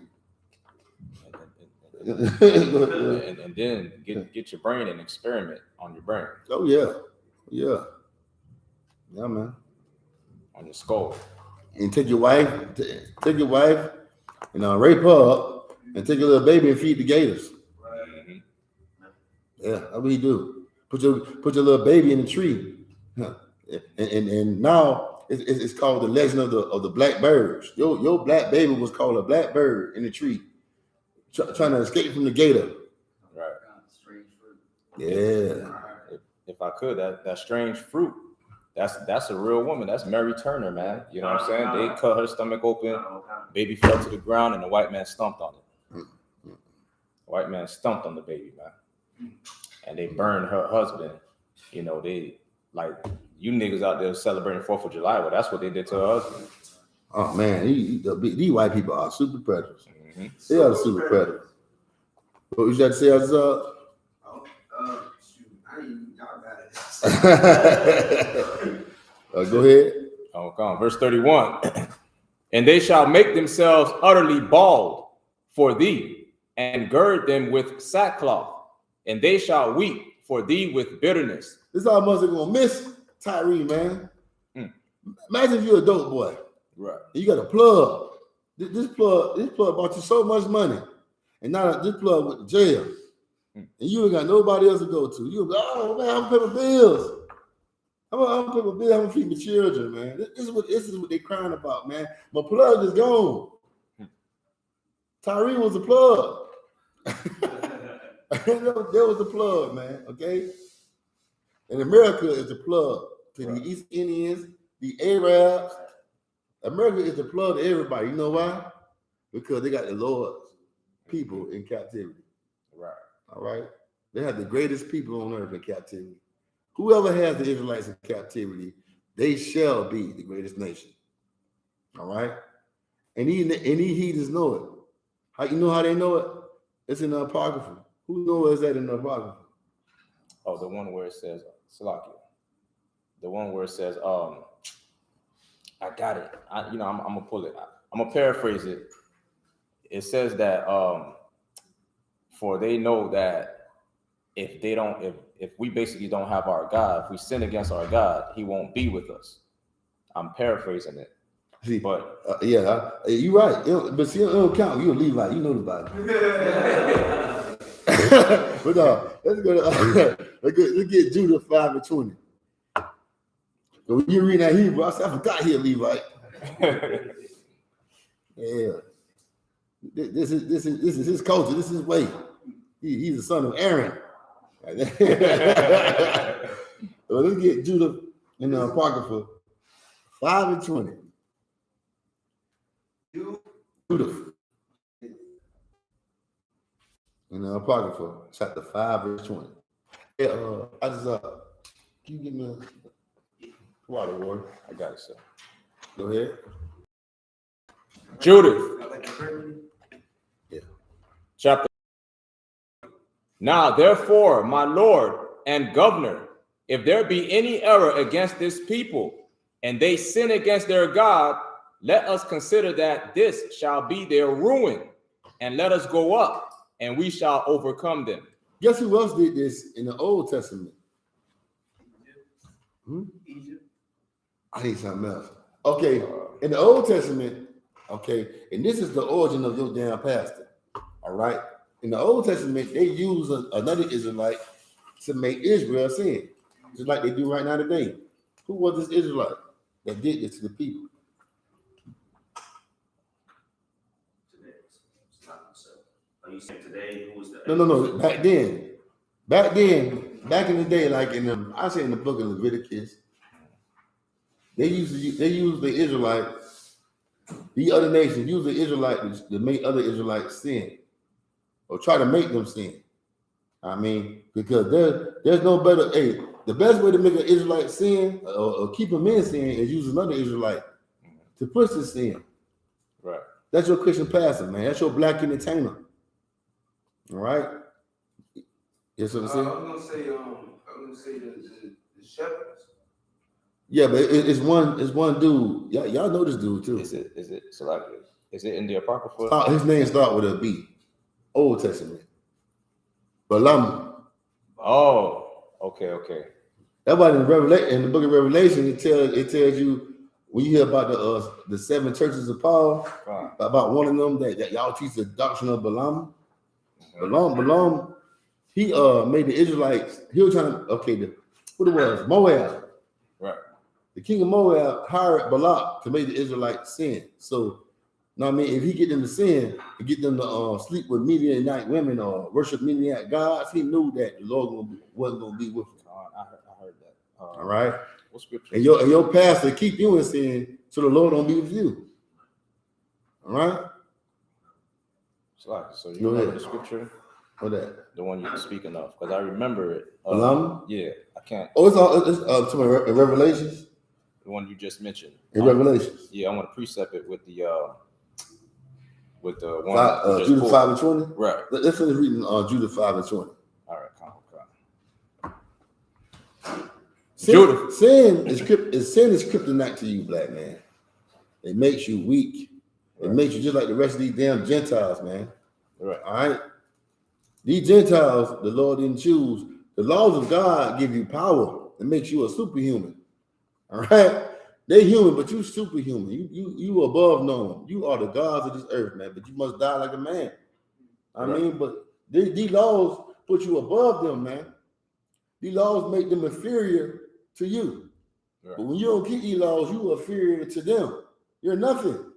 and then get your brain and experiment on your brain. Oh yeah, man. On your skull. And take your wife, and rape her up, and take your little baby and feed the gators. Right. Yeah, that's what you do. Put your little baby in the tree, and now it's called the legend of the black birds. Your black baby was called a black bird in the tree, trying to escape from the gator. Right. Yeah. If I could, that strange fruit. That's a real woman. That's Mary Turner, man. You know what I'm saying? They cut her stomach open, baby fell to the ground, and the white man stomped on it. The white man stomped on the baby, man. And they burned her husband. You know, they, like, you niggas out there celebrating 4th of July. Well, that's what they did to her husband. Oh, man. These white people are super predators. They are the super predators. What was you got to say, Isupk? Go ahead. Oh, come on. Verse 31. And they shall make themselves utterly bald for thee, and gird them with sackcloth, and they shall weep for thee with bitterness. This is how much they're gonna miss Tyree, man. Imagine if you're a dope boy. Right. You got a plug. This plug bought you so much money, and now this plug went to jail. And you ain't got nobody else to go to. You go, oh man, I'm paying my bills. I'm gonna feed my children, man. This is what they're crying about, man. My plug is gone. Tyree was a plug. There was a plug, man. Okay. And America is the plug to the East Indians, the Arabs. America is the plug to everybody. You know why? Because they got the Lord's people in captivity. Right. All right. They have the greatest people on earth in captivity. Whoever has the Israelites in captivity, they shall be the greatest nation. All right. And these heathens know it. How you know how they know it? It's in the Apocrypha. Who knows that in the Apocrypha? Oh, the one where it says Salakia. The one where it says, I got it. I'm gonna pull it. I'm gonna paraphrase it. It says that for they know that if we basically don't have our God, if we sin against our God, he won't be with us. I'm paraphrasing it. See, but you're right. But see, it don't count. You're a Levite. You know the Bible. But let's get Judah 5:20. So when you read that Hebrew, I said, I forgot he a Levite. Yeah. This is his culture. This is his way. He's the son of Aaron. So let's get Judah in the Apocrypha 5:20. Judah in the Apocrypha chapter 5:20. Yeah, can you give me a water, Ward? I got it, sir. Go ahead. Judith. Yeah. Chapter. Now, therefore, my Lord and governor, if there be any error against this people, and they sin against their God, let us consider that this shall be their ruin, and let us go up, and we shall overcome them. Guess who else did this in the Old Testament? Egypt. I need something else. Okay, in the Old Testament, okay, and this is the origin of your damn pastor. All right. In the Old Testament, they use another Israelite to make Israel sin, just like they do right now today. Who was this Israelite that did this to the people? Today, it's not himself. Are you saying today? Who was the? No. Back in the day, like in the book of Leviticus, they used the Israelite. The other nations use the Israelites to make other Israelites sin, or try to make them sin. I mean, because there's no better. Hey, the best way to make an Israelite sin or keep them in sin is use another Israelite to push the sin. Right. That's your Christian pastor, man. That's your black entertainer. All right. Yes, what I'm saying. I was gonna say the shepherds. Yeah, but it's one dude. Y'all know this dude too. Is it Salakia? Is it in the Apocrypha? His name starts with a B. Old Testament. Balaam. Oh, okay. That's why in the book of Revelation, it tells you when you hear about the seven churches of Paul, about one of them that y'all teach the doctrine of Balaam. Balaam, he made the Israelites. He was trying to what it was Moab. Right. The king of Moab hired Balak to make the Israelites sin. So, know what I mean? If he get them to sin and get them to sleep with Midianite women or worship Midianite gods, he knew that the Lord wasn't going to be with him. I heard that. All right. What scripture? And your pastor keep you in sin so the Lord don't be with you. All right. So you remember the scripture? What that? The one you were speaking of, because I remember it. Yeah, I can't. Oh, it's in Revelations. The one you just mentioned. In Revelations. Yeah, I want to precept it with the one. Judah 5:20. Right. Let's finish reading Judah 5:20. All right, come. Sin is kryptonite to you, black man. It makes you weak. It makes you just like the rest of these damn Gentiles, man. Right. All right. These Gentiles, the Lord didn't choose. The laws of God give you power. It makes you a superhuman. All right. They're human, but you superhuman. You above norm. You are the gods of this earth, man. But you must die like a man. I mean, but these laws put you above them, man. These laws make them inferior to you. Right. But when you don't keep these laws, you are inferior to them. You're nothing.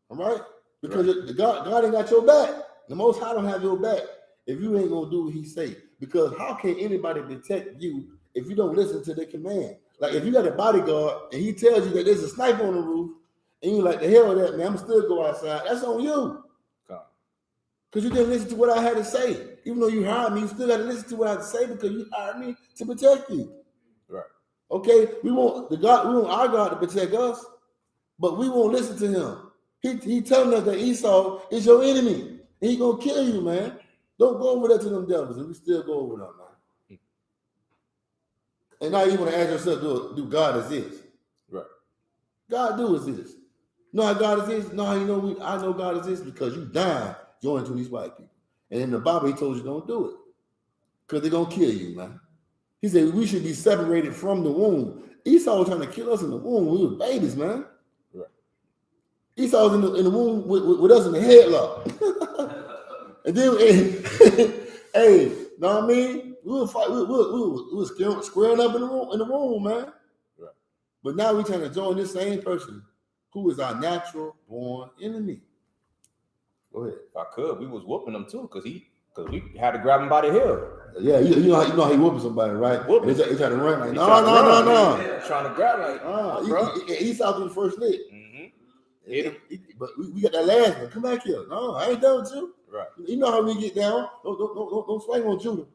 All right? Because God ain't got your back. The Most High don't have your back if you ain't gonna do what He say. Because how can anybody protect you if you don't listen to the command? Like if you got a bodyguard and he tells you that there's a sniper on the roof, and you like, the hell with that, man, I'm still go outside. That's on you. Because you didn't listen to what I had to say. Even though you hired me, you still got to listen to what I had to say because you hired me to protect you. Right. Okay, we want our God to protect us, but we won't listen to him. He telling us that Esau is your enemy. And he gonna kill you, man. Don't go over there to them devils, and we still go over them, man. And now you want to ask yourself, do God exist? Right. God do exist. You know how God exists? No, I know God exists because you died joining to these white people. And in the Bible, he told you don't do it. Because they're going to kill you, man. He said we should be separated from the womb. Esau was trying to kill us in the womb when we were babies, man. Right. Esau was in the womb with us in the headlock. And then, hey, know what I mean? We were fight. We were squaring up in the womb, man. Right. But now we're trying to join this same person who is our natural born enemy. Go ahead. If I could, we was whooping him too, because we had to grab him by the heel. Yeah, you know how he whooping somebody, right? He trying to run like, no. Trying to grab like, Esau threw the first lick. But we got that last one. Come back here. No, I ain't done with you. Right. You know how we get down. Don't swing on Judah.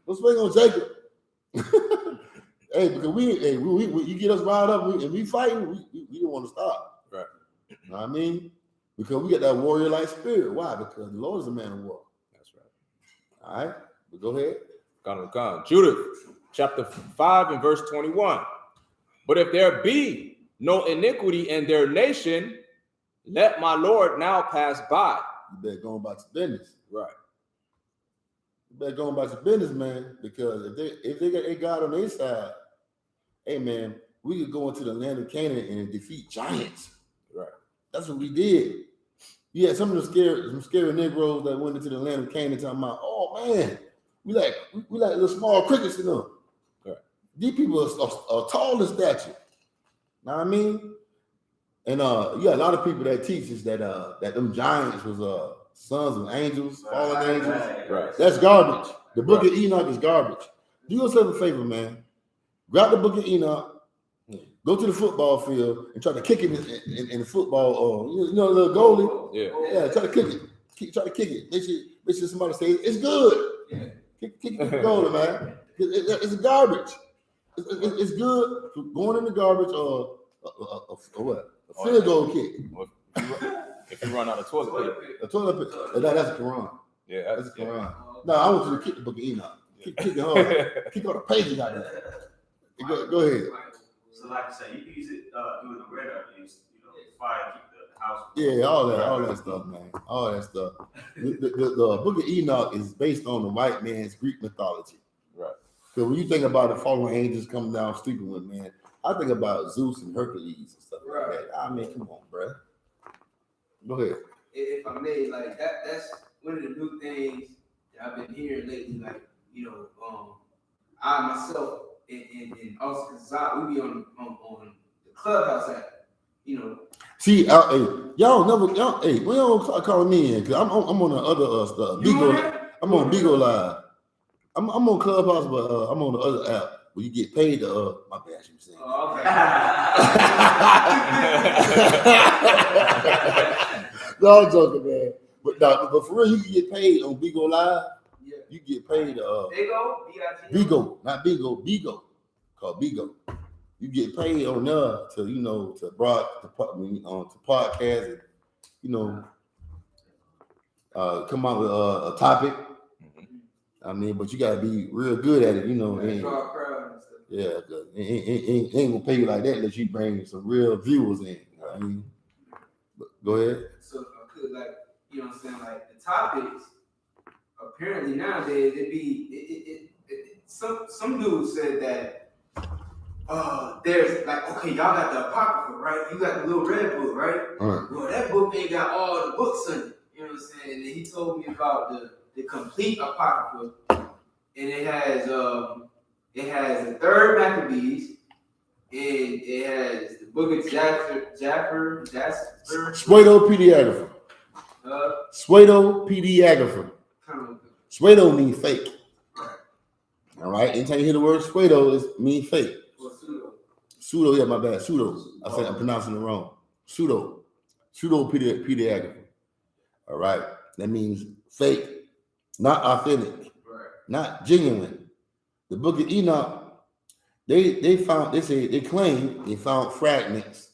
Don't swing on Jacob. Hey, because you get us riled up and we fighting, we don't want to stop. Right. You know what I mean? Because we got that warrior-like spirit. Why? Because the Lord is a man of war. That's right. All right. But go ahead. Come. Judith, chapter 5 and verse 21. But if there be no iniquity in their nation, let my Lord now pass by. You better go about your business. Right. You better go about your business, man. Because if they got a God on their side, hey, man, we could go into the land of Canaan and defeat giants. Right. That's what we did. You had some of the scary Negroes that went into the land of Canaan talking about, oh, man, we like little small crickets in them. Right. These people are tall in stature. Know what I mean? And you got a lot of people that teach us that them giants was sons of angels, fallen angels. Right. That's garbage. The book of Enoch is garbage. Do yourself a favor, man. Grab the book of Enoch, go to the football field and try to kick it in the football, you know, a little goalie. Yeah, try to kick it. Try to kick it. Make sure somebody say it's good. Yeah. Kick the goalie, man. It's garbage. It's good for going in the garbage or what? A field goal kick. If you run out of toilet paper. A toilet paper. That's a Quran. Yeah, that's a Quran. No, I want you to kick the book of Enoch. Kick it hard. Kick all the pages out of there. Go ahead. So like I said, you can use it doing the red up, fire, keep the house. Yeah, all that stuff, man. All that stuff. The book of Enoch is based on the white man's Greek mythology. Right. So when you think about the fallen angels coming down sleeping with man, I think about Zeus and Hercules and stuff like that. I mean, come on, bro. Go ahead. If I may, like that's one of the new things that I've been hearing lately. Like, I myself and also Zach, we be on the clubhouse app, See, hey, we don't start calling me in because I'm on the other stuff. Bigo, I'm on Bigo Live. I'm on Clubhouse, but I'm on the other app where you get paid to my bad, you saying. Oh, okay. No, I'm joking, man. But for real, you can get paid on Bigo Live. Yeah. You get paid Bigo, not Bigo, Bigo, called Bigo. You get paid on there to podcast and come out with a topic. I mean, but you gotta be real good at it, Yeah, it ain't gonna pay you like that unless you bring some real viewers in. You know what I mean? But go ahead. So if I could, like, you know what I'm saying, like the topics. Apparently nowadays some dude said that there's like, okay, y'all got the Apocrypha, right? You got the little red book, right? Well, that book ain't got all the books in it. You know what I'm saying? And then he told me about the complete Apocrypha, and it has the third Maccabees, it has the book of Jasper. Pseudo-pediographer. Pseudo-pediographer. Pseudo means fake. All right. Anytime you hear the word pseudo, it means fake. Pseudo, yeah, my bad. Pseudo. I said I'm pronouncing it wrong. Pseudo-pediographer. All right. That means fake, not authentic, not genuine. The book of Enoch, they claim they found fragments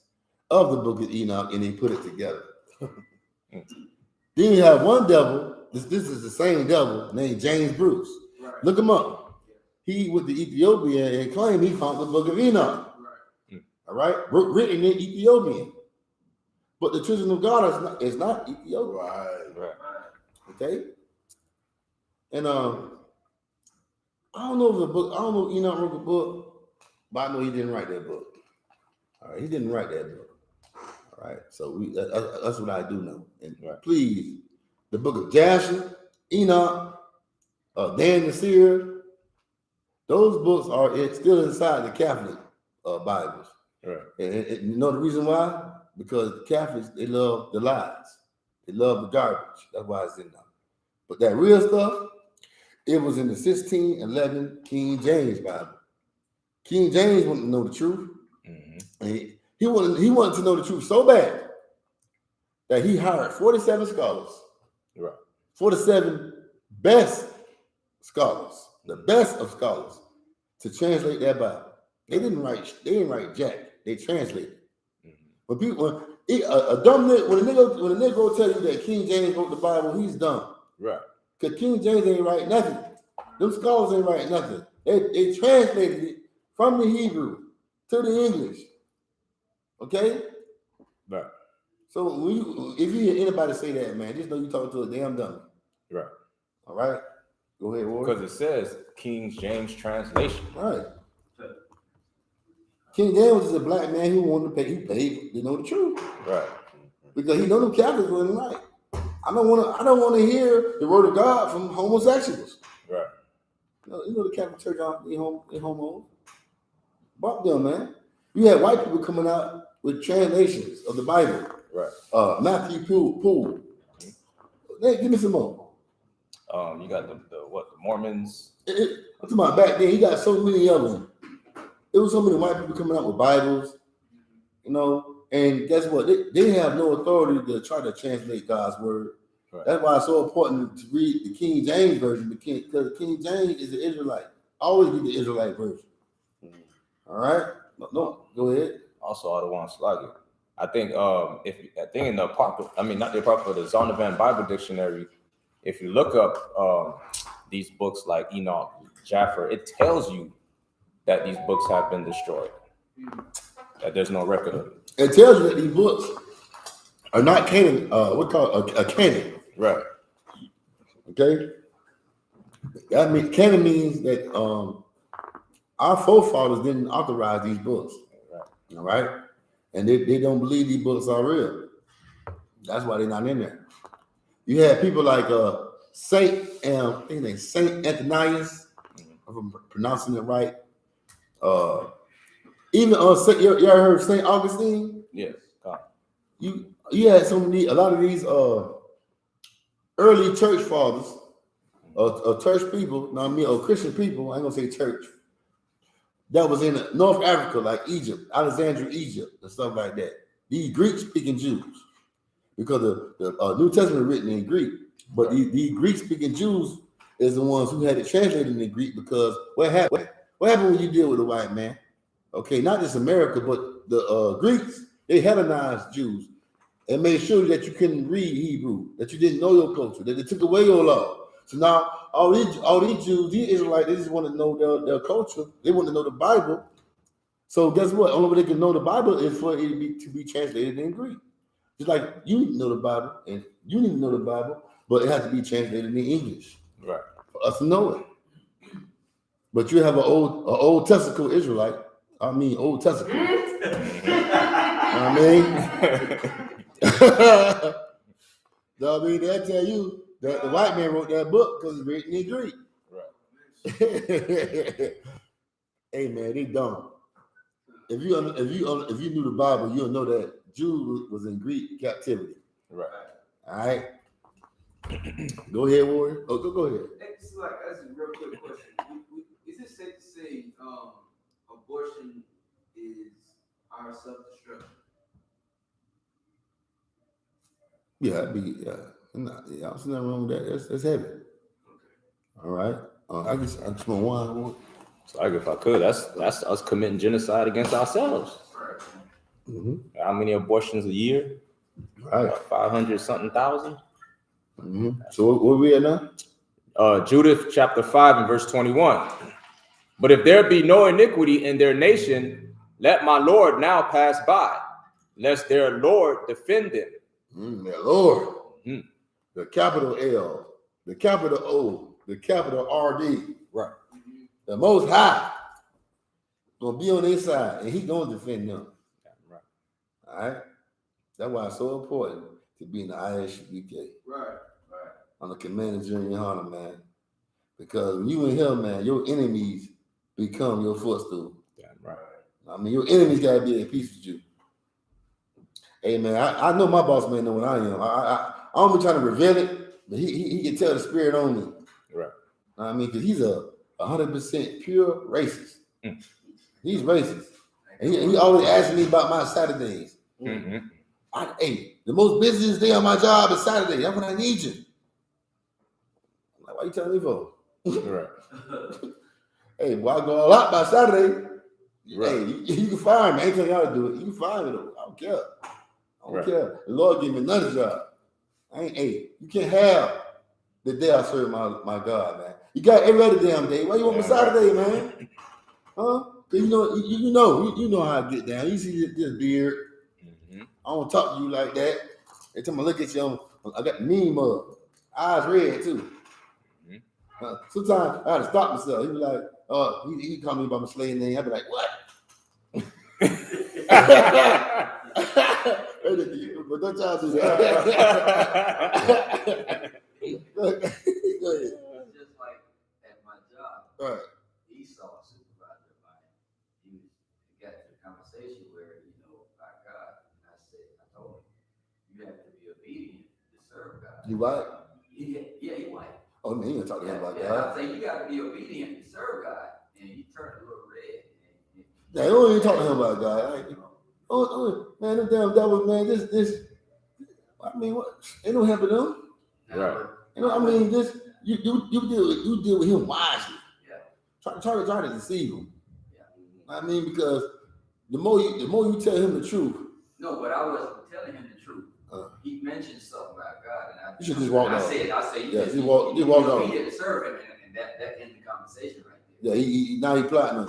of the book of Enoch and they put it together. Then you have one devil, this is the same devil named James Bruce. Right. Look him up. He with the Ethiopian and claimed he found the book of Enoch. Right. All right, written in Ethiopian. But the children of God is not Ethiopian. Right. Okay. And I don't know if Enoch wrote the book, but I know he didn't write that book. All right, he didn't write that book. All right, so that's what I do know. And please, the book of Jasher, Enoch, Dan the Seer, those books are still inside the Catholic Bibles. Right. And you know the reason why? Because the Catholics, they love the lies. They love the garbage. That's why it's in there. But that real stuff, it was in the 1611 King James Bible. King James wanted to know the truth. And he wanted to know the truth so bad that he hired 47 scholars. Right. 47 best scholars, the best of scholars, to translate that Bible. They didn't write jack. They translated. When a Negro tell you that King James wrote the Bible, he's dumb. Right. Because King James ain't write nothing. Them scholars ain't write nothing. They translated it from the Hebrew to the English. Okay? Right. So if you hear anybody say that, man, just know you talking to a damn dummy. Right. All right? Go ahead, Ward. Because it says King James translation. Right. King James was a black man who wanted to pay. He paid to know the truth. Right. Because he know them Catholics wasn't right. I don't want to hear the word of God from homosexuals. Right. You know the Catholic Church they homos. Bump them, man. You had white people coming out with translations of the Bible. Right. Matthew Poole. Hey, give me some more. You got the Mormons. I'm talking about back then. He got so many of them. There was so many white people coming out with Bibles, you know, and guess what? They have no authority to try to translate God's word. Right. That's why it's so important to read the King James version, because the King James is the Israelite. Always read the Israelite version. All right? No, go ahead. Also, I don't want to slug it. I think in the Apocrypha, not the Apocrypha, the Zondervan Bible Dictionary, if you look up these books like Enoch, Jaffer, it tells you that these books have been destroyed. That there's no record of it. It tells you that these books are not canon, what's called a canon. Right. Okay? That means canon means that our forefathers didn't authorize these books. Right. All right? And they don't believe these books are real. That's why they're not in there. You had people like Saint Anthonius, if I'm pronouncing it right. Even you ever heard of St. Augustine? Yes. You had a lot of these early church fathers, church people, or Christian people, I ain't gonna say church, that was in North Africa, like Egypt, Alexandria, Egypt, and stuff like that. These Greek-speaking Jews, because the New Testament written in Greek, but these Greek-speaking Jews is the ones who had it translated in Greek, because what happened when you deal with a white man? Okay, not just America, but the Greeks, they Hellenized Jews and made sure that you couldn't read Hebrew, that you didn't know your culture, that they took away your law. So now all these Jews, these Israelites, they just want to know their culture. They want to know the Bible. So guess what? Only way they can know the Bible is for it to be translated in Greek. Just like you need to know the Bible, and you need to know the Bible, but it has to be translated in English. Right. For us to know it. But you have an old testicle Israelite. Old testicle. They'll tell you that the white man wrote that book because it's written in Greek. Right. Hey man, they dumb. if you knew the Bible, you'll know that Jude was in Greek captivity. Right. All right. Go ahead, Warrior. Oh, go ahead. That's a real quick question. Is it safe to say abortion is our self-destruction? Yeah, I don't see nothing wrong with that. That's heavy. Okay. All right. I just want one. So if I could, that's us committing genocide against ourselves. Right. Mm-hmm. How many abortions a year? Right. 500 something thousand. Mm-hmm. So where we at now? Judith chapter 5 and verse 21. But if there be no iniquity in their nation, let my Lord now pass by, lest their Lord defend them. Their Lord. Mm-hmm. The capital L, the capital O, the capital RD. Right. The Most High gonna be on their side, and He gonna defend them. Right. All right. That's why it's so important to be in the I.S.U.P.K. Right. On the command of GEN.YAHANNA, man. Because when you in here, man, your enemies become your footstool. Yeah, right. I mean, your enemies gotta be at peace with you. Hey, man, I know my boss man know what I am. I don't be trying to reveal it, but he can tell the spirit on me. Right. I mean, because he's a 100% pure racist. Mm. He's racist. And he always asks me about my Saturdays. Mm-hmm. Hey, the most busiest day on my job is Saturday. That's when I need you. I'm like, why you telling me for? Right. Hey, boy, I go all out by Saturday. Right. Hey, you can fire me. I ain't telling y'all to do it. You can fire me though. I don't care. I don't care. The Lord gave me another job. You can't have the day I serve my God, man. You got every other damn day. Why you want my Saturday, man? Huh? Cause you know how I get down. You see this beard. Mm-hmm. I don't talk to you like that. Every time I look at you, I got the mean mug. Eyes red too. Mm-hmm. Sometimes I had to stop myself. He be like, he call me by my slave name. I be like, what? But don't y'all do that. Go ahead. Just like at my job, Right. Esau supervisor of mine, he got to the conversation where, by God, and I told him, you have to be obedient to serve God. You white? He white. Oh, man, you ain't talking about I God. say you got to be obedient to serve God, and he turned a little red. Yeah, you don't even talk to him about God. Man, them damn devils, man, this. I mean, what? Ain't no helping them. Right. I mean, this. You deal with him wisely. Yeah. Try to deceive him. Yeah. I mean, because the more you tell him the truth. No, but I wasn't telling him the truth. He mentioned something about God, and you should just walk off. I said, you walk off. He didn't serve him, and that ended the conversation right there. Yeah, now he plotting on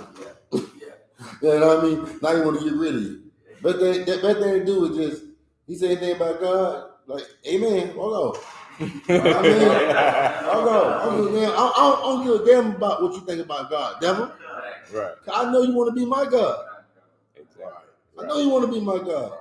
you. Yeah. You know what I mean? Now he want to get rid of you. But the best thing to do is just, he say anything about God, like, amen, walk off. I mean, I don't give a damn about what you think about God, devil. Right. I know you want to be my God. Exactly. I know you want to be my God.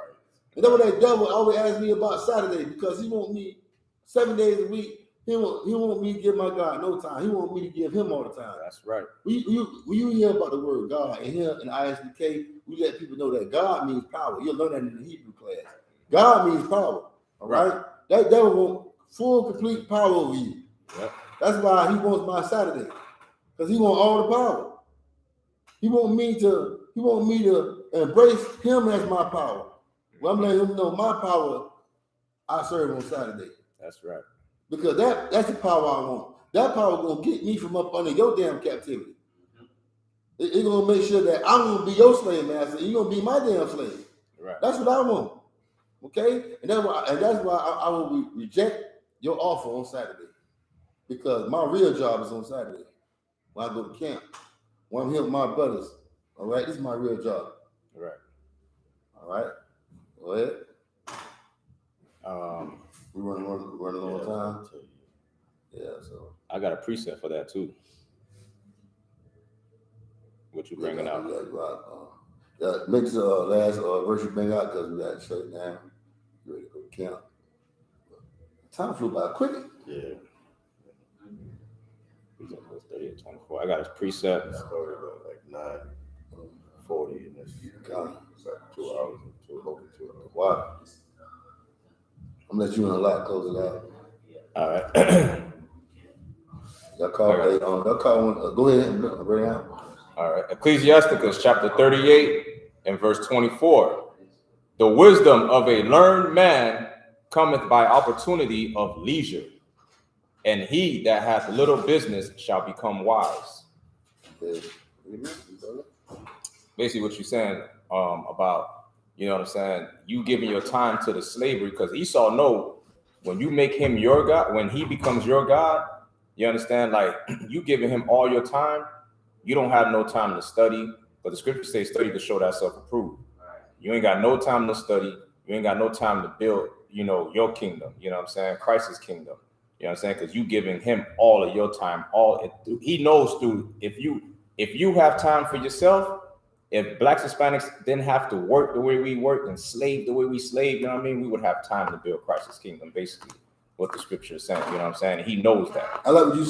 And that's what that devil always asks me about Saturday, because he want me 7 days a week. He want me to give my God no time. He want me to give him all the time. That's right. When you hear about the word God, and here in I.S.U.K, we let people know that God means power. You'll learn that in the Hebrew class. God means power. All right? That devil want full, complete power over you. Yep. That's why he wants my Saturday. Because he want all the power. He want me to embrace him as my power. Well, I'm letting him know my power I serve on Saturday. That's right. Because that's the power I want. That power gonna get me from up under your damn captivity. It's gonna make sure that I'm gonna be your slave master, and you're gonna be my damn slave. Right. That's what I want. Okay? And that's why I will reject your offer on Saturday. Because my real job is on Saturday. When I go to camp. When I'm here with my brothers. All right, this is my real job. Right. All right. Go ahead. We running a long time. Yeah, so I got a preset for that too. What you bringing out? Make the last verse you bring out, because we got to shut it down. You ready to go to camp? Time flew by quick. Yeah. He's almost 30 at 24. I got his preset. Started at like 9:40 and then God, it's like 2 hours. 2 hours. Wow. I'm gonna let you unlock, close it out. All right. Y'all call one. Go ahead and bring it out. All right. Ecclesiasticus chapter 38 and verse 24. The wisdom of a learned man cometh by opportunity of leisure, and he that hath little business shall become wise. Basically what you're saying about, you know what I'm saying, you giving your time to the slavery, because Esau know when you make him your God, when he becomes your God, you understand, like you giving him all your time, you don't have no time to study, but the scriptures say study to show thyself approved. You ain't got no time to study, you ain't got no time to build, you know, your kingdom, you know what I'm saying, Christ's kingdom, you know what I'm saying, because you giving him all of your time, he knows through, if you have time for yourself, if blacks, Hispanics didn't have to work the way we work and slave the way we slave, you know what I mean? We would have time to build Christ's kingdom, basically, what the scripture is saying, you know what I'm saying? And he knows that. I like what you're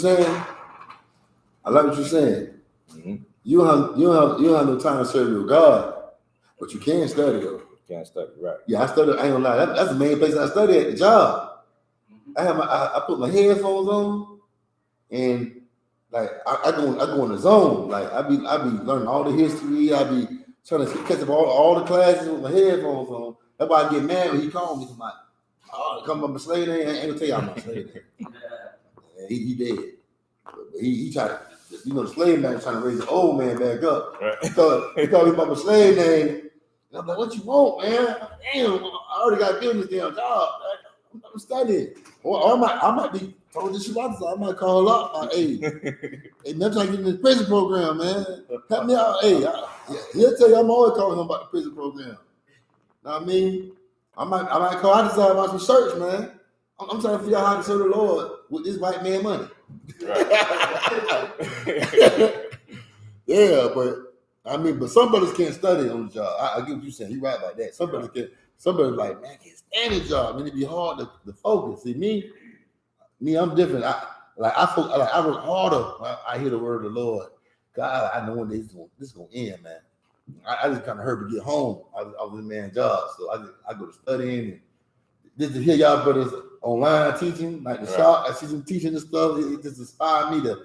saying. Mm-hmm. You don't have no time to serve your God, but you can study though. You can't study, right? Yeah, I study. I ain't gonna lie. That's the main place I study at the job. I put my headphones on, and like I go in the zone. Like I be learning all the history. I be trying to catch up all the classes with my headphones on. That's why I get mad when he called me. I'm like, oh, come up my slave name. I ain't gonna tell y'all my slave name. He dead. But he tried to, you know, the slave man trying to raise the old man back up. Right. He called me by my slave name. And I'm like, what you want, man? Damn, I already got to do this damn job. I'm studying. Or I might be told this shit out, so I might call up. Like, hey, man, I'm trying to get in this prison program, man. Help me out. Hey, he'll tell you I'm always calling him about the prison program. Know what I mean? I might call out about some search, man. I'm trying to figure out how to serve the Lord with this white man money. Right. Yeah, but some brothers can't study on the job. I get what you're saying. You're right about that. Some brothers can't. Some brothers like, man, I can't stand the job. I mean, it'd be hard to focus. See, me, I'm different. I work harder when I hear the word of the Lord. God, I know one day this is gonna end, man. I just kind of hurt to get home. I was in man's job, so I go to studying and just to hear y'all brothers online teaching, like the shop, I see them teaching this stuff. It just inspired me to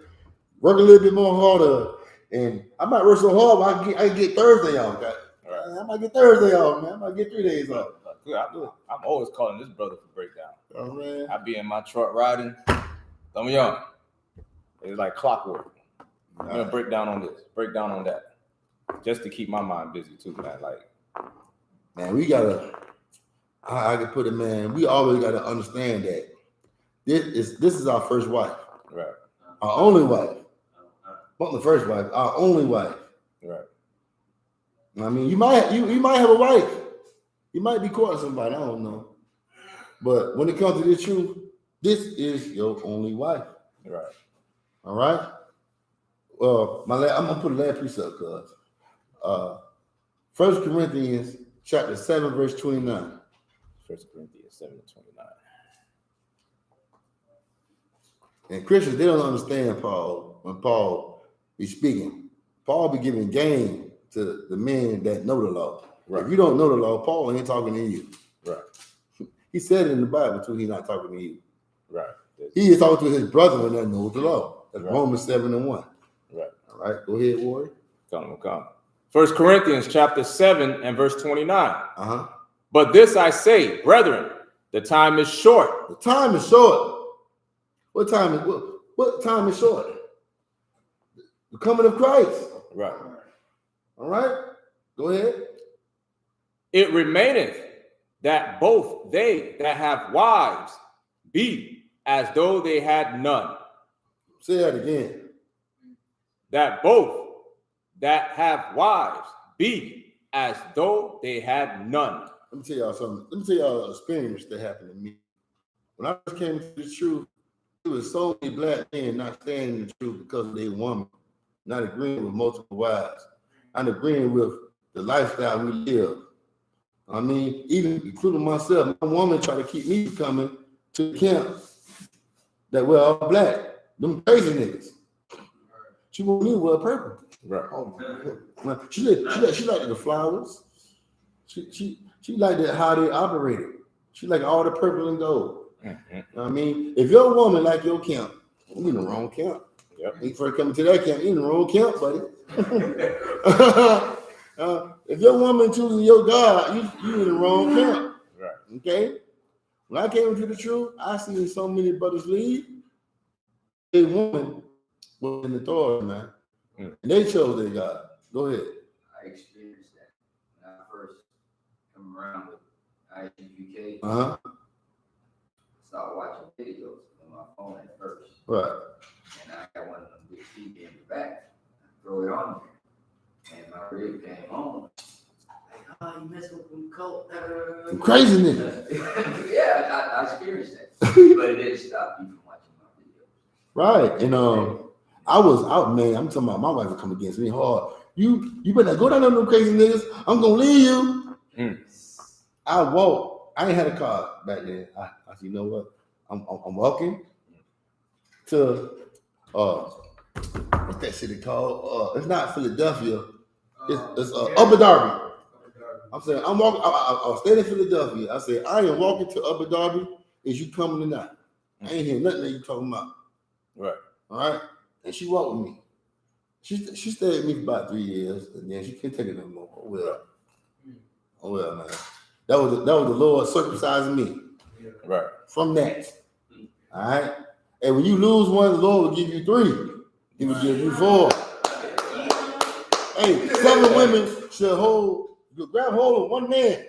work a little bit more harder. And I might work so hard, but I can get Thursday off. Okay? Right. I might get Thursday off, man. I might get 3 days off. I'm always calling this brother for breakdown. Oh, man. I be in my truck riding. I'm young. It's like clockwork. I'm gonna break down on this, break down on that, just to keep my mind busy too, man. Like, man, we gotta. I can put it, man. We always gotta understand that this is our first wife, right? Our only wife. Not the first wife, our only wife. Right. I mean, you might have a wife. You might be courting somebody, I don't know. But when it comes to the truth, this is your only wife. Right. All right? Well, I'm gonna put a last precept, cuz. 1 Corinthians chapter 7, verse 29. 1 Corinthians 7 and 29. And Christians, they don't understand Paul when Paul be speaking. Paul be giving game to the men that know the law. Right. If you don't know the law, Paul ain't talking to you. Right. He said it in the Bible too, he's not talking to you. Right. He is talking to his brethren that knows the law. That's right. Romans 7 and 1. Right. All right, go ahead, Warrior. Come. 1 Corinthians chapter 7 and verse 29. Uh-huh. But this I say, brethren, the time is short. The time is short. What time is short? The coming of Christ. Right. All right. Go ahead. It remaineth that both they that have wives be as though they had none. Say that again. That both that have wives be as though they had none. Let me tell y'all something. Let me tell y'all an experience that happened to me. When I first came to the truth, there was so many black men not standing in the truth because of their woman, not agreeing with multiple wives, not agreeing with the lifestyle we live. I mean, even including myself, my woman tried to keep me coming to the camp that we're all black. Them crazy niggas. She wanted me to wear purple. Right. Oh my God. She liked the flowers. She liked it how they operated. She liked all the purple and gold. I mean, if your woman like your camp, you in the wrong camp. Yep. When you first come to that camp, you in the wrong camp, buddy. If your woman choosing your God, you in the wrong camp. Right. Okay? When I came into the truth, I seen so many brothers leave. A woman was in authority, man. And they chose their God. Go ahead. I experienced that when I first come around with I.S.U.P.K. Started watching videos on my phone at first. Right. And I got one of them big TV in the back. I throw it on there. And my rib came home. Like, oh, you messing with them cult. Crazy niggas. Yeah, I experienced that. But it didn't stop me from watching my videos. Right. And I was out, man. I'm talking about my wife would come against me hard. You better go down on them crazy niggas. I'm gonna leave you. I walked. I ain't had a car back then. I said, you know what? I'm walking to what's that city called? It's not Philadelphia. It's Upper Darby. I'm saying I'm walking. I was staying in Philadelphia. I said I am walking to Upper Darby. Is you coming or not? I ain't hear nothing that you talking about. Right. All right. And she walked with me. She stayed with me for about 3 years, and then she couldn't take it no more. Oh well, man. That was the Lord circumcising me. Right. From that. All right. And when you lose one, the Lord will give you 3. He will give you 4. Hey, 7 women should grab hold of one man.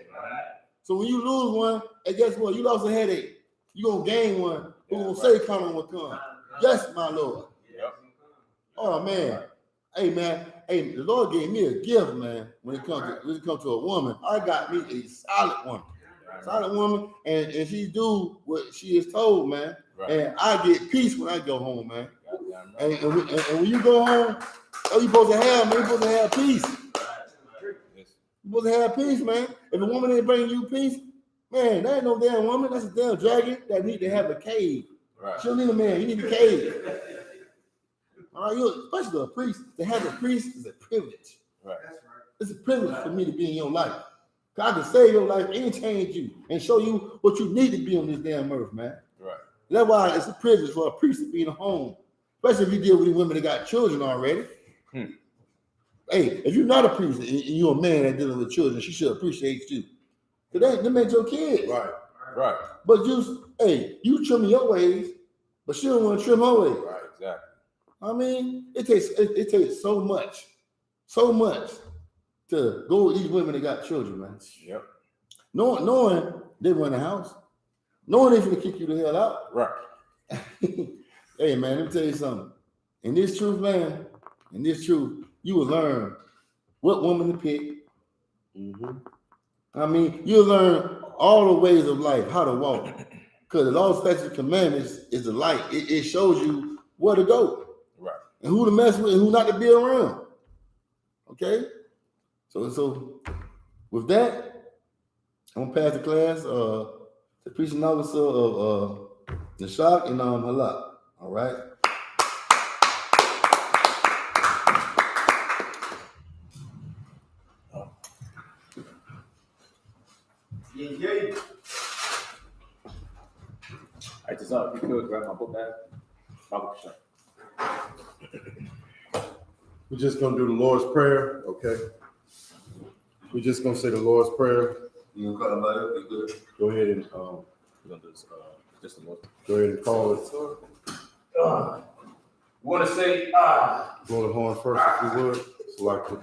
So when you lose one, and guess what? You lost a headache. You gonna gain one. Who gonna say coming will come? Yes, my Lord. Oh man. Hey man. Hey, the Lord gave me a gift, man. When it comes to a woman, I got me a solid woman, and she do what she is told, man. Right. And I get peace when I go home, man. And when you go home, oh, you supposed to have, man. You supposed to have peace. You supposed to have peace, man. If a woman ain't bringing you peace, man, that ain't no damn woman. That's a damn dragon that need to have a cave. Right. She don't need a man. You need a cave. All right, especially a priest. To have a priest is a privilege. Right. It's a privilege for me to be in your life. God can save your life and change you and show you what you need to be on this damn earth, man. Right. That's why it's a privilege for a priest to be in a home, especially if you deal with women that got children already. Hey, if you're not a priest and you're a man that dealing with children, she should appreciate you. Because they made your kids. Right. Right. But you trim your ways, but she don't want to trim her ways. Right. Exactly. I mean, it takes so much to go with these women that got children, man. Yep. Knowing they run the house, knowing they're gonna kick you the hell out. Right. Hey man, let me tell you something. In this truth, man, you will learn what woman to pick. I mean, you'll learn all the ways of life, how to walk. Because the law, statutes, and commandments is the light. It shows you where to go. Right. And who to mess with and who not to be around. Okay? So with that, I'm gonna pass the class to preaching officer of the SHALAM and SKYPE. All right. Yeah. I just if you could grab my book bag. We're just gonna do the Lord's Prayer, okay? We're just gonna say the Lord's Prayer. You gonna call about it? Good. Go ahead and we're gonna do this, just the Lord. Go ahead and call it. We want to say Blow the horn first, if you would. So like to.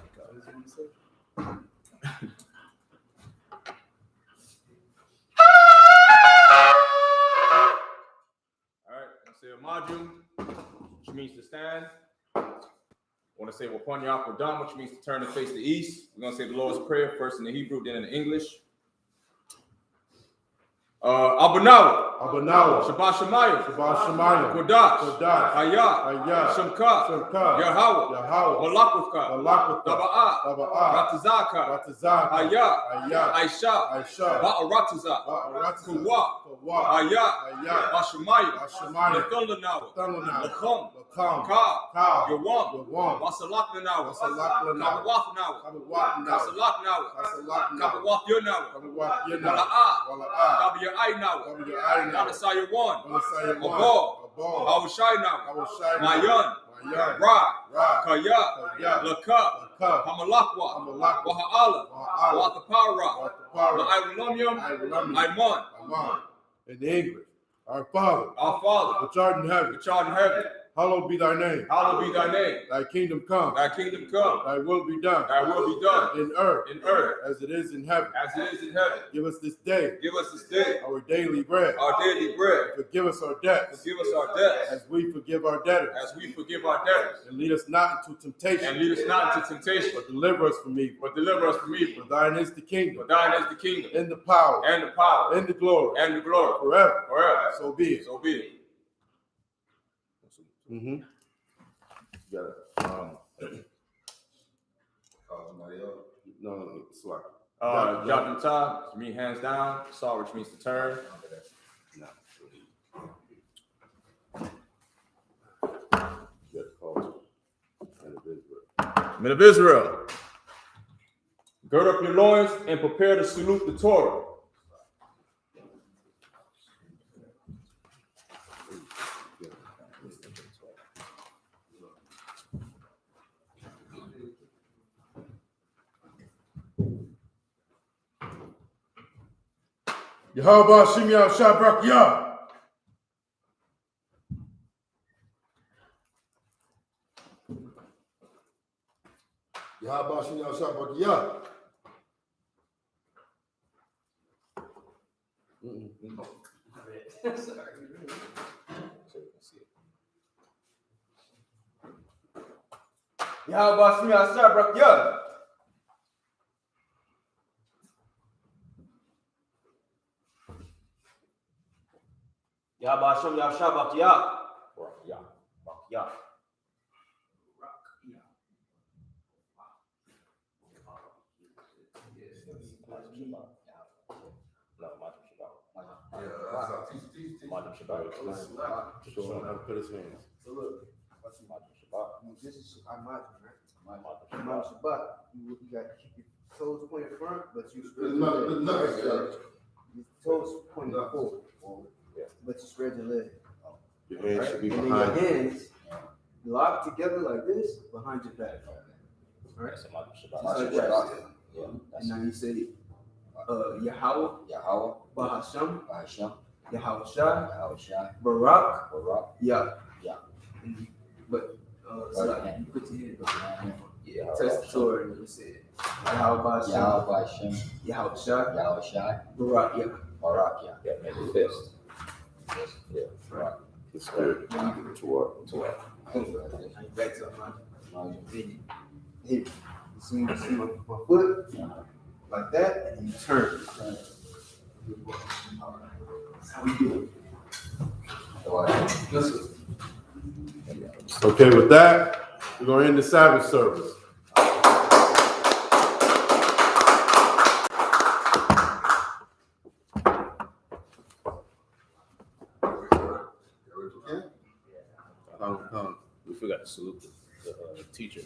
Say a module, which means to stand. I want to say Wapon Yakodam, which means to turn and face the east. We're going to say the Lord's Prayer, first in the Hebrew, then in the English. Abanawa. Shabbat Shemayim. Kodash. I.S.U.P.K. Shemka. Yahweh. BLACKWATCH. Ratazaka. I.S.U.P.K. Aisha. Ba'aratazak. Kuwa. Hayat, Bashamayim, Lethundanawa, Lachum, Ka, Yawam, Wasalaknanawa, Kabawafnawa, Kasalaknawa, Kabawafyanawa, Wala'a, Kabiyainawa, Nanasayawan, Abor, Awashainawa, Mayan, Ra, Kaya, Laka, Hamalakwa, Waha'ala, Wathapara, La'ayulumyum, Aiman. In the English, our Father, which art in heaven, hallowed be thy name. Hallowed be thy name. Thy kingdom come. Thy kingdom come. Thy will be done. Thy will be done. In earth. As it is in heaven. As it is in heaven. Give us this day. Give us this day. Our daily bread. Our daily bread. Forgive us our debts. Forgive us our debts. As we forgive our debtors. As we forgive our debtors. And lead us not into temptation. And lead us not into temptation. But deliver us from evil. But deliver us from evil. For thine is the kingdom. For thine is the kingdom. And the power. And the power. And the glory. And the glory. Forever. Forever. So be it. So be it. Mm-hmm. You gotta Call somebody else. no, slack. Drop in top, which means hands down. Saw, which means to turn. You gotta call Men of Israel, gird up your loins and prepare to salute the Torah. Yahweh Shem Yah Shabrak Yah. Yahweh Shem Yah Shabrak Yah. Yahweh Shem Yah Shabrak Yah. Yahweh Shem Yah Shabbat Yah. Yeah. Show him how to put his hands. So look, this is Shabbat, right? Shabbat. You got to keep your toes pointed front, but you spread your legs. Your toes pointed forward, but you spread your legs. Your hands should be And then behind your you. hands locked together like this behind your back. All right? Just like that. And now you say Yahweh, Bahasham, Yahweh Shai, Barak, Yah. But so like you put your hand, touch the Torah and you say Yahweh Bahasham, Yahweh Shai, Barak, Yah. Yeah, make a fist. Yeah. Right. It's good. Toward. Now you back to my here. You see my foot like that, and you turn. That's how we do it. Listen. Okay, with that, we're going to end the Sabbath service. We forgot to salute the teacher.